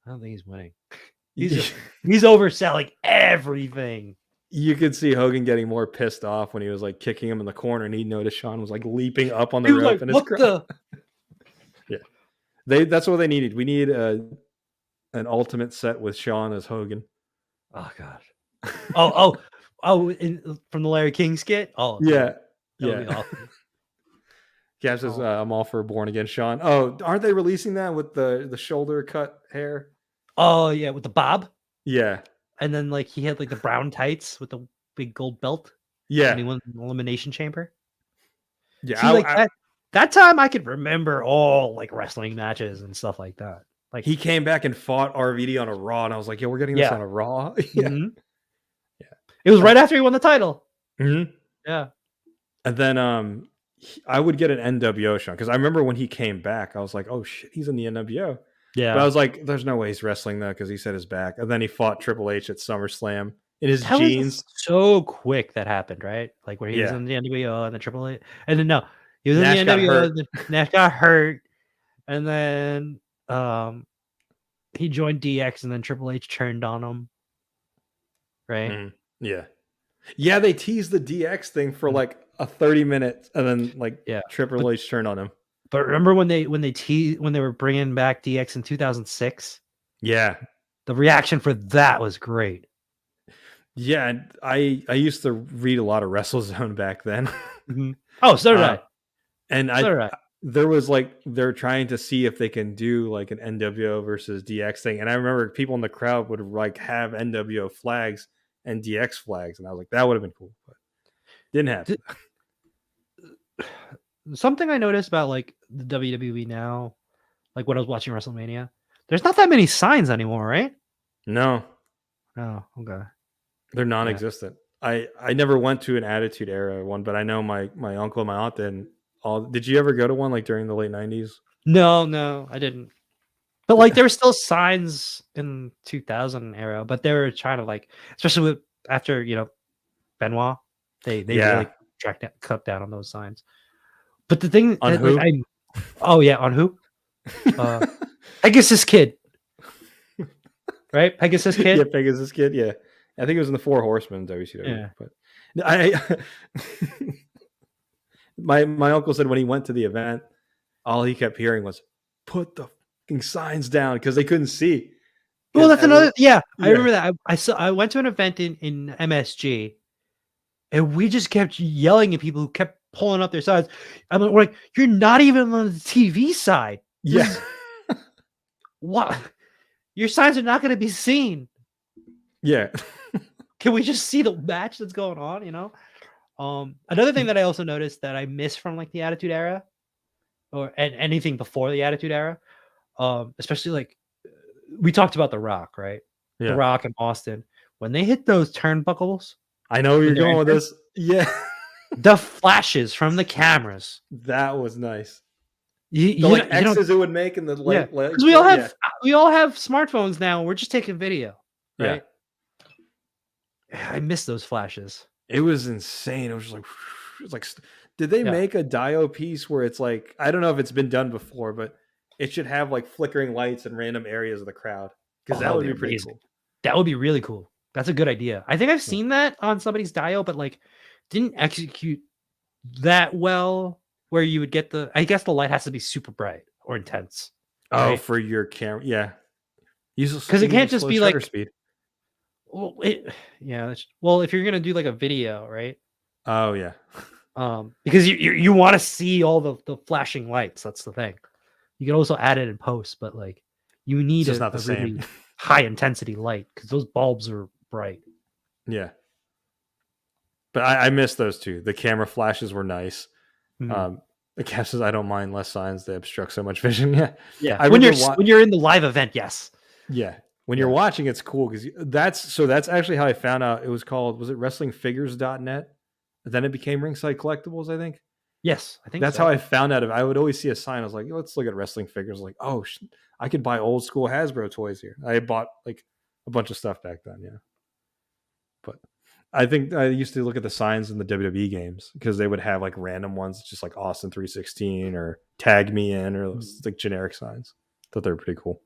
S2: I don't think he's winning. He's overselling everything.
S1: You could see Hogan getting more pissed off when he was like kicking him in the corner, and he noticed Shawn was like leaping up on the rope.
S2: Like, what
S1: Yeah, that's what they needed. We need an ultimate set with Shawn as Hogan.
S2: Oh gosh. From the Larry King skit. Oh
S1: yeah,
S2: that'd be awesome.
S1: Gab says, I'm all for Born Again Shawn. Oh, aren't they releasing that with the shoulder cut hair?
S2: Oh yeah, with the bob.
S1: Yeah.
S2: And then like he had like the brown tights with the big gold belt.
S1: Yeah.
S2: And he won the Elimination Chamber.
S1: Yeah.
S2: See, that time I could remember all like wrestling matches and stuff like that. Like
S1: he came back and fought RVD on a Raw, and I was like, yo, we're getting this on a Raw. Yeah.
S2: Yeah. It was right after he won the title.
S1: Yeah. And then I would get an NWO Shawn because I remember when he came back, I was like, oh shit, he's in the NWO.
S2: Yeah.
S1: But I was like, there's no way he's wrestling though because he said his back. And then he fought Triple H at SummerSlam in his jeans.
S2: So quick that happened, right? Like where he was in the NWO and the Triple H. And then he was in the NWO. Nash got hurt. And then he joined DX and then Triple H turned on him. Right?
S1: Mm-hmm. Yeah. Yeah, they teased the DX thing for like a 30 minutes and then like Triple H turned on him.
S2: But remember when they were bringing back DX in 2006?
S1: Yeah.
S2: The reaction for that was great.
S1: Yeah, I used to read a lot of WrestleZone back then.
S2: Mm-hmm. Oh, so did I.
S1: And there was like they're trying to see if they can do like an NWO versus DX thing. And I remember people in the crowd would like have NWO flags and DX flags, and I was like, that would have been cool, but didn't happen.
S2: Something I noticed about like the WWE now, like when I was watching WrestleMania, there's not that many signs anymore, right?
S1: No.
S2: Oh, okay.
S1: They're non-existent. Yeah. I never went to an Attitude Era one, but I know my uncle and my aunt did. Did you ever go to one like during the late 90s?
S2: No, I didn't. But like there were still signs in 2000 era, but they were trying to like, especially with after Benoit, they really cut down on those signs. But the thing
S1: on who?
S2: On who? Pegasus Kid, right? Pegasus Kid.
S1: Yeah, Pegasus Kid. Yeah, I think it was in the Four Horsemen WCW. Yeah, but my uncle said when he went to the event, all he kept hearing was "put the fucking signs down" because they couldn't see.
S2: Well, that's another. Yeah, I remember that. I went to an event in MSG, and we just kept yelling at people who kept pulling up their signs. I'm like, you're not even on the TV side.
S1: Yeah.
S2: What? Your signs are not going to be seen.
S1: Yeah.
S2: Can we just see the match that's going on? Another thing that I also noticed that I miss from like the Attitude Era, or anything before the Attitude Era, especially like we talked about The Rock, right? Yeah. The Rock and Austin, when they hit those turnbuckles.
S1: I know where you're going with this. Yeah.
S2: The flashes from the cameras.
S1: That was nice. The X's it would make in the light.
S2: Because we all have smartphones now. We're just taking video, right? Yeah. I miss those flashes.
S1: It was insane. It was just like, did they make a Dio piece where it's like, I don't know if it's been done before, but it should have like flickering lights in random areas of the crowd, because that would be pretty cool.
S2: That would be really cool. That's a good idea. I think I've seen that on somebody's Dio, but like didn't execute that well. Where you would get I guess the light has to be super bright or intense.
S1: Right? Oh, for your camera, yeah.
S2: Because it can't just be like speed. Well, well, if you're gonna do like a video, right?
S1: Oh yeah.
S2: Because you want to see all the flashing lights. That's the thing. You can also add it in post, but like you need a really high intensity light because those bulbs are bright.
S1: Yeah. But I miss those two. The camera flashes were nice. Mm-hmm. The cap says, "I don't mind less signs. They obstruct so much vision."
S2: Yeah. When you're in the live event, yes.
S1: Yeah. When you're watching, it's cool because that's actually how I found out. It was it WrestlingFigures.net? Then it became Ringside Collectibles, I think.
S2: Yes, I think
S1: that's how I found out. I would always see a sign. I was like, let's look at Wrestling Figures. Like, oh, I could buy old school Hasbro toys here. I bought like a bunch of stuff back then. Yeah. But I think I used to look at the signs in the WWE games because they would have like random ones, just like Austin 316 or Tag Me In or like generic signs. Thought they were pretty cool.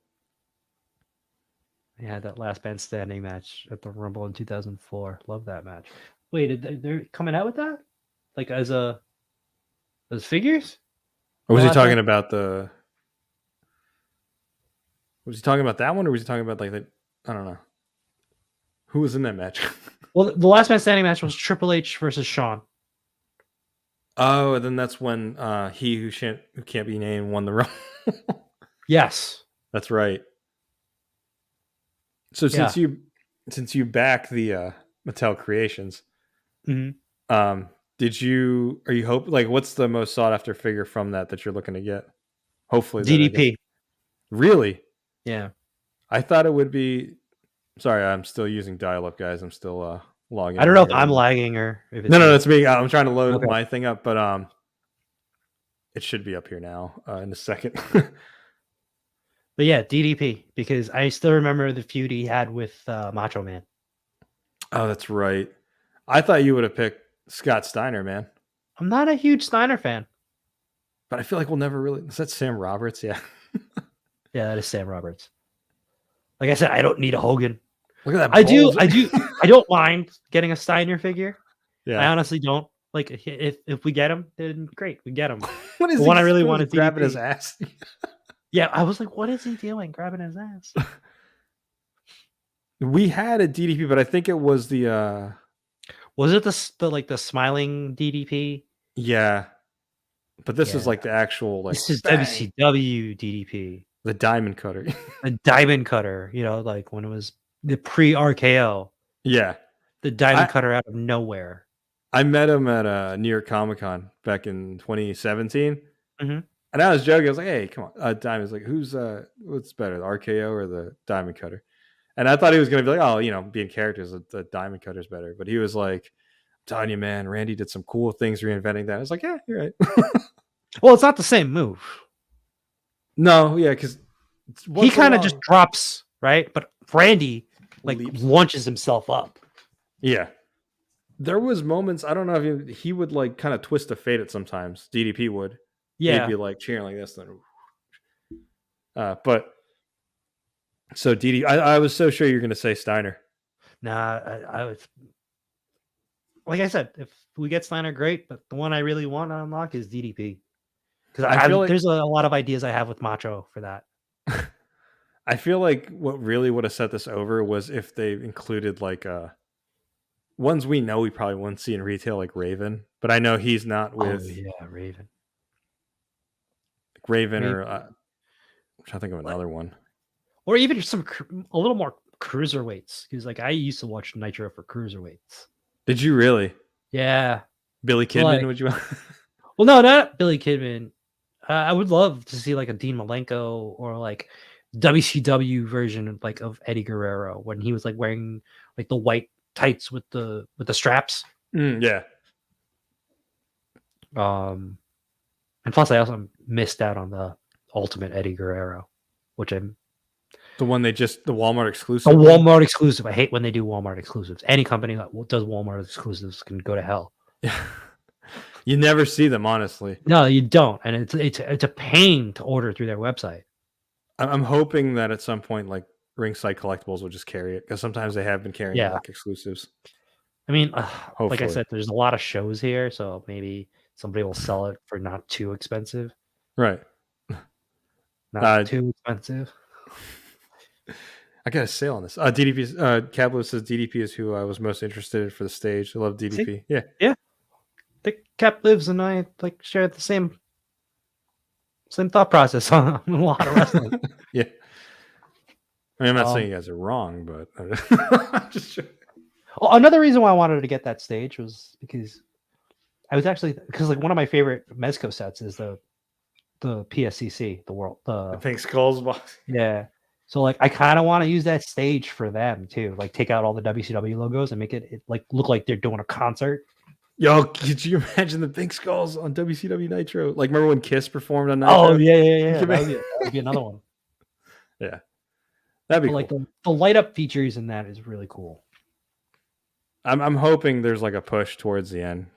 S2: Yeah, that last man standing match at the Rumble in 2004. Love that match. Wait, they're coming out with that? Like as figures?
S1: Or was he talking about was he talking about that one, or was he talking about like I don't know. Who was in that match?
S2: Well, the last man standing match was Triple H versus Shawn.
S1: Oh, and then that's when he who can't be named won the Rumble.
S2: Yes.
S1: That's right. So since you back the Mattel Creations,
S2: mm-hmm.
S1: Are you what's the most sought after figure from that you're looking to get? Hopefully
S2: DDP.
S1: Really?
S2: Yeah.
S1: I thought it would be. Sorry, I'm still using dial-up, guys. I'm still logging.
S2: I don't know if I'm lagging or if it's
S1: no, that's me. I'm trying to load my thing up, but it should be up here now in a second.
S2: But yeah, DDP, because I still remember the feud he had with Macho Man.
S1: Oh, that's right. I thought you would have picked Scott Steiner, man.
S2: I'm not a huge Steiner fan.
S1: But I feel like we'll never really... Is that Sam Roberts? Yeah.
S2: Yeah, that is Sam Roberts. Like I said, I don't need a Hogan.
S1: Look at that.
S2: I don't mind getting a Steiner figure.
S1: Yeah.
S2: I honestly don't. Like if we get him, then great, we get him.
S1: What is
S2: the
S1: he?
S2: one I really want is
S1: grabbing
S2: DDP.
S1: his ass.
S2: Yeah, I was like, what is he doing, grabbing his ass?
S1: We had a DDP, but I think it was the.
S2: Was it the smiling DDP?
S1: Yeah, but this is like the actual like.
S2: This is
S1: bang.
S2: WCW DDP.
S1: The diamond cutter.
S2: A diamond cutter. You know, like when it was the pre-RKO.
S1: Yeah.
S2: The diamond cutter out of nowhere.
S1: I met him at New York Comic Con back in 2017.
S2: Mm-hmm.
S1: And I was joking. I was like, hey, come on. Diamond's like, what's better, the RKO or the diamond cutter? And I thought he was going to be like, oh, you know, being characters, the diamond cutter's better. But he was like, I'm telling you, man, Randy did some cool things reinventing that. I was like, yeah, you're right.
S2: Well, it's not the same move.
S1: No, yeah, because
S2: he kind of just drops, right? But Randy like launches himself up.
S1: Yeah. There was moments, I don't know if he would like kind of twist a fade at sometimes. DDP would.
S2: Yeah.
S1: He'd be like cheering like this. Then, but so DDP, I was so sure you're going to say Steiner.
S2: Nah, I was. Like I said, if we get Steiner, great. But the one I really want to unlock is DDP. Because I feel like there's a lot of ideas I have with Macho for that.
S1: I feel like what really would have set this over was if they included like ones we know we probably won't see in retail, like Raven. But I know he's not with.
S2: Oh, yeah, Raven.
S1: Raven or I'm trying to think of another one.
S2: Or even just a little more cruiserweights. Because like I used to watch Nitro for cruiserweights.
S1: Did you really?
S2: Yeah.
S1: Billy Kidman, would you?
S2: Well, no, not Billy Kidman. I would love to see like a Dean Malenko or like WCW version of Eddie Guerrero when he was like wearing like the white tights with the straps.
S1: Yeah.
S2: And plus I also missed out on the Ultimate Eddie Guerrero, which I'm
S1: the one the Walmart exclusive.
S2: The Walmart exclusive. I hate when they do Walmart exclusives. Any company that does Walmart exclusives can go to hell.
S1: Yeah. You never see them, honestly.
S2: No, you don't, and it's a pain to order through their website.
S1: I'm hoping that at some point, like Ringside Collectibles will just carry it because sometimes they have been carrying like exclusives.
S2: I mean, like I said, there's a lot of shows here, so maybe somebody will sell it for not too expensive.
S1: Right.
S2: Not too expensive.
S1: I got a sale on this. DDP. Cablo says DDP is who I was most interested in for the stage. I love DDP.
S2: See?
S1: Yeah.
S2: Yeah. The Cap lives and I share the same thought process on a lot of wrestling.
S1: Yeah. I mean, I'm not saying you guys are wrong, but I'm just sure.
S2: Well, another reason why I wanted to get that stage was because I was actually like one of my favorite Mezco sets is the PSCC, the
S1: Pink Skulls box.
S2: Yeah. So like I kind of want to use that stage for them too. Like take out all the WCW logos and make it like look like they're doing a concert.
S1: Yo, could you imagine the Pink Skulls on WCW Nitro? Like remember when Kiss performed on Nitro?
S2: Oh yeah. That would be another one.
S1: Yeah. That'd be cool.
S2: Like the light up features in that is really cool.
S1: I'm hoping there's like a push towards the end.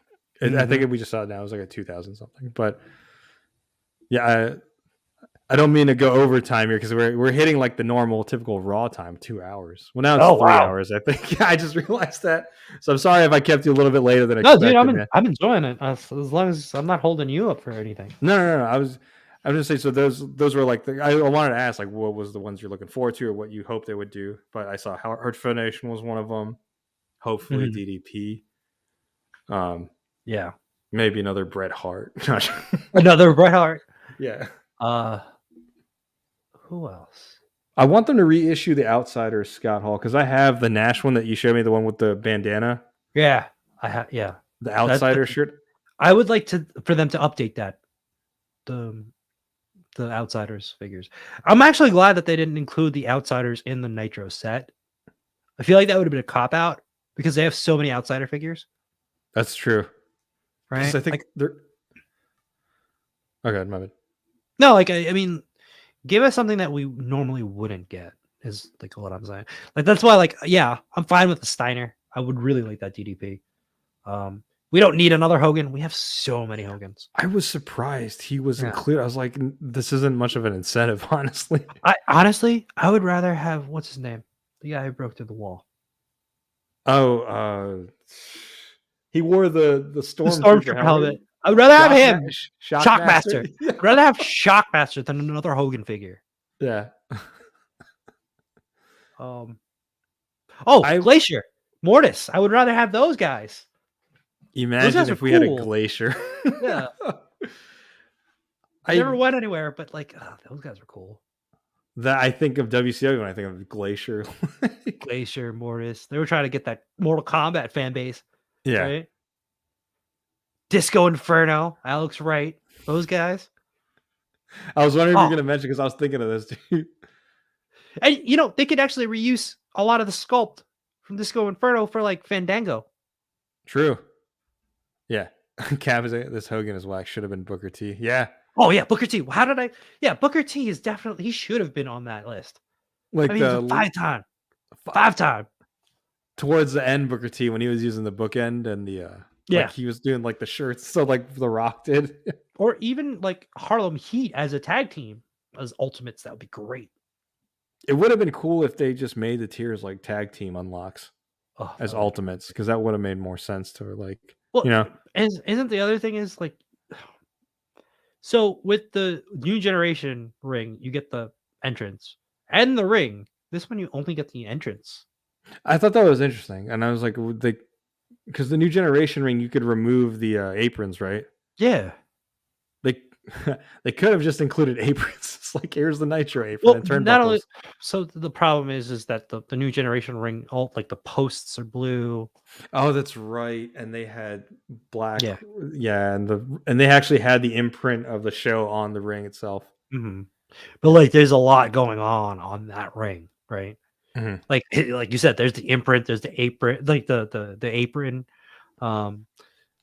S1: I think if we just saw it now, it was like a 2000 something. But yeah, I don't mean to go overtime here because we're hitting like the normal, typical Raw time, 2 hours. Well, now it's 3 hours. I think I just realized that. So I'm sorry if I kept you a little bit later than expected.
S2: No, dude, I'm enjoying it as long as I'm not holding you up for anything.
S1: No. I was just saying. So those were like I wanted to ask like what was the ones you're looking forward to or what you hope they would do. But I saw Hurt Foundation was one of them. Hopefully DDP.
S2: Yeah.
S1: Maybe another Bret Hart.
S2: Another Bret Hart.
S1: Yeah.
S2: Who else?
S1: I want them to reissue the Outsiders Scott Hall because I have the Nash one that you showed me, the one with the bandana.
S2: Yeah, I have. Yeah,
S1: the Outsider shirt.
S2: I would like for them to update that. The Outsiders figures. I'm actually glad that they didn't include the Outsiders in the Nitro set. I feel like that would have been a cop out because they have so many Outsider figures.
S1: That's true.
S2: Right?
S1: I think they're. Okay, my bad.
S2: No, like I mean, give us something that we normally wouldn't get. Is like what I'm saying. Like that's why, like, yeah, I'm fine with the Steiner. I would really like that DDP. We don't need another Hogan. We have so many Hogans.
S1: I was surprised he was included. I was like, this isn't much of an incentive, honestly.
S2: I would rather have, what's his name? The guy who broke through the wall.
S1: Oh, he wore the
S2: Stormtrooper helmet. I would rather have him. Shockmaster.
S1: Yeah.
S2: I'd rather have Shockmaster than another Hogan figure.
S1: Yeah.
S2: Glacier, Mortis. I would rather have those guys.
S1: Imagine if we had a Glacier.
S2: Yeah. I never went anywhere, but like, those guys were cool.
S1: That I think of WCW when I think of Glacier.
S2: Glacier, Mortis. They were trying to get that Mortal Kombat fan base.
S1: Yeah.
S2: Right? Disco Inferno, Alex Wright, those guys.
S1: I was wondering if you were going to mention, because I was thinking of this too.
S2: And they could actually reuse a lot of the sculpt from Disco Inferno for like Fandango.
S1: True. Yeah. Cap is this Hogan is whack. Should have been Booker T. Yeah.
S2: Oh yeah, Booker T. How did I? Yeah, Booker T is definitely. He should have been on that list.
S1: Like
S2: he's a five-time.
S1: Towards the end, Booker T, when he was using the bookend and the like he was doing like the shirts, so like The Rock did.
S2: Or even like Harlem Heat as a tag team as Ultimates. That would be great.
S1: It would have been cool if they just made the tiers like tag team unlocks as Ultimates, because that would have made more sense to like. Well,
S2: isn't the other thing is like. So with the new generation ring, you get the entrance and the ring. This one, you only get the entrance.
S1: I thought that was interesting, and I was like, because the new generation ring, you could remove the aprons, right?
S2: Yeah.
S1: They could have just included aprons. It's like, here's the Nitro apron and turnbuckles.
S2: So the problem is that the new generation ring, all like the posts are blue.
S1: Oh, that's right. And they had black. Yeah, and they actually had the imprint of the show on the ring itself.
S2: Mm-hmm. But like, there's a lot going on that ring, right?
S1: Mm-hmm.
S2: Like you said, there's the imprint, there's the apron, like the apron.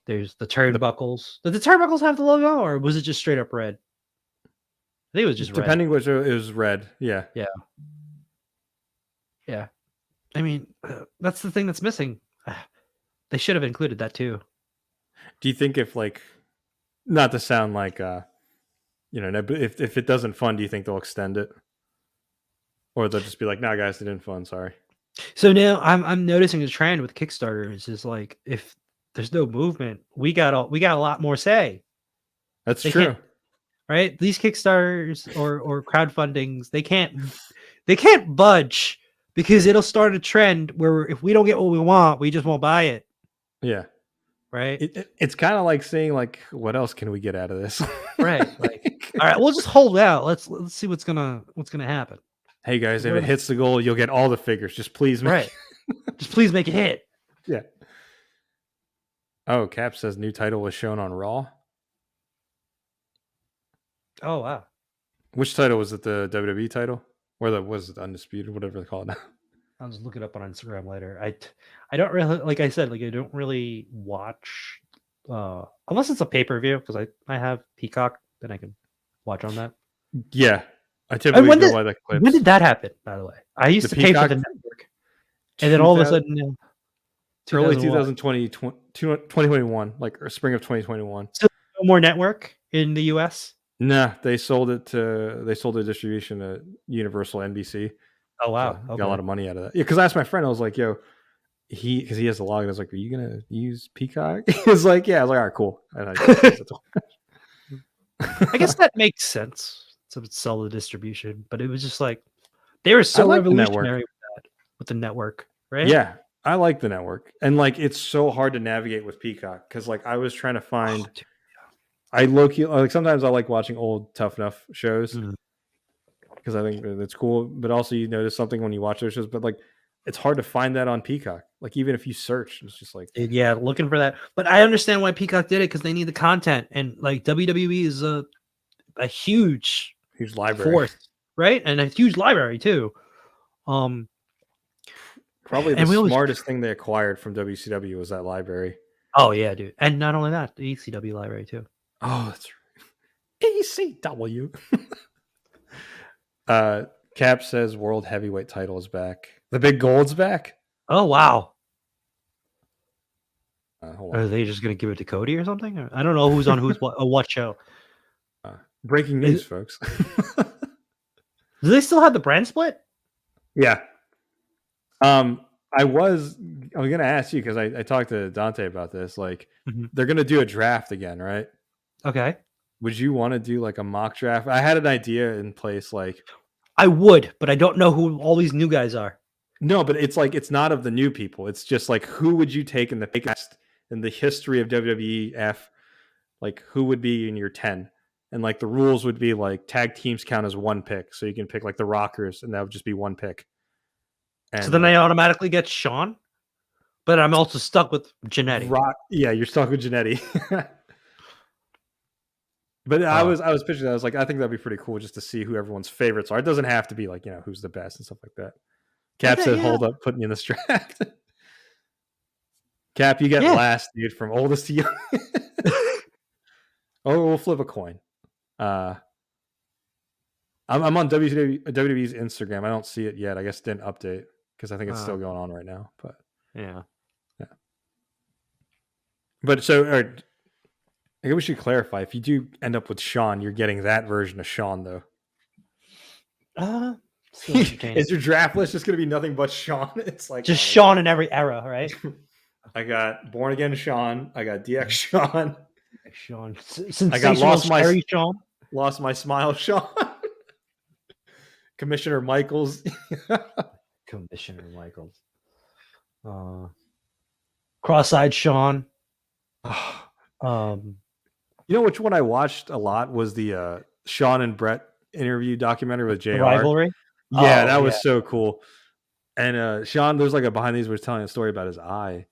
S2: There's the turnbuckles. Did the turnbuckles have the logo, or was it just straight up red? I think it was just
S1: depending
S2: red.
S1: which it was red. Yeah.
S2: I mean, that's the thing that's missing. They should have included that too.
S1: Do you think if like, not to sound like if it doesn't fund, do you think they'll extend it, or they'll just be like, "Nah, guys, it didn't fund. Sorry."
S2: So now I'm noticing a trend with Kickstarters is like, if there's no movement, we got a lot more say.
S1: That's true,
S2: right? These Kickstarters or crowdfundings, they can't budge, because it'll start a trend where if we don't get what we want, we just won't buy it.
S1: Yeah.
S2: Right.
S1: It's kind of like saying like, what else can we get out of this?
S2: Right. Like, all right, we'll just hold out. Let's see what's gonna happen.
S1: Hey guys, if it hits the goal, you'll get all the figures. Just please make
S2: just please make it hit.
S1: Yeah. Oh, Cap says new title was shown on Raw.
S2: Oh wow.
S1: Which title was it? The WWE title, or was it Undisputed, whatever they call it now?
S2: I'll just look it up on Instagram later. I don't really, like I said, like I don't really watch unless it's a pay-per-view, because I have Peacock, then I can watch on that.
S1: Yeah. I typically go by the clips.
S2: When did that happen, by the way? I used to pay for the network. And then all of a sudden
S1: early 2021, like spring of 2021.
S2: So no more network in the US?
S1: Nah, they sold the distribution to Universal NBC.
S2: Oh wow.
S1: So got a lot of money out of that. Yeah, because I asked my friend, I was like, yo, because he has the login. I was like, are you gonna use Peacock? He was like, yeah. I was like, all right, cool. And
S2: I guess that makes sense to sell the distribution, but it was just like, they were so revolutionary with the network, right?
S1: Yeah, I like the network, and like it's so hard to navigate with Peacock, because like I was trying to find. I low-key, like sometimes I like watching old Tough Enough shows because I think it's cool, but also you notice something when you watch those shows, but like it's hard to find that on Peacock. Like even if you search, it's just like,
S2: yeah, looking for that. But I understand why Peacock did it, because they need the content, and like WWE is a huge
S1: library
S2: force, right? And a huge library too.
S1: Probably the smartest thing they acquired from WCW was that library.
S2: Oh yeah, dude. And not only that, the ECW library too.
S1: Oh, that's right. ECW. Cap says World Heavyweight title is back. The big gold's back.
S2: Oh wow.
S1: Hold on.
S2: Are they just gonna give it to Cody or something? I don't know who's on what show.
S1: Breaking news, folks.
S2: Do they still have the brand split?
S1: Yeah. I was gonna ask you because I talked to Dante about this. Like, they're gonna do a draft again, right?
S2: Okay.
S1: Would you want to do like a mock draft? I had an idea in place. Like,
S2: I would, but I don't know who all these new guys are.
S1: No, but it's like it's not of the new people. It's just like who would you take in the biggest in the history of WWF? Like who would be in your 10? And like the rules would be like tag teams count as one pick, so you can pick like the Rockers, and that would just be one pick.
S2: And so then I automatically get Sean, but I'm also stuck with Jannetty.
S1: Yeah, you're stuck with Jannetty. But I was picturing that. I was like, I think that'd be pretty cool just to see who everyone's favorites are. It doesn't have to be like, who's the best and stuff like that. Cap said, hold up, put me in this draft. Cap, you get last, dude, from oldest to young. We'll flip a coin. I'm on WWE's Instagram. I don't see it yet. I guess it didn't update because I think it's still going on right now. But
S2: yeah.
S1: But so, I guess we should clarify. If you do end up with Sean, you're getting that version of Sean, though. Is your draft list just going to be nothing but Sean? It's like
S2: just Sean in every era, right?
S1: I got Born Again Sean. I got DX Sean.
S2: Sean.
S1: I got Lost My Smile Sean. Commissioner Michaels.
S2: Commissioner Michaels. Cross-eyed Sean.
S1: Which one I watched a lot was the Sean and Brett interview documentary with JR.
S2: The rivalry?
S1: Yeah, that was so cool. And Sean, there's like a behind these, was telling a story about his eye.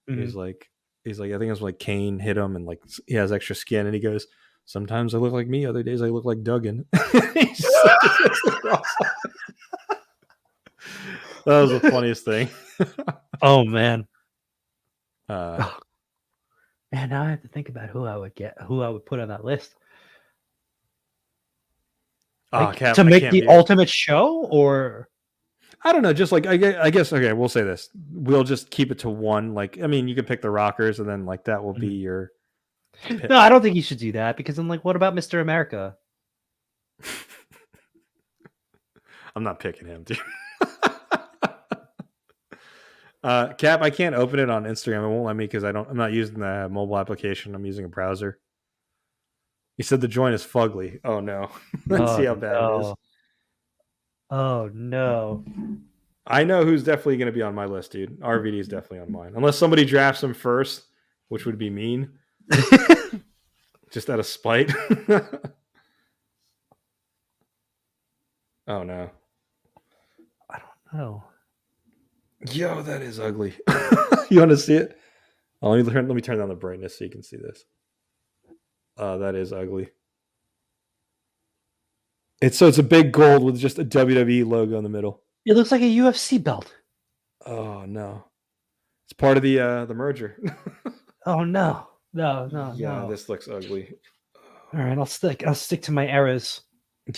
S1: Mm-hmm. He's like, I think it was like Kane hit him and like he has extra skin, and he goes, sometimes I look like me, other days I look like Duggan. That was the funniest thing.
S2: Oh man. Man, now I have to think about who I would put on that list. To make the ultimate show, or
S1: I don't know, just like I guess okay, we'll say this. We'll just keep it to one. Like, I mean, you can pick the Rockers, and then like that will be your pick.
S2: No, I don't think you should do that, because I'm like, what about Mr. America?
S1: I'm not picking him, dude. Cap, I can't open it on Instagram. It won't let me because I'm not using the mobile application. I'm using a browser. He said the joint is fugly. Oh no. Let's see how bad it is.
S2: Oh no.
S1: I know who's definitely going to be on my list, dude. RVD is definitely on mine. Unless somebody drafts him first, which would be mean. Just out of spite. Oh no.
S2: I don't know.
S1: Yo, that is ugly. You want to see it? Oh, let me turn down the brightness so you can see this. That is ugly. It's a big gold with just a WWE logo in the middle.
S2: It looks like a UFC belt.
S1: Oh no. It's part of the merger.
S2: Oh no. No.
S1: Yeah, this looks ugly.
S2: All right, I'll stick to my eras.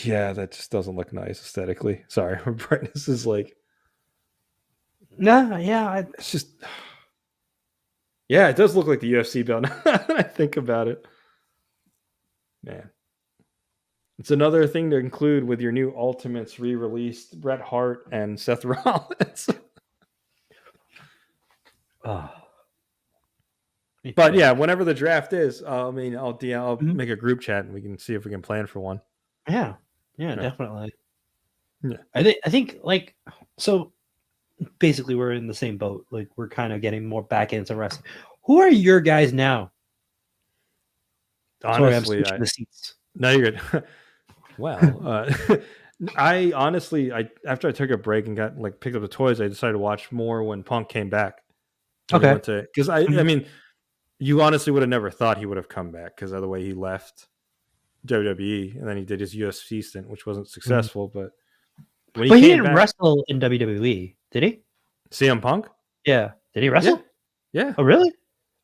S1: Yeah, that just doesn't look nice aesthetically. Sorry, my brightness is like.
S2: No, yeah,
S1: it's just. Yeah, it does look like the UFC belt. Now that I think about it, man, it's another thing to include with your new Ultimates re-released Bret Hart and Seth Rollins. But yeah, whenever the draft is, I'll make a group chat and we can see if we can plan for one.
S2: Yeah, definitely.
S1: Yeah,
S2: I think like so. Basically, we're in the same boat. Like, we're kind of getting more back into wrestling. Who are your guys now?
S1: Honestly,
S2: sorry, I'm the seats.
S1: No, you're good. Well, I honestly, after I took a break and got picked up the toys, I decided to watch more when Punk came back.
S2: Okay,
S1: because I mean, you honestly would have never thought he would have come back because of the way he left WWE and then he did his UFC stint, which wasn't successful. But when
S2: he didn't wrestle in WWE, did he?
S1: CM Punk?
S2: Yeah, did he wrestle?
S1: Yeah.
S2: Oh, really?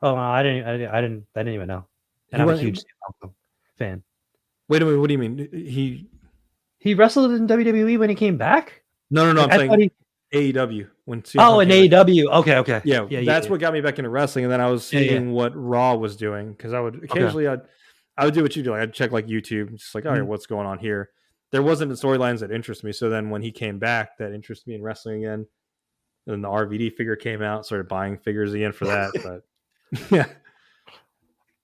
S2: Oh, I didn't even know. And I'm a huge CM Punk fan.
S1: Wait a minute, what do you mean? He
S2: wrestled in WWE when he came back?
S1: No, I'm saying AEW when
S2: CM Punk in AEW. Okay.
S1: Yeah, that's what got me back into wrestling. And then I was seeing what Raw was doing because I would occasionally I would do what you do. Like, I'd check like YouTube, just like, all right, what's going on here? There wasn't the storylines that interest me. So then when he came back, that interested me in wrestling again. And then the RVD figure came out, started buying figures again for that. But yeah.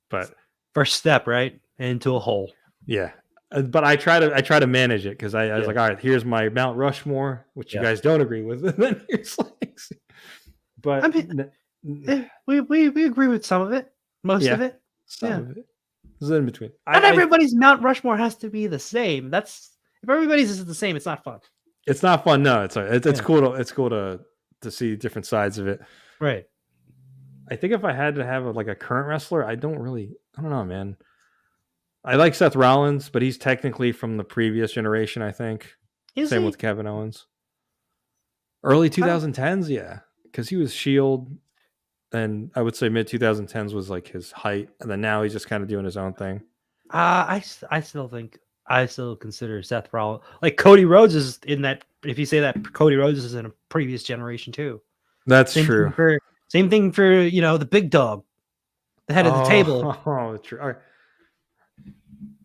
S1: But
S2: first step, right? Into a hole.
S1: Yeah. But I try to manage it because I was like, all right, here's my Mount Rushmore, which you guys don't agree with. And then here's like, but
S2: I mean, we agree with some of it, most of it.
S1: Some of it. It's in between.
S2: Not everybody's Mount Rushmore has to be the same. If everybody's is the same, it's not fun.
S1: It's not fun. No, it's cool. It's cool to see different sides of it.
S2: Right.
S1: I think if I had to have a current wrestler, I don't know, man. I like Seth Rollins, but he's technically from the previous generation, I think. Same with Kevin Owens. Early 2010s, yeah. Because he was Shield, and I would say mid 2010s was like his height, and then now he's just kind of doing his own thing.
S2: I still consider Seth Rollins, like Cody Rhodes is in that. If you say that Cody Rhodes is in a previous generation too.
S1: That's true.
S2: Same thing for the big dog, the head of the table.
S1: Oh, true. All right.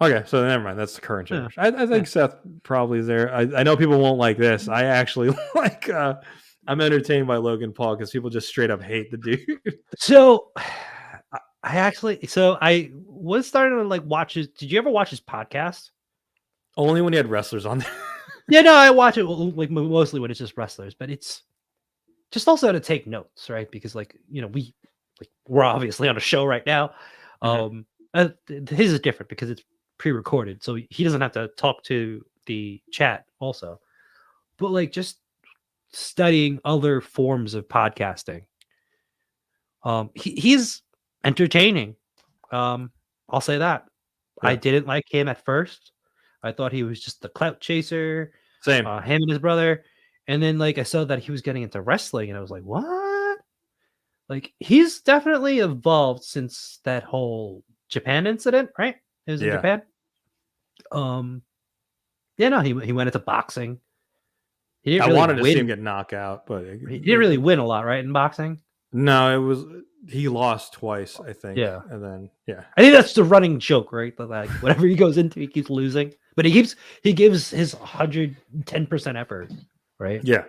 S1: Okay, so never mind. That's the current generation. I think Seth probably is there. I know people won't like this. I actually like. I'm entertained by Logan Paul because people just straight up hate the dude.
S2: So, I was starting to watch his. Did you ever watch his podcast?
S1: Only when he had wrestlers on there.
S2: Yeah, no, I watch it mostly when it's just wrestlers, but it's just also to take notes, right? Because we're obviously on a show right now. His is different because it's pre-recorded, so he doesn't have to talk to the chat also. But just studying other forms of podcasting, he's entertaining. I'll say that. Yeah. I didn't like him at first. I thought he was just the clout chaser.
S1: Same.
S2: Him and his brother. And then I saw that he was getting into wrestling, and I was like, what? He's definitely evolved since that whole Japan incident, right? It was in Japan. He went into boxing.
S1: I wanted to see him get knocked out, but
S2: he didn't really win a lot, right, in boxing?
S1: No, he lost twice, I think.
S2: Yeah.
S1: And then
S2: I think that's the running joke, right? That whatever he goes into, he keeps losing. But he gives his 110% effort, right?
S1: Yeah.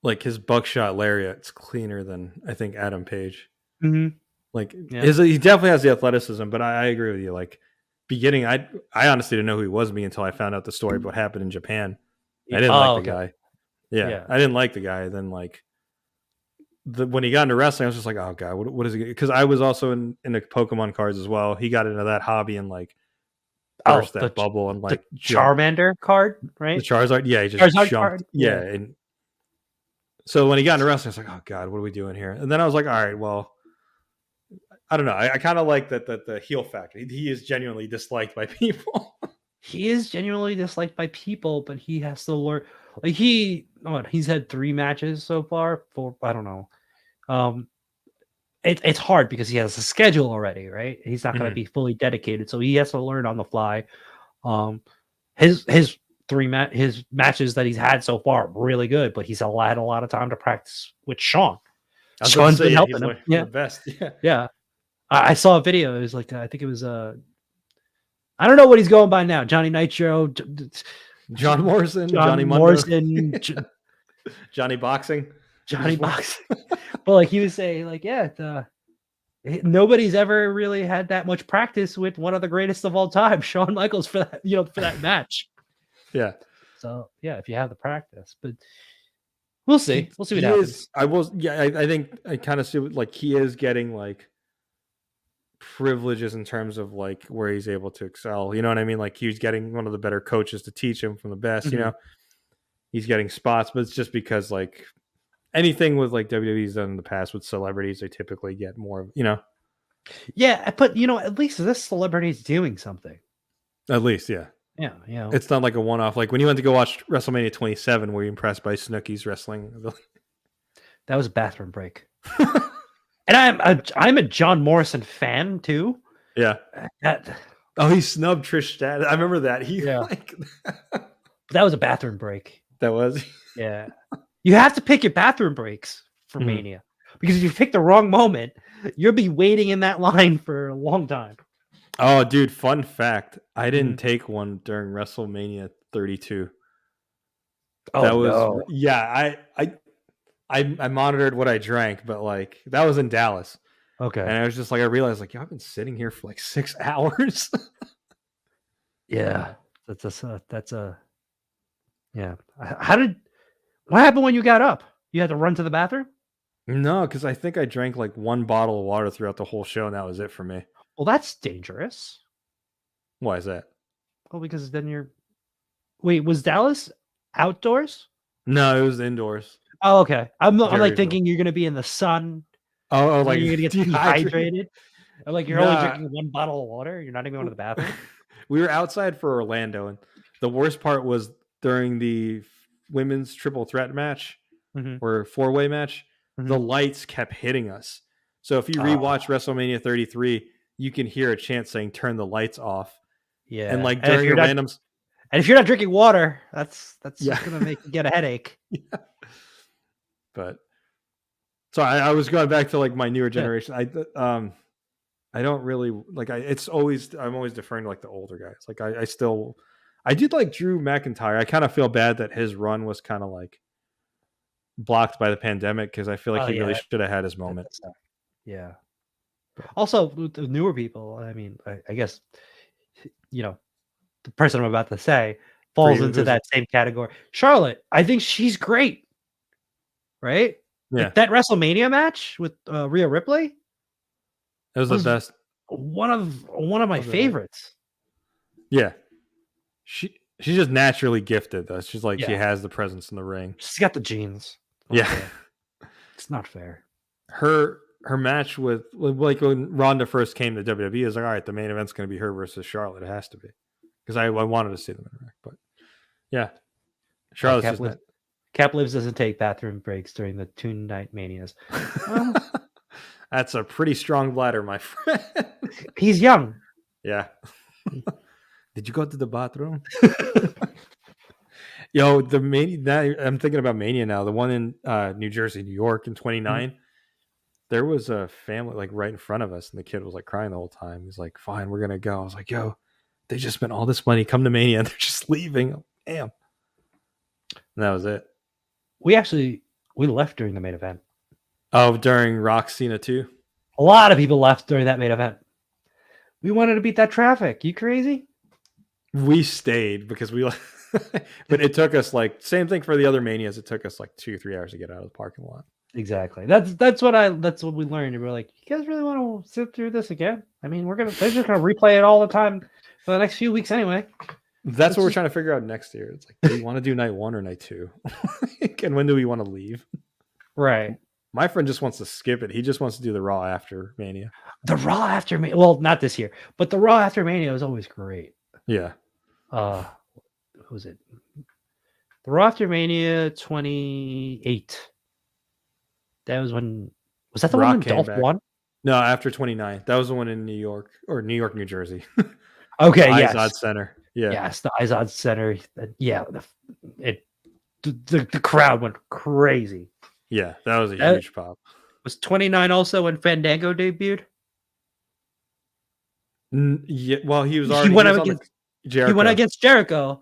S1: Like his buckshot lariat's cleaner than I think Adam Page.
S2: Mm-hmm.
S1: He definitely has the athleticism, but I agree with you. Beginning, I honestly didn't know who he was until I found out the story of what happened in Japan. I didn't like the guy. Yeah, I didn't like the guy. Then when he got into wrestling, I was just like, oh god, what is he? Because I was also in the Pokemon cards as well. He got into that hobby and burst that bubble and
S2: the Charmander card, right?
S1: The Charizard, he just
S2: Charizard
S1: jumped.
S2: Card.
S1: Yeah, and so when he got into wrestling, I was like, oh god, what are we doing here? And then I was like, all right, well, I don't know. I kind of like that the heel factor. He is genuinely disliked by people.
S2: He is genuinely disliked by people, but he has to learn. He's had 3 matches so far. 4, I don't know. It's hard because he has a schedule already, right? He's not going to be fully dedicated, so he has to learn on the fly. His matches that he's had so far are really good, but he's had a lot of time to practice with Sean. Sean's been helping him.
S1: The best.
S2: Yeah. I saw a video. It was I think it was I don't know what he's going by now. Johnny Nitro,
S1: John Morrison, Johnny
S2: Morrison,
S1: Johnny Boxing,
S2: Johnny Boxing. But he was saying, nobody's ever really had that much practice with one of the greatest of all time, Shawn Michaels, for that for that match.
S1: Yeah.
S2: So if you have the practice, but we'll see. We'll see what happens.
S1: I think I kind of see he is getting privileges in terms of where he's able to excel. You know what I mean? He's getting one of the better coaches to teach him from the best.
S2: Mm-hmm.
S1: He's getting spots, but it's just because anything with WWE's done in the past with celebrities, they typically get more of.
S2: Yeah, but at least this celebrity's doing something.
S1: At least, yeah.
S2: Yeah,
S1: it's not a one-off. When you went to go watch WrestleMania 27, were you impressed by Snooki's wrestling ability?
S2: That was a bathroom break. And I'm a John Morrison fan too.
S1: Yeah. He snubbed Trish Stratus. I remember that.
S2: That was a bathroom break.
S1: That was.
S2: Yeah. You have to pick your bathroom breaks for Mania, because if you pick the wrong moment, you'll be waiting in that line for a long time.
S1: Oh, dude! Fun fact: I didn't take one during WrestleMania 32.
S2: Oh
S1: That was
S2: no!
S1: yeah. I monitored what I drank, but like that was in Dallas,
S2: Okay.
S1: and I was just like, I realized like, I've been sitting here for like 6 hours.
S2: Yeah, that's a yeah. What happened when you got up? You had to run to the bathroom?
S1: No, because I think I drank like one bottle of water throughout the whole show, and that was it for me.
S2: Well, that's dangerous.
S1: Why is that?
S2: Well, because then you're. Wait, was Dallas outdoors?
S1: No, it was indoors.
S2: Oh, okay. I'm like
S1: Jerryville.
S2: thinking you're gonna be in the sun.
S1: Oh, like
S2: you're gonna get dehydrated. Like you're only
S1: Nah.
S2: drinking one bottle of water. You're not even going to the bathroom.
S1: We were outside for Orlando, and the worst part was during the women's triple threat match or 4-way match. The lights kept hitting us. So if you rewatch WrestleMania 33, you can hear a chant saying "Turn the lights off."
S2: Yeah,
S1: and like during
S2: and
S1: a random,
S2: and if you're not drinking water, that's
S1: Yeah.
S2: just gonna make you get a headache.
S1: Yeah. But so I was going back to like my newer generation. I don't really like. I'm always deferring to like the older guys. Like I did like Drew McIntyre. I kind of feel bad that his run was kind of like blocked by the pandemic, because I feel like he really should have had his moment.
S2: Yeah. Also, with the newer people, I mean, I guess, you know, the person I'm about to say falls into that same category. Charlotte, I think she's great. Right?
S1: Yeah.
S2: Like that WrestleMania match with Rhea Ripley.
S1: It was the best.
S2: One of my favorites.
S1: Yeah. She's just naturally gifted, though. She's like, she has the presence in the ring.
S2: She's got the genes.
S1: Yeah.
S2: It's not fair.
S1: Her match with like when Ronda first came to WWE, I was like, all right, the main event's going to be her versus Charlotte. It has to be, because I wanted to see them interact. But yeah, Charlotte's just
S2: Cap Lives doesn't take bathroom breaks during the Toon Night Manias.
S1: That's a pretty strong bladder, my friend.
S2: He's young.
S1: Yeah. Did you go to the bathroom? Yo, the Mania. I'm thinking about Mania now. The one in New Jersey, New York in 29. There was a family like right in front of us, and the kid was like crying the whole time. He's like, "Fine, we're gonna go." I was like, "Yo, they just spent all this money, come to Mania, and they're just leaving." Damn. And that was it.
S2: We left during the main event.
S1: Oh, during Rock Cena too?
S2: A lot of people left during that main event. We wanted to beat that traffic. You crazy?
S1: We stayed because but it took us like, same thing for the other Manias. It took us like 2-3 hours to get out of the parking lot.
S2: Exactly. That's what we learned. And we're like, you guys really want to sit through this again? I mean, they're just gonna replay it all the time for the next few weeks anyway.
S1: That's what we're trying to figure out next year. It's like, do we want to do night 1 or night 2? And when do we want to leave?
S2: Right.
S1: My friend just wants to skip it. He just wants to do the Raw after Mania.
S2: The Raw after Mania. Well, not this year, but the Raw after Mania was always great.
S1: Yeah.
S2: Who was it? The Raw after Mania 28. That was when. Was that the one when Dolph won?
S1: No, after 29. That was the one in New York, or New York, New Jersey.
S2: Okay, yes.
S1: Izod Center. Yeah.
S2: Yes, the Izod Center. Yeah, the crowd went crazy.
S1: Yeah, that was a huge pop.
S2: Was 29 also when Fandango debuted?
S1: Yeah, well, he was already.
S2: He went against Jericho,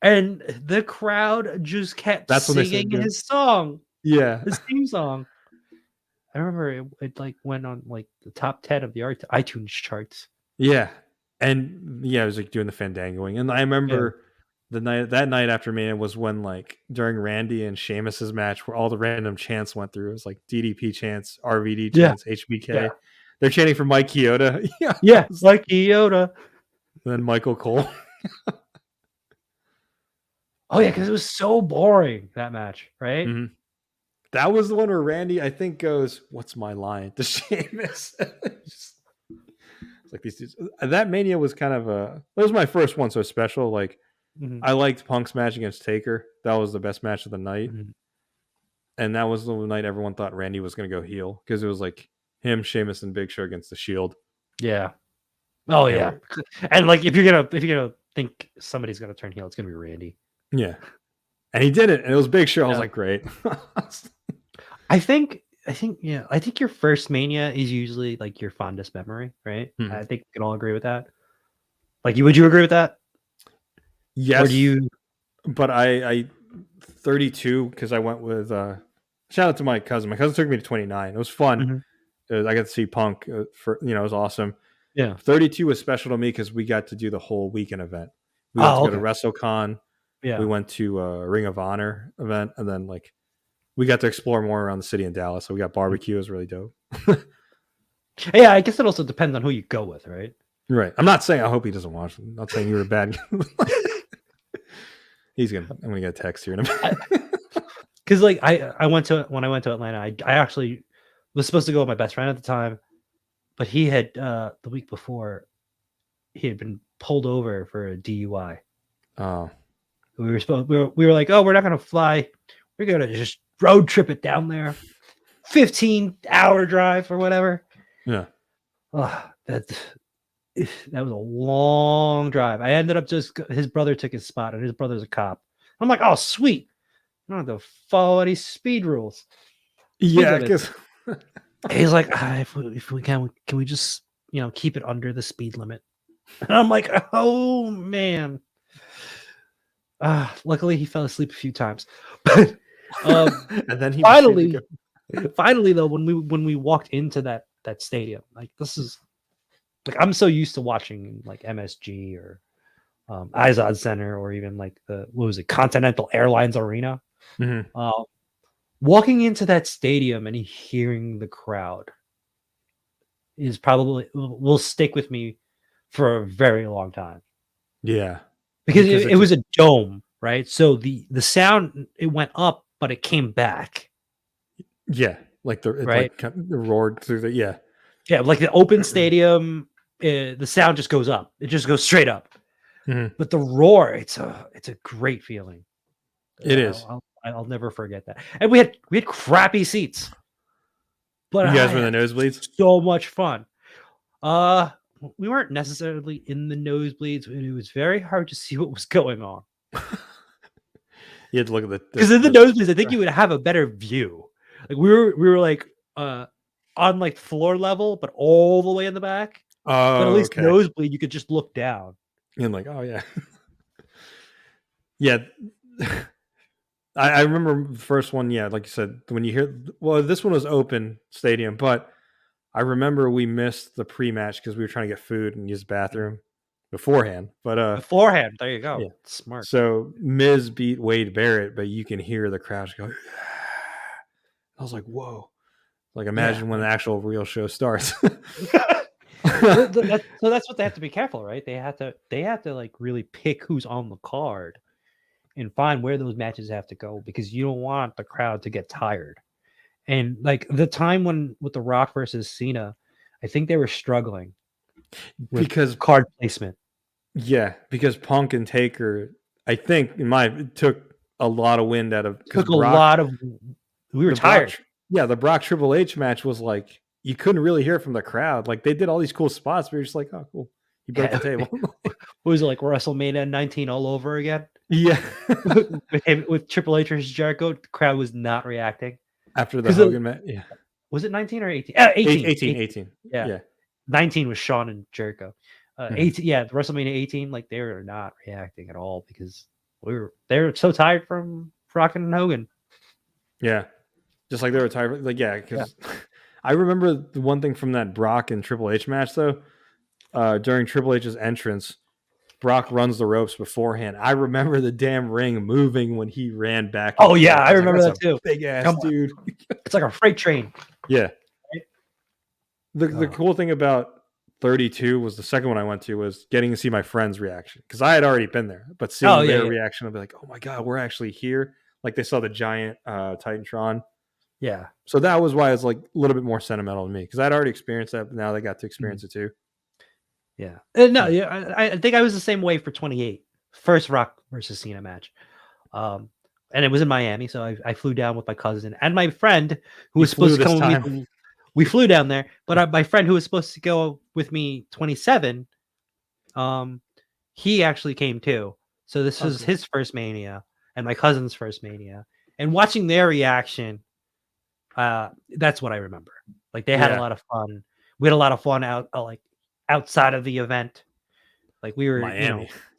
S2: and the crowd just kept singing his song.
S1: Yeah,
S2: his theme song. I remember it like went on like the top 10 of the iTunes charts.
S1: Yeah, and yeah, I was like doing the Fandangoing, and I remember that night after Mania was when like during Randy and Sheamus's match, where all the random chants went through. It was like DDP chants, RVD chants, HBK. Yeah. They're chanting for Mike Chioda.
S2: Yeah, Mike Chioda.
S1: Then Michael Cole.
S2: Oh yeah, because it was so boring, that match, right?
S1: Mm-hmm. That was the one where Randy, I think, goes, "What's my line?" to Sheamus. It's like these dudes. That Mania was kind of that was my first one, so special. Like, I liked Punk's match against Taker. That was the best match of the night. And that was the night everyone thought Randy was going to go heel, because it was like him, Sheamus, and Big Show against the Shield.
S2: Yeah. Oh yeah. And like if you're gonna think somebody's gonna turn heel, it's gonna be Randy.
S1: Yeah. And he did it, and it was a big show. I was like, great.
S2: I think your first Mania is usually like your fondest memory, right? I think we can all agree with that. Like, would you agree with that?
S1: Yes.
S2: Or do you?
S1: But I 32 because I went with shout out to my cousin. My cousin took me to 29. It was fun. I got to see Punk it was awesome.
S2: Yeah.
S1: 32 was special to me because we got to do the whole weekend event. We got to go to WrestleCon.
S2: Yeah.
S1: We went to a Ring of Honor event, and then like we got to explore more around the city in Dallas. So we got barbecue. It was really dope.
S2: Yeah, I guess it also depends on who you go with, right?
S1: Right. I'm not saying I hope he doesn't watch. I'm not saying you were a bad guy. I'm gonna get a text here in a minute.
S2: Because like when I went to Atlanta, I actually was supposed to go with my best friend at the time, but he had the week before he had been pulled over for a DUI.
S1: Oh.
S2: We were like, oh, we're not gonna fly. We're gonna just road trip it down there. 15-hour drive or whatever.
S1: Yeah.
S2: Oh, that was a long drive. I ended up his brother took his spot, and his brother's a cop. I'm like, oh, sweet. I don't have to follow any speed rules.
S1: Yeah, because
S2: he's like, if we can we just keep it under the speed limit? And I'm like, oh man. Luckily he fell asleep a few times, but
S1: and then he
S2: finally though, when we walked into that stadium, like this is like I'm so used to watching like MSG or Izod Center or even like Continental Airlines Arena. Walking into that stadium and hearing the crowd is probably will stick with me for a very long time.
S1: Yeah,
S2: because it was a dome, right? So the sound, it went up, but it came back.
S1: Yeah, like it roared through the
S2: yeah, like the open stadium, the sound just goes up. It just goes straight up. But the roar, it's a great feeling.
S1: It is.
S2: I'll never forget that. And we had crappy seats, but
S1: you guys were in the nosebleeds.
S2: So much fun. We weren't necessarily in the nosebleeds, and it was very hard to see what was going on.
S1: You had to look at
S2: because in the nosebleeds, I think you would have a better view. Like we were like on like floor level, but all the way in the back.
S1: Oh,
S2: but at least nosebleed, you could just look down.
S1: And like, oh yeah, yeah. I remember the first one. Yeah, like you said, when you hear, well, this one was open stadium, but I remember we missed the pre-match because we were trying to get food and use the bathroom beforehand. But
S2: beforehand, there you go.
S1: Yeah.
S2: Smart.
S1: So Miz beat Wade Barrett, but you can hear the crowd go. I was like, whoa! Like imagine when the actual real show starts.
S2: So that's what they have to be careful, right? They have to like really pick who's on the card and find where those matches have to go, because you don't want the crowd to get tired. And like the time with The Rock versus Cena, I think they were struggling
S1: because
S2: card placement.
S1: Yeah, because Punk and Taker, I think it took a lot of wind out of.
S2: We were tired.
S1: The Brock Triple H match was like you couldn't really hear it from the crowd. Like they did all these cool spots, but you're just like, oh, cool. He broke the table.
S2: What was it, like WrestleMania 19 all over again?
S1: Yeah.
S2: with Triple H versus Jericho, the crowd was not reacting.
S1: After the Hogan match, yeah.
S2: Was it 19 or 18?
S1: 18.
S2: Yeah. 19 was Shawn and Jericho. 18, the WrestleMania 18, like they were not reacting at all because they were so tired from Rock and Hogan.
S1: Yeah. Just like they were tired. Like, because I remember the one thing from that Brock and Triple H match, though. During Triple H's entrance, Brock runs the ropes beforehand. I remember the damn ring moving when he ran back.
S2: Oh, yeah, I remember that too.
S1: Big ass dude.
S2: It's like a freight train.
S1: Yeah. Right? The cool thing about 32 was the second one I went to was getting to see my friend's reaction, because I had already been there, but seeing their reaction, I'd be like, oh my God, we're actually here. Like they saw the giant Titantron.
S2: Yeah.
S1: So that was why it's like a little bit more sentimental to me, because I'd already experienced that, but now they got to experience it too.
S2: Yeah. I think I was the same way for 28. First Rock versus Cena match. And it was in Miami, so I flew down with my cousin and my friend who was supposed to come with me. We flew down there, but my friend who was supposed to go with me, 27, he actually came too. So this was his first Mania, and my cousin's first Mania, and watching their reaction. That's what I remember. Like they had a lot of fun. We had a lot of fun like outside of the event. Like we were,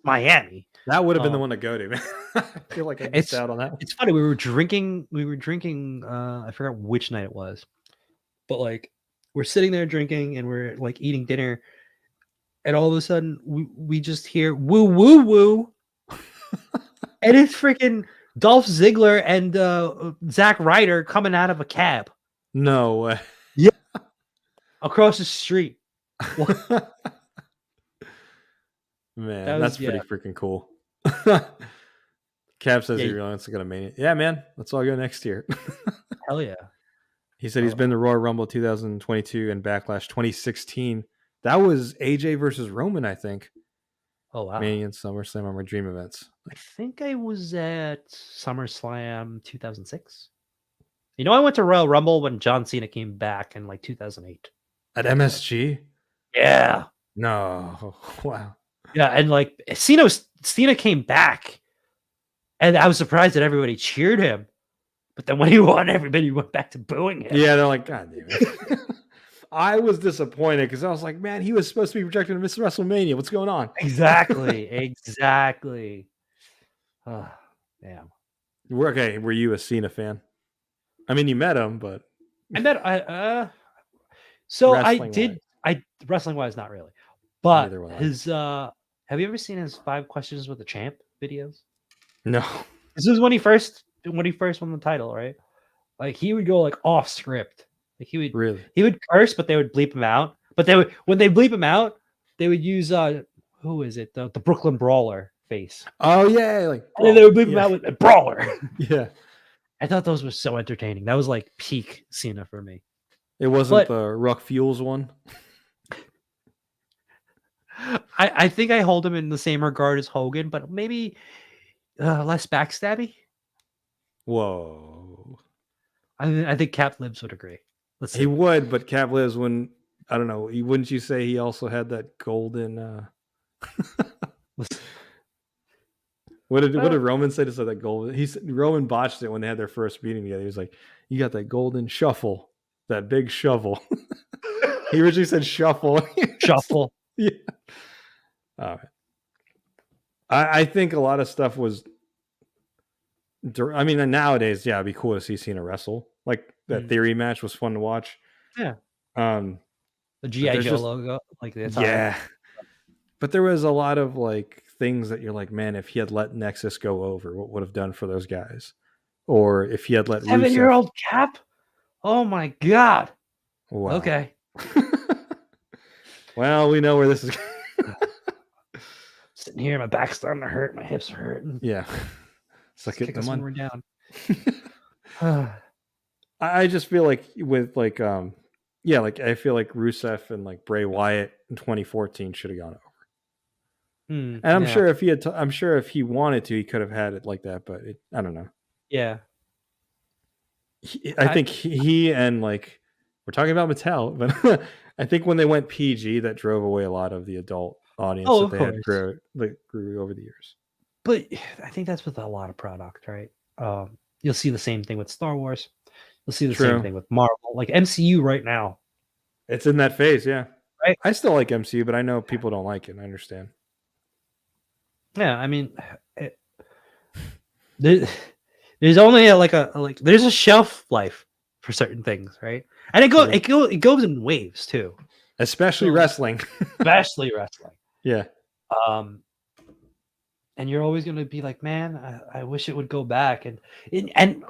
S2: Miami.
S1: That would have been the one to go to, man. I feel like I missed out on that one.
S2: It's funny. We were drinking. I forgot which night it was, but like we're sitting there drinking and we're like eating dinner, and all of a sudden we just hear woo woo woo, and it's freaking Dolph Ziggler and Zack Ryder coming out of a cab.
S1: No way.
S2: Yeah, across the street.
S1: Man, that's pretty freaking cool. Cap says he really wants to go to Mania. Yeah, man. Let's all go next year.
S2: Hell yeah.
S1: He said he's been to Royal Rumble 2022 and Backlash 2016. That was AJ versus Roman, I think.
S2: Oh, wow.
S1: Mania and SummerSlam are my dream events.
S2: I think I was at SummerSlam 2006. I went to Royal Rumble when John Cena came back in like 2008.
S1: At MSG?
S2: Yeah.
S1: No. Wow.
S2: Yeah, and like Cena came back, and I was surprised that everybody cheered him. But then when he won, everybody went back to booing him.
S1: Yeah, they're like, God damn it. I was disappointed because I was like, man, he was supposed to be projected to miss WrestleMania. What's going on?
S2: Exactly. Oh, damn.
S1: Were you a Cena fan? I mean, you met him, but
S2: I met wrestling wise, not really. But his have you ever seen his 5 Questions with the Champ videos?
S1: No.
S2: This was when he first won the title, right? Like he would go like off script. Like he would curse, but they would bleep him out. But when they bleep him out, they would use who is it? The Brooklyn Brawler face.
S1: Oh yeah, like
S2: and then they would bleep him out with a Brawler.
S1: Yeah.
S2: I thought those were so entertaining. That was like peak Cena for me.
S1: It wasn't the Ruck Fuels one.
S2: I think I hold him in the same regard as Hogan, but maybe less backstabby.
S1: Whoa.
S2: I think Cap Libs would agree.
S1: He would, but Cap Libs wouldn't. I don't know. Wouldn't you say he also had that golden? What did Roman say to say that golden? Roman botched it when they had their first meeting together. He was like, "You got that golden shuffle, that big shovel." He originally said shuffle.
S2: Shuffle.
S1: Yeah. I think a lot of stuff was. I mean, nowadays, yeah, it'd be cool to see Cena wrestle. Like that Theory match was fun to watch.
S2: Yeah.
S1: The
S2: G.I. Joe logo, like this.
S1: Yeah. But there was a lot of like things that you're like, man, if he had let Nexus go over, what would have done for those guys? Or if he had let
S2: 7-year-old Cap? Oh my God.
S1: Wow.
S2: Okay.
S1: Well, we know where this is going.
S2: Sitting here, my back's starting to hurt, my hips are hurting.
S1: Yeah.
S2: Let's kick us when we're down.
S1: I just feel like with like I feel like Rusev and like Bray Wyatt in 2014 should have gone over. And I'm sure if he had, I'm sure if he wanted to, he could have had it like that. But I don't know.
S2: Yeah,
S1: I think he and like we're talking about Mattel, but I think when they went PG, that drove away a lot of the adult audience that they had grew over the years.
S2: But I think that's with a lot of product, right? You'll see the same thing with Star Wars. You'll see the same thing with Marvel. Like MCU right now.
S1: It's in that phase, yeah.
S2: Right?
S1: I still like MCU, but I know people don't like it. I understand.
S2: Yeah, I mean, there's only there's a shelf life for certain things, right? And it goes in waves too.
S1: Especially wrestling.
S2: Especially wrestling.
S1: Yeah.
S2: And you're always going to be like, man, I wish it would go back. And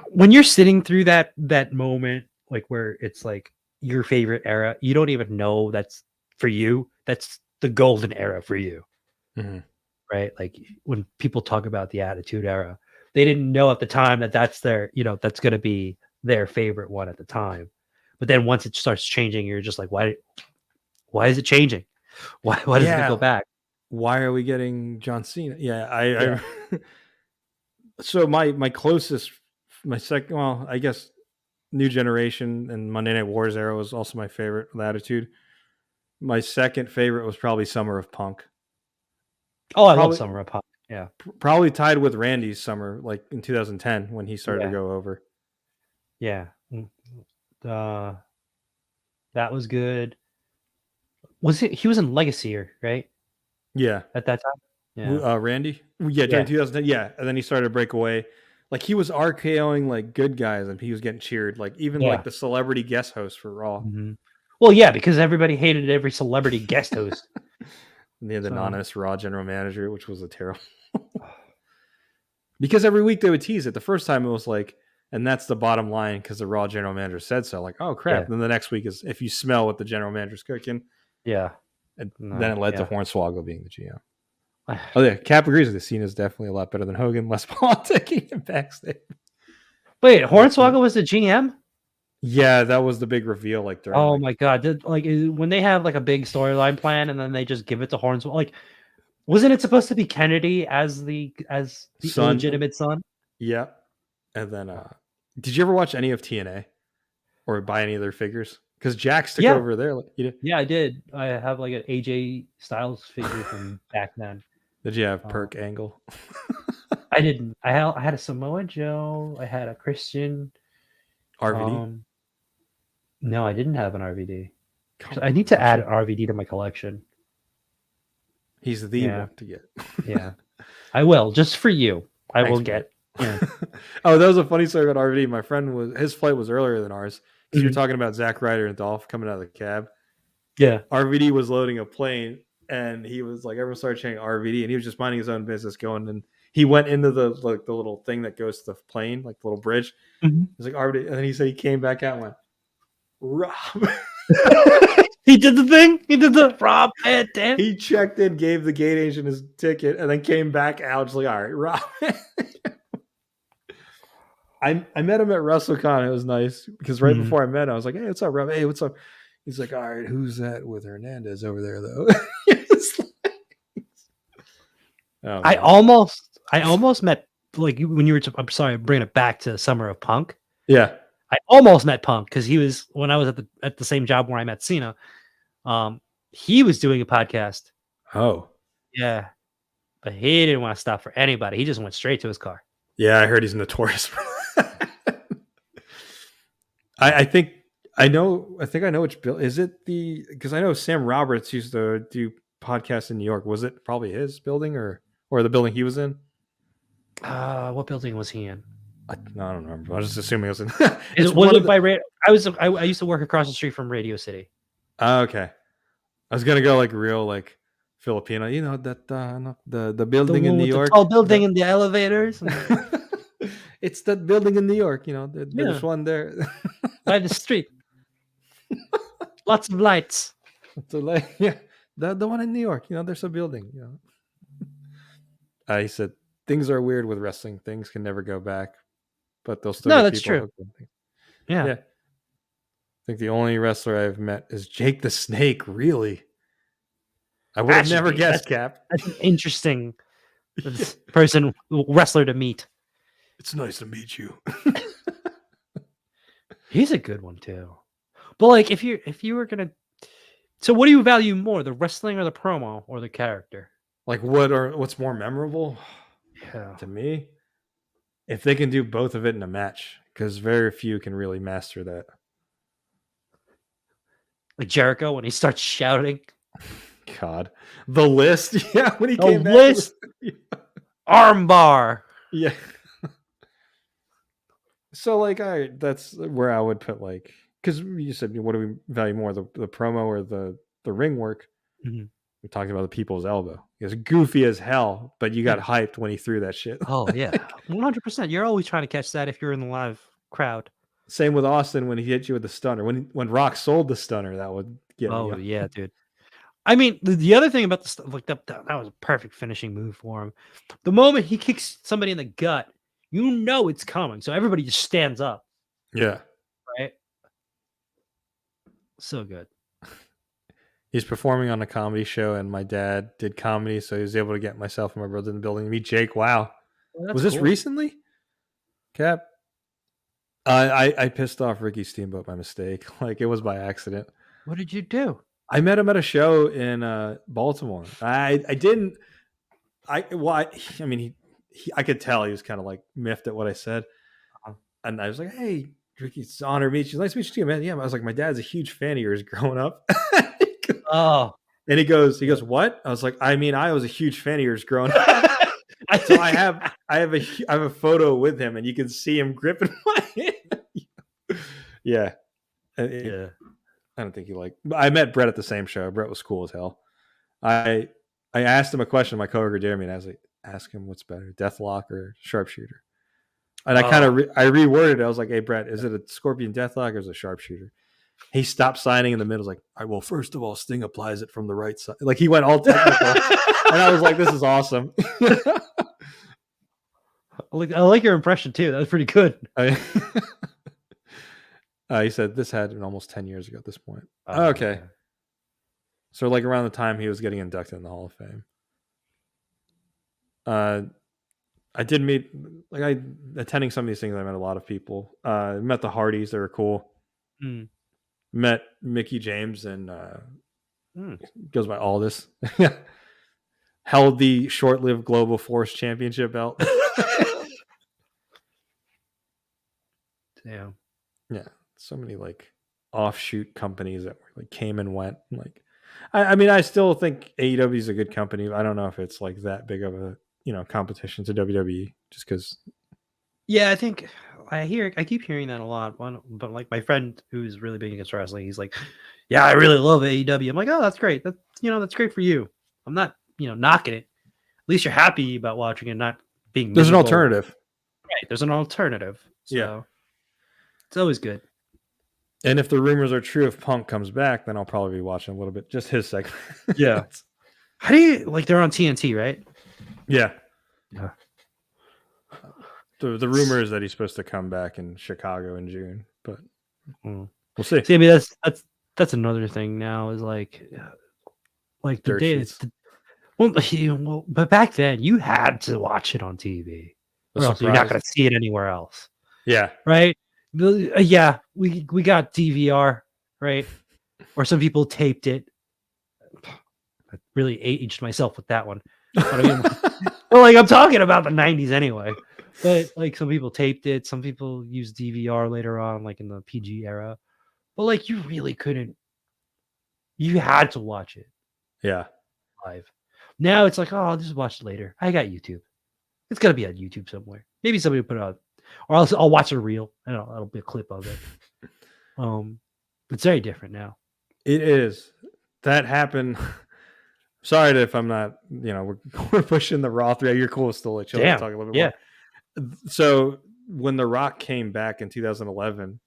S2: when you're sitting through that moment, like where it's like your favorite era, you don't even know that's for you. That's the golden era for you.
S1: Mm-hmm.
S2: Right? Like when people talk about the Attitude Era, they didn't know at the time that's their, that's going to be their favorite one at the time. But then once it starts changing, you're just like, why is it changing? Why does it go back?
S1: Why are we getting John Cena? Yeah, I so my closest, my second, well, I guess New Generation and Monday Night Wars era was also my favorite with Attitude. My second favorite was probably Summer of Punk.
S2: Oh, I love Summer of Punk. Yeah.
S1: Probably tied with Randy's summer, like in 2010 when he started to go over.
S2: Yeah. That was good. He was in Legacy, right?
S1: Yeah.
S2: At that time? Yeah.
S1: Randy? Yeah, during 2010. Yeah. And then he started to break away. Like he was RKOing like good guys and he was getting cheered. Like even like the celebrity guest host for Raw.
S2: Mm-hmm. Well, yeah, because everybody hated every celebrity guest host.
S1: And they had the anonymous Raw general manager, which was a terrible. Because every week they would tease it. The first time it was like, and that's the bottom line because the Raw general manager said so. Like, oh crap. Then the next week is if you smell what the general manager's cooking.
S2: Yeah.
S1: And then it led to Hornswoggle being the GM. Oh yeah, Cap agrees with this. Cena's definitely a lot better than Hogan. Less politicking and backstage.
S2: Wait, Hornswoggle was the GM?
S1: Yeah, that was the big reveal. Like during.
S2: Oh my god! When they have like a big storyline plan and then they just give it to Hornswoggle. Like, wasn't it supposed to be Kennedy as the illegitimate son?
S1: Yeah, and then did you ever watch any of TNA or buy any of their figures? Because Jax took over there.
S2: Yeah, I did. I have like an AJ Styles figure from back then.
S1: Did you have Perk Angle?
S2: I didn't. I had a Samoa Joe. I had a Christian.
S1: RVD?
S2: No, I didn't have an RVD. I need to add an RVD to my collection.
S1: He's the one to get.
S2: Yeah, I will. Just for you. I will get. Yeah.
S1: Oh, that was a funny story about RVD. My friend his flight was earlier than ours. Because you're talking about Zack Ryder and Dolph coming out of the cab.
S2: Yeah.
S1: RVD was loading a plane and he was like, everyone started chanting RVD and he was just minding his own business going. And he went into the little thing that goes to the plane, like the little bridge.
S2: Mm-hmm.
S1: He's like, RVD. And then he said he came back out and went, Rob.
S2: He did the thing. He did the Rob.
S1: He checked in, gave the gate agent his ticket, and then came back out. Just like, all right, Rob. I met him at WrestleCon. It was nice because right before I met him, I was like, hey, what's up, Rob? Hey, what's up? He's like, all right, who's that with Hernandez over there, though?
S2: I almost met, like, when you were, I'm sorry, I'm bringing it back to Summer of Punk.
S1: Yeah.
S2: I almost met Punk because he was, when I was at the same job where I met Cena, he was doing a podcast.
S1: Oh.
S2: Yeah. But he didn't want to stop for anybody. He just went straight to his car.
S1: Yeah, I heard he's notorious for that. I think I know which bill is it because I know Sam Roberts used to do podcasts in New York. Was it probably his building or the building he was in?
S2: What building was he in?
S1: I don't remember. I was just assuming it was in.
S2: I used to work across the street from Radio City.
S1: Okay. I was gonna go like real like Filipino, you know, that the building in New York.
S2: The tall building in the elevators.
S1: It's that building in New York, you know. There's one there.
S2: By the street. Lots of lights.
S1: So like, yeah, the one in New York, you know, there's a building, you know. He said things are weird with wrestling. Things can never go back, but they'll still.
S2: No, that's true.
S1: Yeah. I think the only wrestler I've met is Jake the Snake. Really, I would have never guessed, Cap.
S2: That's an interesting wrestler to meet.
S1: It's nice to meet you.
S2: He's a good one too. But like, if you were gonna, so what do you value more, the wrestling or the promo or the character?
S1: Like what's more memorable?
S2: Yeah.
S1: To me, if they can do both of it in a match, because very few can really master that.
S2: Like Jericho when he starts shouting.
S1: God, the list. Yeah, when he came back.
S2: List. Armbar.
S1: Yeah. So like that's where I would put like, because you said what do we value more, the promo or the ring work?
S2: Mm-hmm.
S1: We talked about the people's elbow. It was goofy as hell, but you got hyped when he threw that shit.
S2: Oh yeah, 100%. You're always trying to catch that if you're in the live crowd.
S1: Same with Austin when he hit you with the stunner. When Rock sold the stunner, that would get me.
S2: Oh yeah, dude. I mean, the other thing about that was a perfect finishing move for him. The moment he kicks somebody in the gut, you know it's coming, so everybody just stands up.
S1: Yeah.
S2: Right. So good.
S1: He's performing on a comedy show, and my dad did comedy, so he was able to get myself and my brother in the building to meet Jake. Wow.
S2: Well,
S1: was this cool. Recently? Cap? I pissed off Ricky Steamboat by mistake. Like, it was by accident.
S2: What did you do?
S1: I met him at a show in Baltimore. I didn't. I mean, I could tell he was kind of like miffed at what I said, and I was like, "Hey, Ricky, it's an honor to meet you. Nice to meet you too, man." Yeah, I was like, "My dad's a huge fan of yours growing up."
S2: Oh,
S1: and he goes, "What?" I was like, "I mean, I was a huge fan of yours growing up." So I have a photo with him, and you can see him gripping my hand. Yeah,
S2: yeah.
S1: I don't think he liked. I met Brett at the same show. Brett was cool as hell. I asked him a question. My coworker Jeremy, and I was like, "Ask him what's better, Deathlock or Sharpshooter?" And I kind of I reworded it. I was like, "Hey Brett, is it a Scorpion Deathlock or is it a Sharpshooter?" He stopped signing in the middle. Like, all right, well, first of all, Sting applies it from the right side. Like he went all technical, and I was like, "This is awesome."
S2: I like your impression too. That was pretty good.
S1: He said this had been almost 10 years ago at this point. Okay. So like around the time he was getting inducted in the Hall of Fame. I did meet, attending some of these things, I met a lot of people. Met the Hardys. They were cool. Met Mickey James and goes by Aldis. Held the short-lived Global Force Championship belt.
S2: Damn.
S1: Yeah. So many like offshoot companies that like came and went. Like, I mean, I still think AEW is a good company. I don't know if it's like that big of a competition to WWE, just because.
S2: Yeah, I think I keep hearing that a lot. But like my friend who's really big against wrestling, he's like, "Yeah, I really love AEW." I'm like, "Oh, that's great. That's great for you." I'm not knocking it. At least you're happy about watching it, not being.
S1: There's an alternative.
S2: Right. There's an alternative. So
S1: yeah.
S2: It's always good.
S1: And if the rumors are true, if Punk comes back, then I'll probably be watching a little bit, just his segment.
S2: Yeah. How do you like? They're on TNT, right?
S1: Yeah.
S2: Yeah.
S1: The rumor is that he's supposed to come back in Chicago in June, but we'll see.
S2: See, I mean, that's another thing now is like the day. But back then you had to watch it on TV, or else you're not going to see it anywhere else.
S1: Yeah.
S2: Right. Yeah. We got DVR, right? Or some people taped it. I really aged myself with that one. But I mean, well, like I'm talking about the 90s anyway. But like some people taped it, some people used DVR later on, like in the PG era. But like you really couldn't. You had to watch it.
S1: Yeah.
S2: Live. Now it's like, oh, I'll just watch it later. I got YouTube. It's gotta be on YouTube somewhere. Maybe somebody will put it on, or else I'll watch a reel. I don't know. That'll be a clip of it. It's very different now.
S1: It is. That happened. Sorry if I'm not. We're pushing the Raw through. You're cool still. Like, chill. Talk a little bit more. So when The Rock came back in 2011,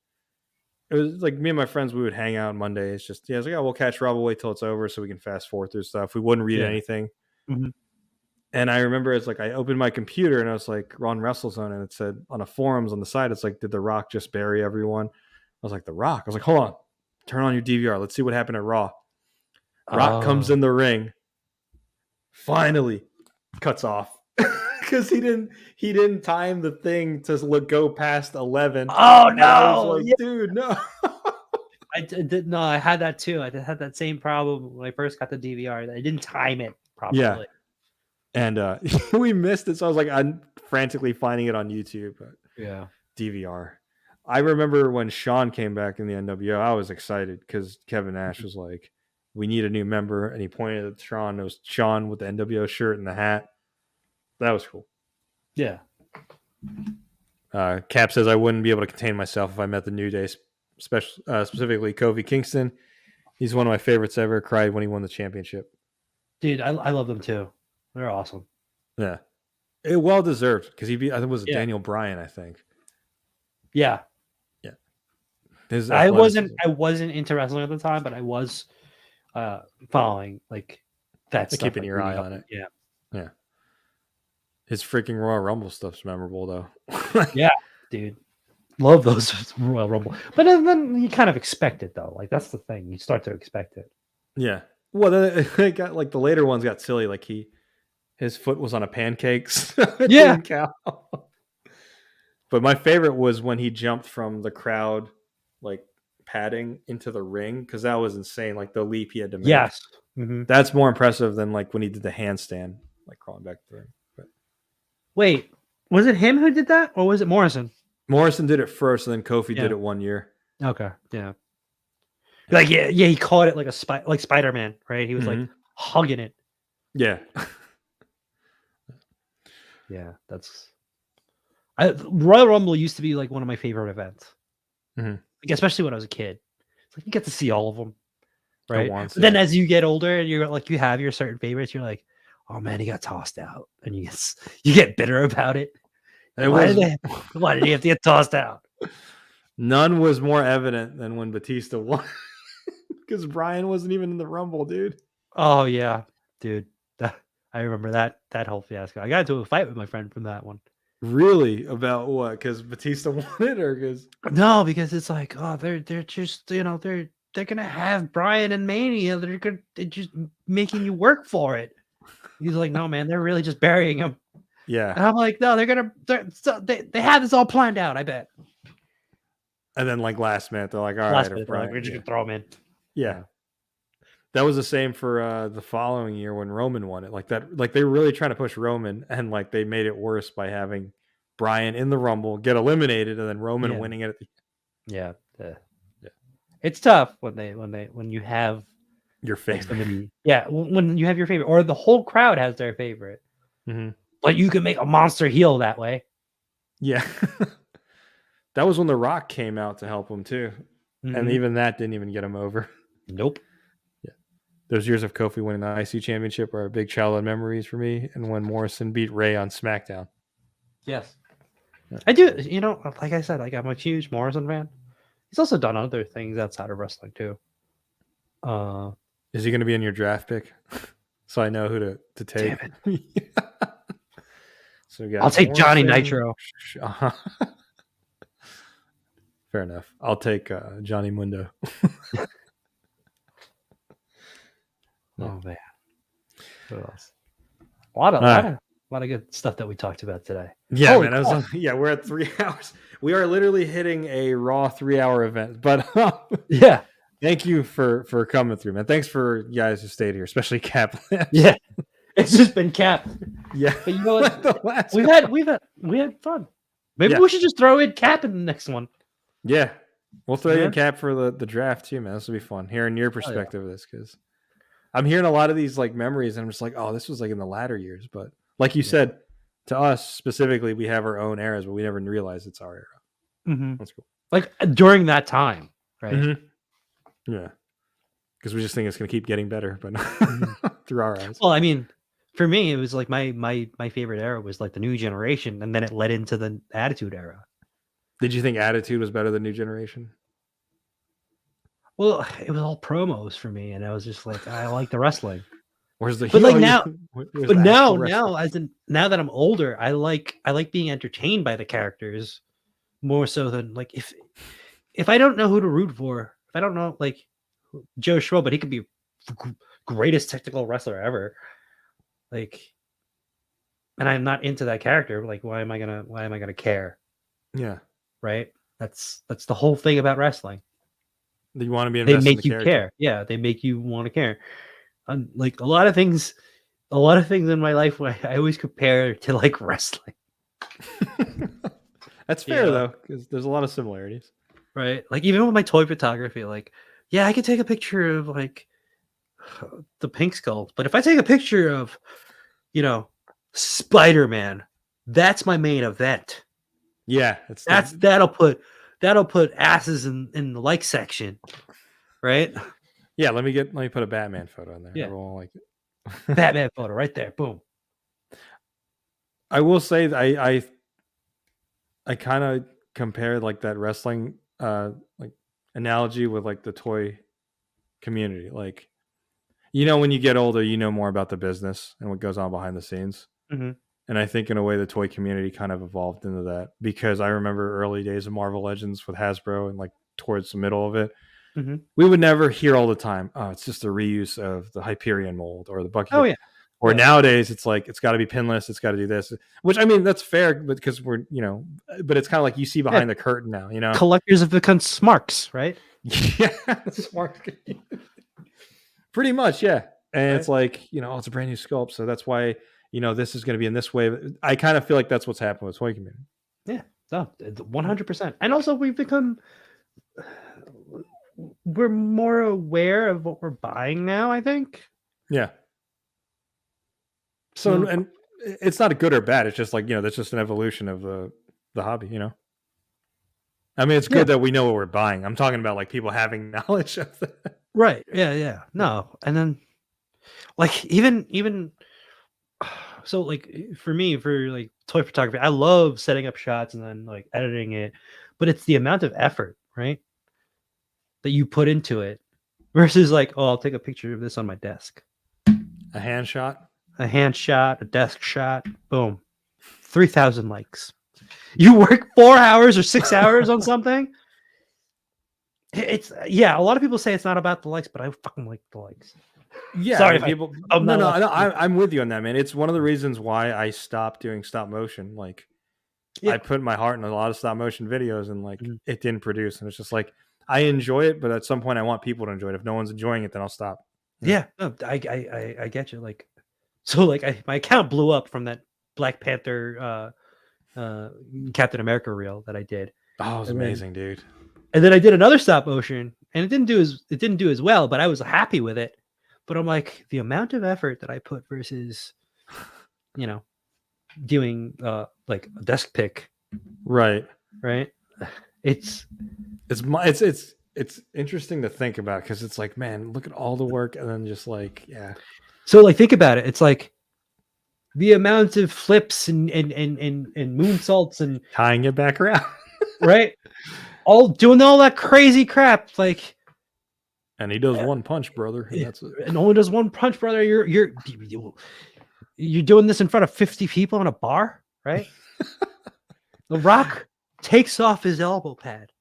S1: it was like me and my friends, we would hang out Mondays. Just I was like, oh, we'll catch Raw. We'll wait till it's over so we can fast forward through stuff. We wouldn't read anything.
S2: Mm-hmm.
S1: And I remember it's like I opened my computer and I was like on WrestleZone, and it said on a forums on the side, it's like, did The Rock just bury everyone? I was like, The Rock. I was like, hold on, turn on your DVR. Let's see what happened at Raw. Rock comes in the ring. Finally, cuts off because he didn't time the thing to go past 11.
S2: Oh no!
S1: I was like, dude, no.
S2: I did no. I had that too. I had that same problem when I first got the DVR. I didn't time it properly.
S1: Yeah. And we missed it, so I was like, I'm frantically finding it on YouTube. But
S2: yeah,
S1: DVR. I remember when Sean came back in the NWO, I was excited because Kevin Nash was like, we need a new member, and he pointed at Sean. It was Sean with the NWO shirt and the hat. That was cool.
S2: Yeah.
S1: Cap says I wouldn't be able to contain myself if I met the New Day, specifically Kofi Kingston. He's one of my favorites ever. Cried when he won the championship.
S2: Dude, I love them too. They're awesome.
S1: Yeah, it well deserved because he beat. I think it was Daniel Bryan. I think.
S2: Yeah. I wasn't into wrestling at the time, but I was following like that stuff.
S1: Keeping your eye on it. Yeah. His freaking Royal Rumble stuff's memorable though.
S2: Yeah, dude. Love those Royal Rumble. But then you kind of expect it though. Like that's the thing. You start to expect it.
S1: Yeah. Well, then it got like the later ones got silly. Like his foot was on a pancakes.
S2: Yeah.
S1: But my favorite was when he jumped from the crowd, like padding into the ring, because that was insane. Like the leap he had to make.
S2: Yes. Mm-hmm.
S1: That's more impressive than like when he did the handstand. like crawling back to the ring. But
S2: wait, was it him who did that, or was it Morrison?
S1: Morrison did it first, and then Kofi did it 1 year.
S2: Okay, yeah. Like he caught it like like Spider-Man, right? He was like hugging it.
S1: Yeah.
S2: Yeah, Royal Rumble used to be like one of my favorite events. Like, especially when I was a kid. It's like you get to see all of them, right? But then as you get older and you're like you have your certain favorites, you're like, oh man, he got tossed out, and you get bitter about it. Why did he have to get tossed out?
S1: None was more evident than when Batista won, because Bryan wasn't even in the Rumble, dude.
S2: Oh yeah, dude. I remember that whole fiasco. I got into a fight with my friend from that one.
S1: Really? About what? Because Batista won it, or because?
S2: No, because it's like, oh, they're just they're gonna have Bryan and Mania. They're just making you work for it. He's like, no, man, they're really just burying him.
S1: Yeah.
S2: And I'm like, no, they have this all planned out, I bet.
S1: And then like last minute, they're like, all right,
S2: we're just gonna throw him in.
S1: Yeah. That was the same for the following year when Roman won it. Like that, like they were really trying to push Roman, and like they made it worse by having Bryan in the Rumble get eliminated, and then Roman winning it at the
S2: Yeah. It's tough when you have
S1: your favorite.
S2: When you have your favorite, or the whole crowd has their favorite. But you can make a monster heel that way.
S1: Yeah. That was when The Rock came out to help him too. And even that didn't even get him over.
S2: Nope.
S1: Yeah. Those years of Kofi winning the IC championship are big childhood memories for me. And when Morrison beat Ray on SmackDown.
S2: Yes. Yeah. I do, like I said, like I'm a huge Morrison fan. He's also done other things outside of wrestling too.
S1: Is he going to be in your draft pick? So I know who to take.
S2: Damn it.
S1: So
S2: I'll take Morrison, Johnny Nitro.
S1: Fair enough. I'll take Johnny Mundo.
S2: Oh man. What else? A lot of good stuff that we talked about today.
S1: Yeah, man. We're at 3 hours. We are literally hitting a raw 3-hour event. But
S2: yeah.
S1: Thank you for coming through, man. Thanks for you guys who stayed here, especially Cap.
S2: Yeah. It's just been Cap.
S1: Yeah.
S2: But you know what? we had fun. Maybe we should just throw in Cap in the next one.
S1: Yeah. We'll throw in Cap for the draft too, man. This will be fun. Hearing your perspective of this, because I'm hearing a lot of these like memories, and I'm just like, oh, this was like in the latter years. But like you said, to us specifically, we have our own eras, but we never realized it's our era. That's cool.
S2: Like during that time, right?
S1: Yeah. Because we just think it's going to keep getting better, but through our eyes.
S2: Well, I mean, for me, it was like my favorite era was like the New Generation, and then it led into the Attitude Era.
S1: Did you think Attitude was better than New Generation?
S2: Well, it was all promos for me, and I was just like, I like the wrestling.
S1: Where's the?
S2: But like now, now that I'm older, I like being entertained by the characters more so than like if I don't know who to root for, if I don't know like Joe Schmo, but he could be greatest technical wrestler ever, like, and I'm not into that character. Like, why am I gonna care?
S1: Yeah.
S2: Right. That's the whole thing about wrestling.
S1: You want to be invested.
S2: They make you care. Yeah, they make you want to care. Like a lot of things in my life, I always compare to like wrestling.
S1: That's fair though, because there's a lot of similarities.
S2: Right. Like even with my toy photography, like, yeah, I could take a picture of like the Pink Skull, but if I take a picture of, Spider-Man, that's my main event.
S1: Yeah,
S2: that'll put asses in the like section, right?
S1: Yeah, let me put a Batman photo in there. Yeah, everyone will like it.
S2: Batman photo right there. Boom.
S1: I will say that I kind of compared like that wrestling like analogy with like the toy community. Like, when you get older, you know more about the business and what goes on behind the scenes. And I think in a way the toy community kind of evolved into that, because I remember early days of Marvel Legends with Hasbro and like towards the middle of it, we would never hear all the time, oh, it's just a reuse of the Hyperion mold or the Bucky.
S2: Oh yeah.
S1: Or nowadays it's like, it's got to be pinless. It's got to do this, which I mean, that's fair, but because we're, but it's kind of like you see behind the curtain now,
S2: collectors have become smarks, right?
S1: Yeah. Smart. Pretty much. Yeah. And it's like, it's a brand new sculpt. So that's why, this is going to be in this way. I kind of feel like that's what's happened with toy community.
S2: Yeah, no, 100%. And also we're more aware of what we're buying now, I think.
S1: Yeah. So, and it's not a good or bad. It's just like, that's just an evolution of the hobby, I mean, it's good that we know what we're buying. I'm talking about like people having knowledge of that.
S2: Right. Yeah. No. And then like even so like for me, for like toy photography, I love setting up shots and then like editing it, but it's the amount of effort, right, that you put into it versus like, oh, I'll take a picture of this on my desk.
S1: A hand shot,
S2: a desk shot, boom, 3,000 likes. You work 4 hours or 6 hours on something. It's a lot of people say it's not about the likes, but I fucking like the likes.
S1: Yeah, sorry, people. I'm with you on that, man. It's one of the reasons why I stopped doing stop motion. Like, I put my heart in a lot of stop motion videos, and like it didn't produce, and it's just like I enjoy it, but at some point I want people to enjoy it. If no one's enjoying it, then I'll stop.
S2: Yeah, no, I get you. Like, so like my account blew up from that Black Panther, Captain America reel that I did.
S1: Oh, it was amazing, dude.
S2: And then I did another stop motion, and it didn't do as well, but I was happy with it. But I'm like, the amount of effort that I put versus, doing like a desk pick,
S1: right?
S2: It's
S1: interesting to think about because it's like, man, look at all the work, and then just like, yeah.
S2: So like, think about it. It's like the amount of flips and moonsaults and
S1: tying it back around,
S2: right? All doing all that crazy crap, like.
S1: And he does one punch, brother. And that's it.
S2: And only does one punch, brother. You're doing this in front of 50 people in a bar, right? The Rock takes off his elbow pad,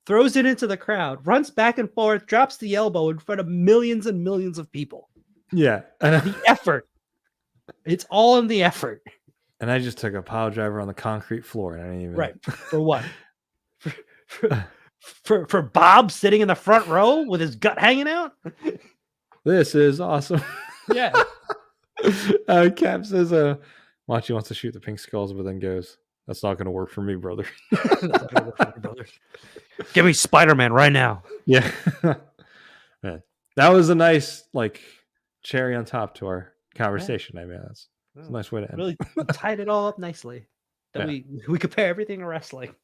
S2: throws it into the crowd, runs back and forth, drops the elbow in front of millions and millions of people.
S1: Yeah.
S2: The effort. It's all in the effort.
S1: And I just took a pile driver on the concrete floor, and I didn't even.
S2: Right. For what? For Bob sitting in the front row with his gut hanging out?
S1: This is awesome.
S2: Yeah.
S1: Cap says, Machi wants to shoot the pink skulls, but then goes, that's not going to work for me, brother.
S2: That's not gonna work for me, brother. Give me Spider-Man right now.
S1: Yeah. Man, that was a nice, like, cherry on top to our conversation. I mean, that's a nice way to end.
S2: Really tied it all up nicely. That we compare everything to wrestling.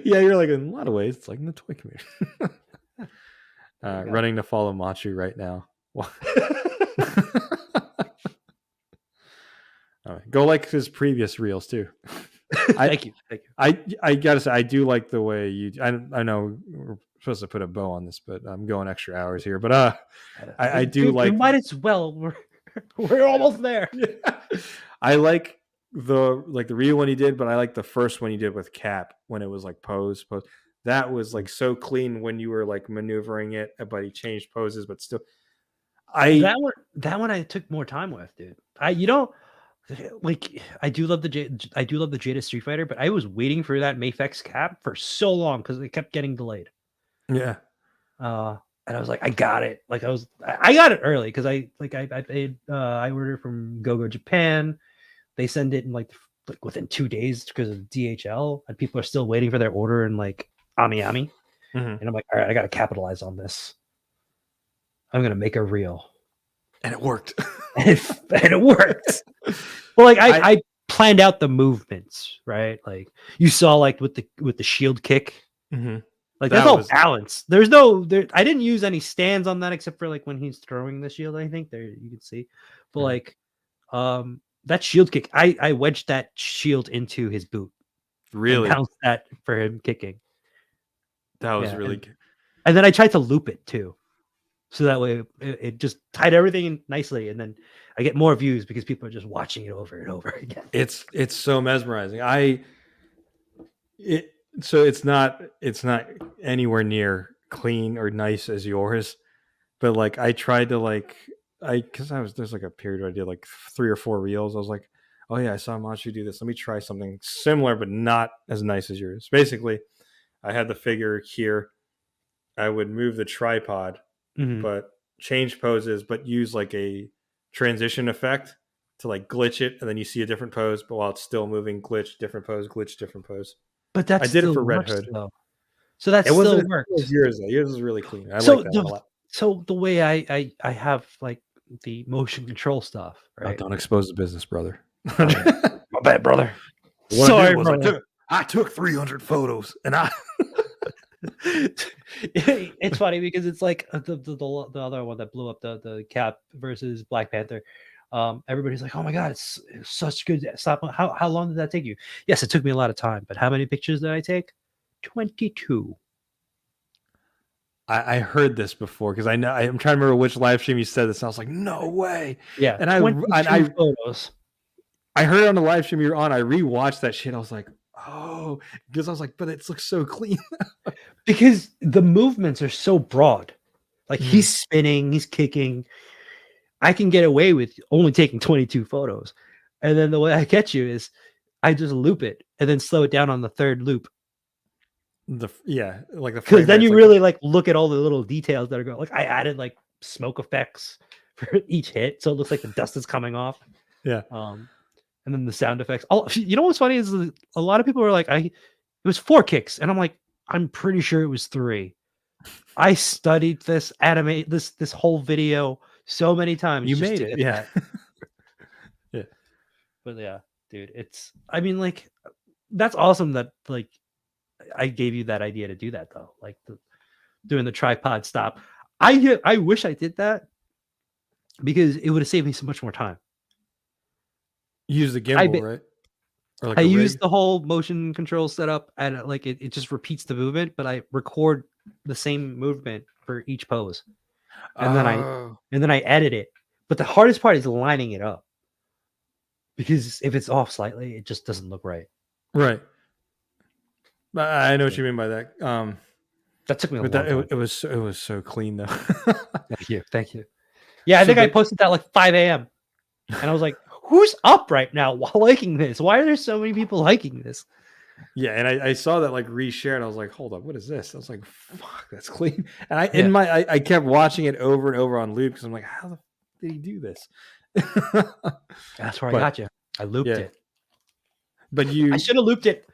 S1: Yeah, you're like, in a lot of ways, it's like in the toy community. Running to follow Machi right now. Go like his previous reels too.
S2: Thank you.
S1: I gotta say, I do like the way you. I know we're supposed to put a bow on this, but I'm going extra hours here. But I do like.
S2: You might as well. We're almost there.
S1: I like the reel one he did, but I like the first one he did with Cap when it was like pose. That was like so clean when you were like maneuvering it, but he changed poses, but still.
S2: That one I took more time with, dude. I do love the Jada Street Fighter, but I was waiting for that Mafex Cap for so long because it kept getting delayed.
S1: Yeah.
S2: And I was like, I got it. Like I got it early because I paid. I ordered from GoGo Japan. They send it in like within 2 days because of DHL, and people are still waiting for their order in like Ami. Mm-hmm. And I'm like, all right, I got to capitalize on this. I'm gonna make a reel,
S1: and it worked.
S2: and it worked. Well, like I planned out the movements, right? Like you saw, like with the shield kick.
S1: Mm-hmm.
S2: Like that's all balance. There's I didn't use any stands on that except for like when he's throwing the shield. I think there you can see, but like, that shield kick, I wedged that shield into his boot.
S1: Really,
S2: bounced that for him kicking.
S1: That was really good.
S2: And then I tried to loop it too, so that way it just tied everything in nicely, and then I get more views because people are just watching it over and over again.
S1: It's so mesmerizing. So it's not anywhere near clean or nice as yours, but like I tried to there's like a period where I did like 3 or 4 reels. I was like, oh yeah, I saw Machi do this. Let me try something similar, but not as nice as yours. Basically, I had the figure here. I would move the tripod, but change poses, but use like a transition effect to like glitch it, and then you see a different pose, but while it's still moving, glitch, different pose, glitch, different pose.
S2: But that
S1: I did it
S2: still
S1: for Red
S2: works,
S1: Hood.
S2: though. So that
S1: It
S2: still
S1: wasn't as
S2: works.
S1: cool as yours, though. Yours was really clean. I
S2: So
S1: like that one a lot.
S2: So the way I have like the motion control stuff,
S1: Oh,
S2: right?
S1: don't expose the business, brother.
S2: My bad, brother.
S1: What
S2: Sorry,
S1: I did was
S2: brother.
S1: I took 300 photos, and I.
S2: It's funny because it's like the other one that blew up, the Cap versus Black Panther. Everybody's like, "Oh my god, it's such good stop." How long did that take you? Yes, it took me a lot of time, but how many pictures did I take? 22.
S1: I heard this before because I'm trying to remember which live stream you said this. And I was like, no way.
S2: Yeah,
S1: and
S2: 22 photos.
S1: I heard it on the live stream you were on. I rewatched that shit. I was like, oh, because I was like, but it looks so clean.
S2: Because the movements are so broad. Like he's spinning, he's kicking. I can get away with only taking 22 photos. And then the way I catch you is I just loop it and then slow it down on the third loop.
S1: Because
S2: then you really like look at all the little details that are going. Like I added like smoke effects for each hit, so it looks like the dust is coming off.
S1: Yeah.
S2: And then the sound effects. You know what's funny is a lot of people are like, it was 4 kicks, and I'm like, I'm pretty sure it was 3. I studied this this whole video so many times.
S1: You made it, yeah.
S2: Yeah. But yeah, dude, I mean, like, that's awesome that like I gave you that idea to do that though. Like doing the tripod stop. I wish I did that because it would have saved me so much more time.
S1: You use the gimbal, right?
S2: Or like I use the whole motion control setup, and like it just repeats the movement, but I record the same movement for each pose, and then I edit it. But the hardest part is lining it up, because if it's off slightly, it just doesn't look right.
S1: Right. I know what you mean by that.
S2: That took me a long time.
S1: It was so clean though.
S2: Thank you. Yeah, I think I posted that like 5 a.m. and I was like, who's up right now liking this? Why are there so many people liking this?
S1: Yeah, and I saw that like reshare, and I was like, hold up, what is this? I was like, fuck, that's clean. And I kept watching it over and over on loop because I'm like, how the did he do this?
S2: That's where I got you. I looped it.
S1: But
S2: I should have looped it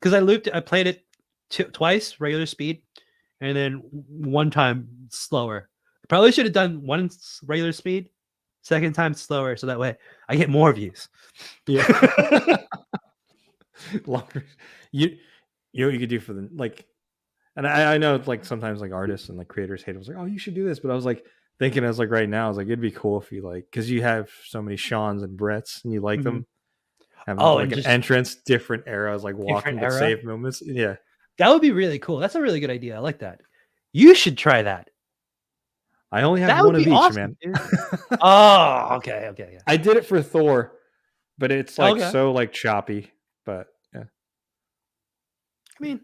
S2: because I played it twice, regular speed, and then one time slower. I probably should have done one regular speed, second time slower, so that way I get more views.
S1: Yeah. Longer. You know what you could do for them, like, and I know like sometimes like artists and like creators hate it. I was like, oh, you should do this, but I was like thinking, I was like, right now, I was like, it'd be cool if you like, because you have so many Seans and Bretts, and you like them. Have like an entrance, different eras, like walking to save moments. Yeah,
S2: that would be really cool. That's a really good idea. I like that. You should try that.
S1: I only have one of each,
S2: awesome, man. Oh, okay. Yeah.
S1: I did it for Thor, but it's like so like choppy. But yeah,
S2: I mean,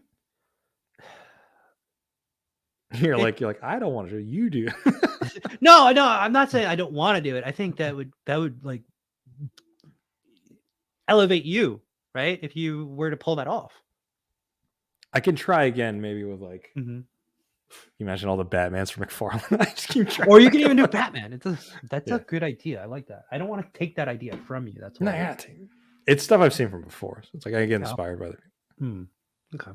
S1: you're like I don't want to do. You do.
S2: No, I'm not saying I don't want to do it. I think that would like elevate you, right? If you were to pull that off.
S1: I can try again, maybe with like. You imagine all the Batmans from McFarlane. I just keep trying.
S2: Or you can even do Batman. That's a good idea. I like that. I don't want to take that idea from you. That's why.
S1: It's stuff I've seen from before, so it's like I get inspired by it.
S2: Okay.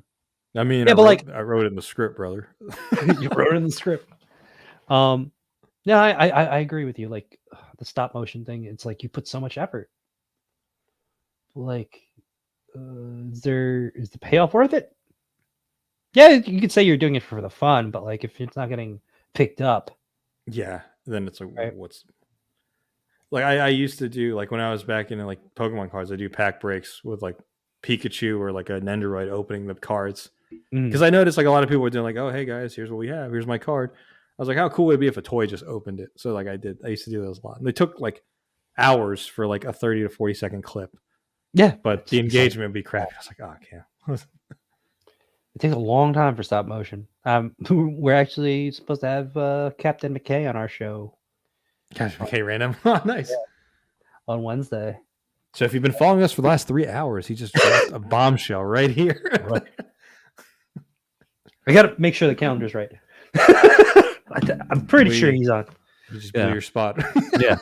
S1: I mean, I wrote it in the script, brother.
S2: You wrote it in the script. Yeah, I agree with you. Like the stop motion thing, it's like you put so much effort. Like, is the payoff worth it? Yeah, you could say you're doing it for the fun, but like if it's not getting picked up,
S1: yeah, then it's like what's like I used to do, like when I was back in like Pokemon cards, I do pack breaks with like Pikachu or like a Nendoroid opening the cards, because I noticed like a lot of people were doing like, oh hey guys, here's what we have, here's my card. I was like, how cool would it be if a toy just opened it? So like I used to do those a lot, and they took like hours for like a 30 to 40 second clip.
S2: Yeah,
S1: but the engagement would be crap. I was like, oh, I can't.
S2: It takes a long time for stop motion. We're actually supposed to have Captain McKay on our show.
S1: Captain McKay random. Oh, nice.
S2: Yeah. On Wednesday.
S1: So if you've been following us for the last 3 hours, he just dropped a bombshell right here.
S2: Right. I got to make sure the calendar's right. I'm pretty sure he's on.
S1: You just blew your spot.
S2: Yeah.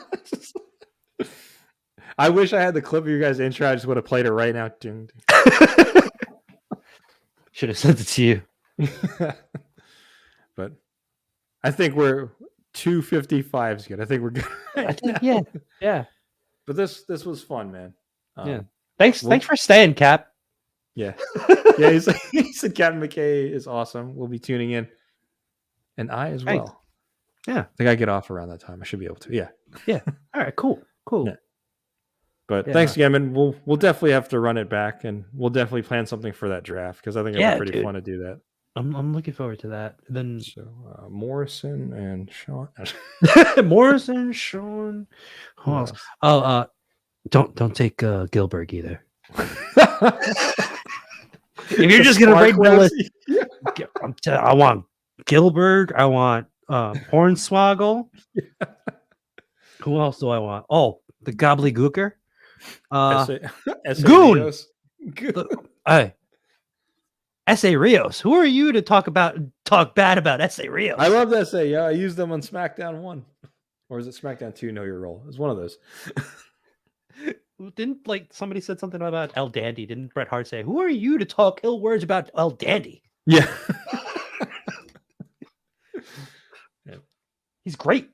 S1: I wish I had the clip of your guys' intro. I just would have played it right now.
S2: Should have sent it to you.
S1: But I think we're 255 is good. I think we're good.
S2: Yeah.
S1: But this was fun, man.
S2: Yeah. Thanks for staying, Cap.
S1: Yeah. Yeah, he said Captain McKay is awesome. We'll be tuning in. And I as well.
S2: Thanks. Yeah.
S1: I think I get off around that time. I should be able to. Yeah.
S2: Yeah. All right, cool. Yeah.
S1: But thanks again, man. We'll definitely have to run it back, and we'll definitely plan something for that draft because I think it'll be pretty fun to do that.
S2: I'm looking forward to that. Then
S1: Morrison and Sean.
S2: Morrison, Sean. Who else? Oh, don't take Gilbert either. If you're just gonna break the list, I want Gilbert. I want Hornswoggle. Yeah. Who else do I want? Oh, the Gobbledygooker. Goon. Hey, S.A. Rios. Who are you to talk bad about S.A. Rios?
S1: I love S.A. Yeah, I used them on SmackDown 1. Or is it SmackDown 2? Know Your Role. It's one of those.
S2: Didn't somebody said something about El Dandy? Didn't Bret Hart say, "Who are you to talk ill words about El Dandy"?
S1: Yeah.
S2: He's great.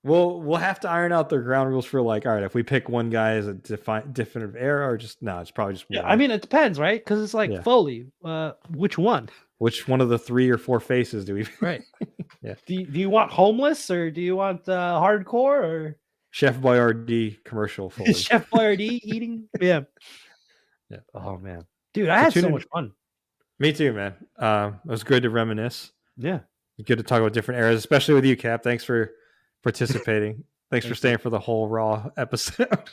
S1: We'll have to iron out the ground rules for all right, if we pick one guy as a different era or just it's probably just one.
S2: Yeah, I mean it depends, right? Because it's Foley. Which one?
S1: Which one of the 3 or 4 faces do we?
S2: Right.
S1: Yeah.
S2: Do you want homeless or do you want hardcore or
S1: Chef Boyardee commercial? Foley.
S2: Chef Boyardee eating? Yeah. Yeah. Oh man, dude, I had so much fun.
S1: Me too, man. It was good to reminisce.
S2: Yeah.
S1: Good to talk about different eras, especially with you, Cap. Thanks for participating. Thanks for staying for the whole Raw episode.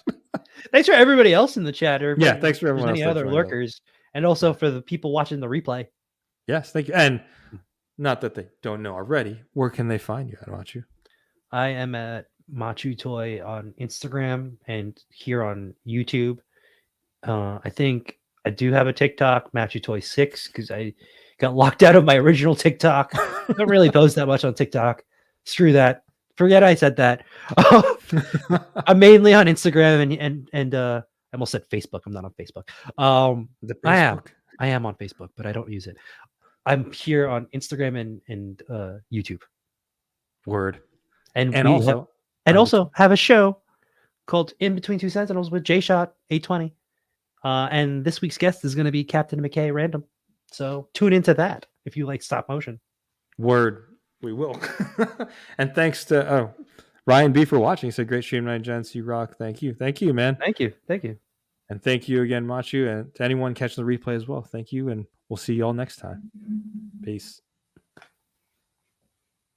S2: Thanks for everybody else in the chat.
S1: Thanks for everyone else.
S2: Any other lurkers, and also for the people watching the replay.
S1: Yes, thank you. And not that they don't know already, where can they find you? Machu?
S2: I am at Machu Toy on Instagram and here on YouTube. I think I do have a TikTok, Machu Toy 6, because I got locked out of my original TikTok. I don't really post that much on TikTok. Screw that. Forget I said that. I'm mainly on Instagram and I almost said Facebook. I'm not on Facebook. I am on Facebook, but I don't use it. I'm here on Instagram and YouTube.
S1: Word.
S2: And also have a show called In Between Two Sentinels with J-Shot 820. And this week's guest is going to be Captain McKay Random. So tune into that if you like stop motion.
S1: Word. We will. And thanks to Ryan B for watching. He said, great stream tonight, gents. You rock. Thank you. Thank you, man.
S2: Thank you.
S1: And thank you again, Machu. And to anyone catching the replay as well, thank you. And we'll see you all next time. Peace.